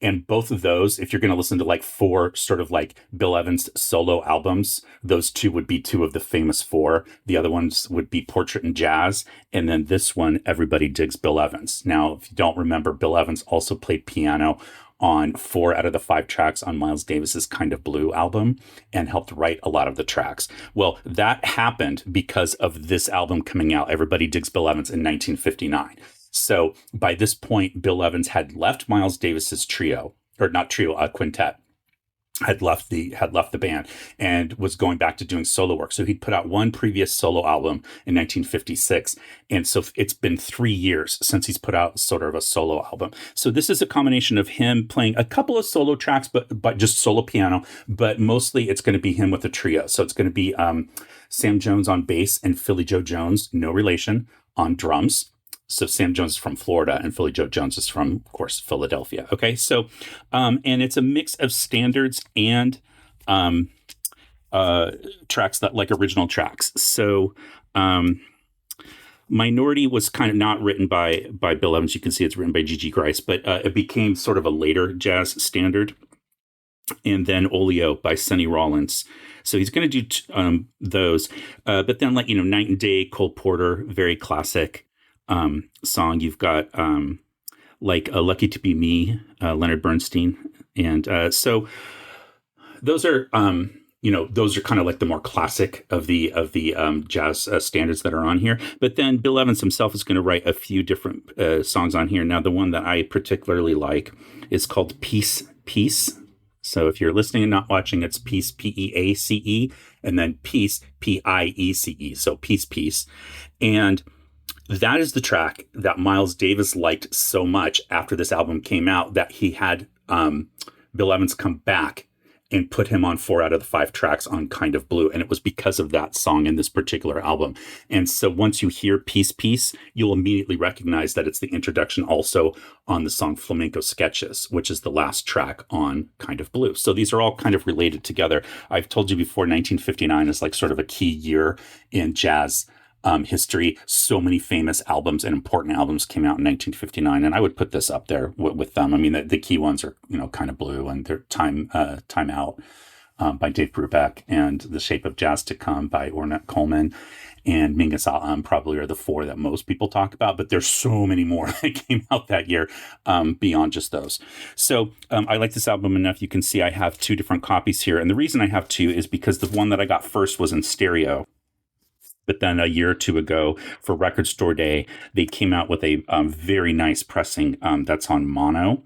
And both of those, if you're going to listen to like 4 sort of like Bill Evans solo albums, those 2 would be 2 of the famous 4. The other ones would be Portrait and Jazz. And then this one, Everybody Digs Bill Evans. Now, if you don't remember, Bill Evans also played piano on 4 out of the 5 tracks on Miles Davis's Kind of Blue album and helped write a lot of the tracks. Well, that happened because of this album coming out, Everybody Digs Bill Evans, in 1959. So by this point, Bill Evans had left Miles Davis's quintet, had left the band and was going back to doing solo work. So he'd put out one previous solo album in 1956. And so it's been 3 years since he's put out sort of a solo album. So this is a combination of him playing a couple of solo tracks, but just solo piano, but mostly it's going to be him with a trio. So it's going to be Sam Jones on bass and Philly Joe Jones, no relation, on drums. So Sam Jones is from Florida and Philly Joe Jones is from, of course, Philadelphia. Okay, so and it's a mix of standards and tracks that like original tracks. So Minority was kind of not written by Bill Evans. You can see it's written by Gigi Grice, but it became sort of a later jazz standard. And then Oleo by Sonny Rollins. So he's going to do those. But then Night and Day, Cole Porter, very classic song. You've got Lucky to Be Me, Leonard Bernstein. And so those are those are kind of like the more classic of the jazz standards that are on here. But then Bill Evans himself is going to write a few different songs on here. Now, the one that I particularly like is called Peace, Peace. So if you're listening and not watching, it's Peace, Peace, and then Peace, Piece. So Peace, Peace. And that is the track that Miles Davis liked so much after this album came out that he had Bill Evans come back and put him on 4 out of the 5 tracks on Kind of Blue. And it was because of that song in this particular album. And so once you hear Peace, Peace, you'll immediately recognize that it's the introduction also on the song Flamenco Sketches, which is the last track on Kind of Blue. So these are all kind of related together. I've told you before, 1959 is like sort of a key year in jazz history. So many famous albums and important albums came out in 1959, and I would put this up there with them. I mean, the key ones are, Kind of Blue and their Time Out by Dave Brubeck, and The Shape of Jazz to Come by Ornette Coleman, and Mingus probably are the 4 that most people talk about, but there's so many more that came out that year beyond just those. So I like this album enough. You can see I have 2 different copies here, and the reason I have 2 is because the one that I got first was in stereo. But then a year or 2 ago for Record Store Day, they came out with a very nice pressing that's on mono.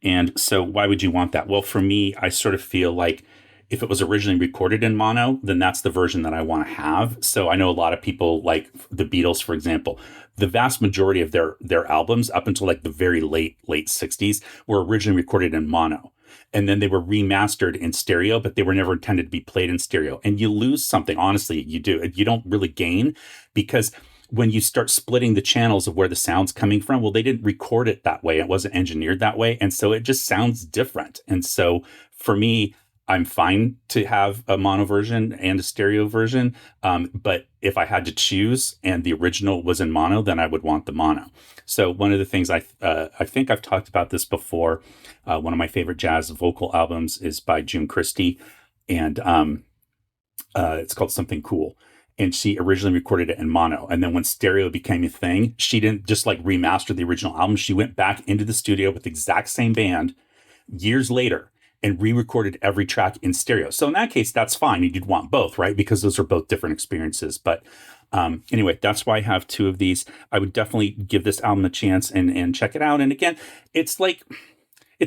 And so why would you want that? Well, for me, I sort of feel like if it was originally recorded in mono, then that's the version that I want to have. So I know a lot of people, like the Beatles, for example, the vast majority of their albums up until like the very late 60s were originally recorded in mono. And then they were remastered in stereo, but they were never intended to be played in stereo. And you lose something. Honestly, you do. You don't really gain, because when you start splitting the channels of where the sound's coming from, well, they didn't record it that way. It wasn't engineered that way. And so it just sounds different. And so for me, I'm fine to have a mono version and a stereo version. But if I had to choose and the original was in mono, then I would want the mono. So one of the things I think I've talked about this before. One of my favorite jazz vocal albums is by June Christie, and it's called Something Cool. And she originally recorded it in mono. And then when stereo became a thing, she didn't just like remaster the original album. She went back into the studio with the exact same band years later and re-recorded every track in stereo. So in that case, that's fine. You'd want both, right? Because those are both different experiences. But anyway, that's why I have 2 of these. I would definitely give this album a chance and check it out. And again, it's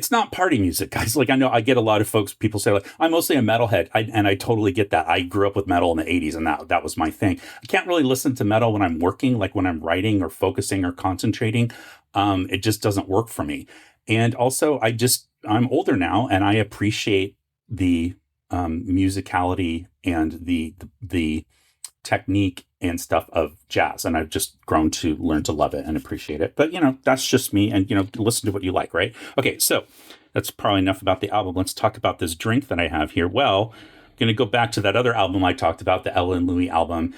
not party music, guys. Like, I know I get a lot of people say, like, I'm mostly a metalhead. And I totally get that. I grew up with metal in the 80s, and that was my thing. I can't really listen to metal when I'm working, like when I'm writing or focusing or concentrating. It just doesn't work for me. And also, I'm older now, and I appreciate the musicality and the technique and stuff of jazz. And I've just grown to learn to love it and appreciate it. But, that's just me. And, listen to what you like, right? Okay, so that's probably enough about the album. Let's talk about this drink that I have here. Well, I'm going to go back to that other album I talked about, the Ella and Louie album.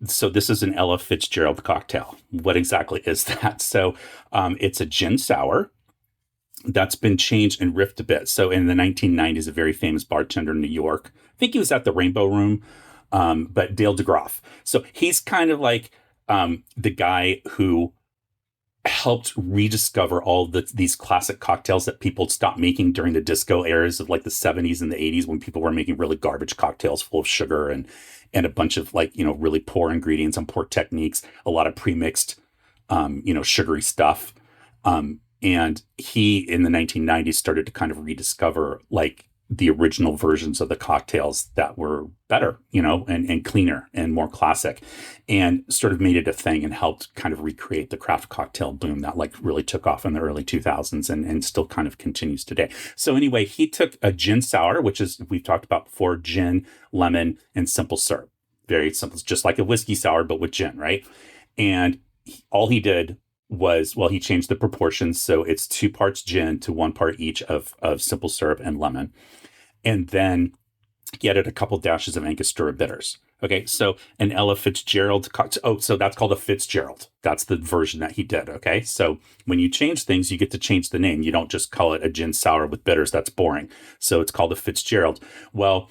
So this is an Ella Fitzgerald cocktail. What exactly is that? So it's a gin sour that's been changed and riffed a bit. So in the 1990s, a very famous bartender in New York, I think he was at the Rainbow Room, but Dale DeGroff. So he's kind of like the guy who helped rediscover all these classic cocktails that people stopped making during the disco eras of like the 70s and the 80s, when people were making really garbage cocktails full of sugar and a bunch of like, really poor ingredients and poor techniques, a lot of premixed, sugary stuff. And he, in the 1990s, started to kind of rediscover like the original versions of the cocktails that were better, and cleaner and more classic, and sort of made it a thing and helped kind of recreate the craft cocktail boom that like really took off in the early 2000s and still kind of continues today. So anyway, he took a gin sour, which is, we've talked about before, gin, lemon, and simple syrup. Very simple. It's just like a whiskey sour, but with gin, right? And all he did was, well, he changed the proportions. So it's 2 parts gin to 1 part each of simple syrup and lemon. And then he added a couple dashes of Angostura bitters. Okay, so an Ella Fitzgerald cocktail. Oh, so that's called a Fitzgerald. That's the version that he did. Okay, so when you change things, you get to change the name. You don't just call it a gin sour with bitters. That's boring. So it's called a Fitzgerald. Well,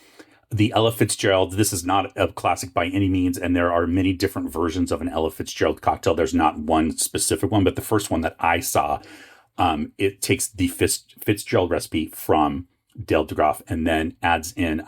the Ella Fitzgerald, this is not a classic by any means, and there are many different versions of an Ella Fitzgerald cocktail. There's not one specific one, but the first one that I saw, it takes the Fitzgerald recipe from Dale DeGroff, and then adds in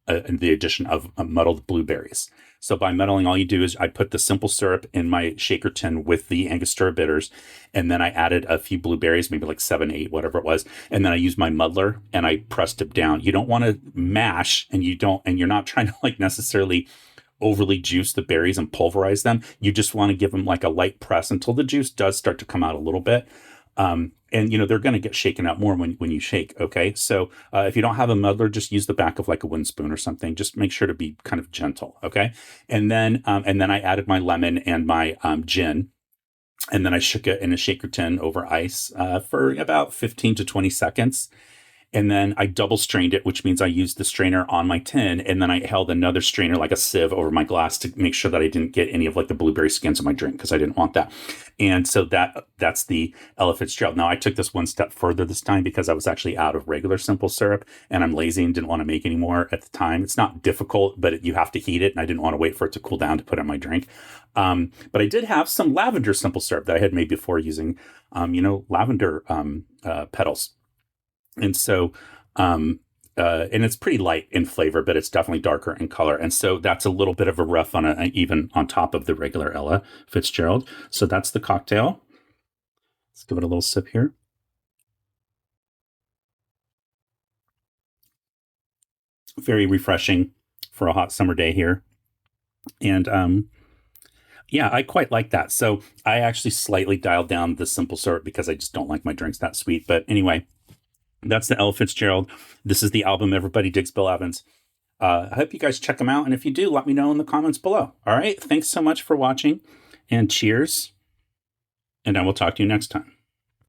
the addition of muddled blueberries. So by muddling, all you do is I put the simple syrup in my shaker tin with the Angostura bitters, and then I added a few blueberries, maybe like 7, 8, whatever it was, and then I used my muddler and I pressed it down. You don't want to mash, and you're not trying to like necessarily overly juice the berries and pulverize them. You just want to give them like a light press until the juice does start to come out a little bit. And they're going to get shaken out more when you shake. Okay. So if you don't have a muddler, just use the back of like a wooden spoon or something. Just make sure to be kind of gentle. Okay. And then I added my lemon and my gin. And then I shook it in a shaker tin over ice for about 15 to 20 seconds. And then I double strained it, which means I used the strainer on my tin. And then I held another strainer like a sieve over my glass to make sure that I didn't get any of like the blueberry skins in my drink, because I didn't want that. And so that's the Ella Fitzgerald. Now I took this one step further this time because I was actually out of regular simple syrup and I'm lazy and didn't want to make any more at the time. It's not difficult, but you have to heat it. And I didn't want to wait for it to cool down to put in my drink. But I did have some lavender simple syrup that I had made before using, lavender petals. And so, and it's pretty light in flavor, but it's definitely darker in color. And so that's a little bit of a rough even on top of the regular Ella Fitzgerald. So that's the cocktail. Let's give it a little sip here. Very refreshing for a hot summer day here. And, yeah, I quite like that. So I actually slightly dialed down the simple syrup because I just don't like my drinks that sweet. But anyway, that's the Ella Fitzgerald. This is the album Everybody Digs Bill Evans. I hope you guys check them out. And if you do, let me know in the comments below. All right. Thanks so much for watching, and cheers. And I will talk to you next time.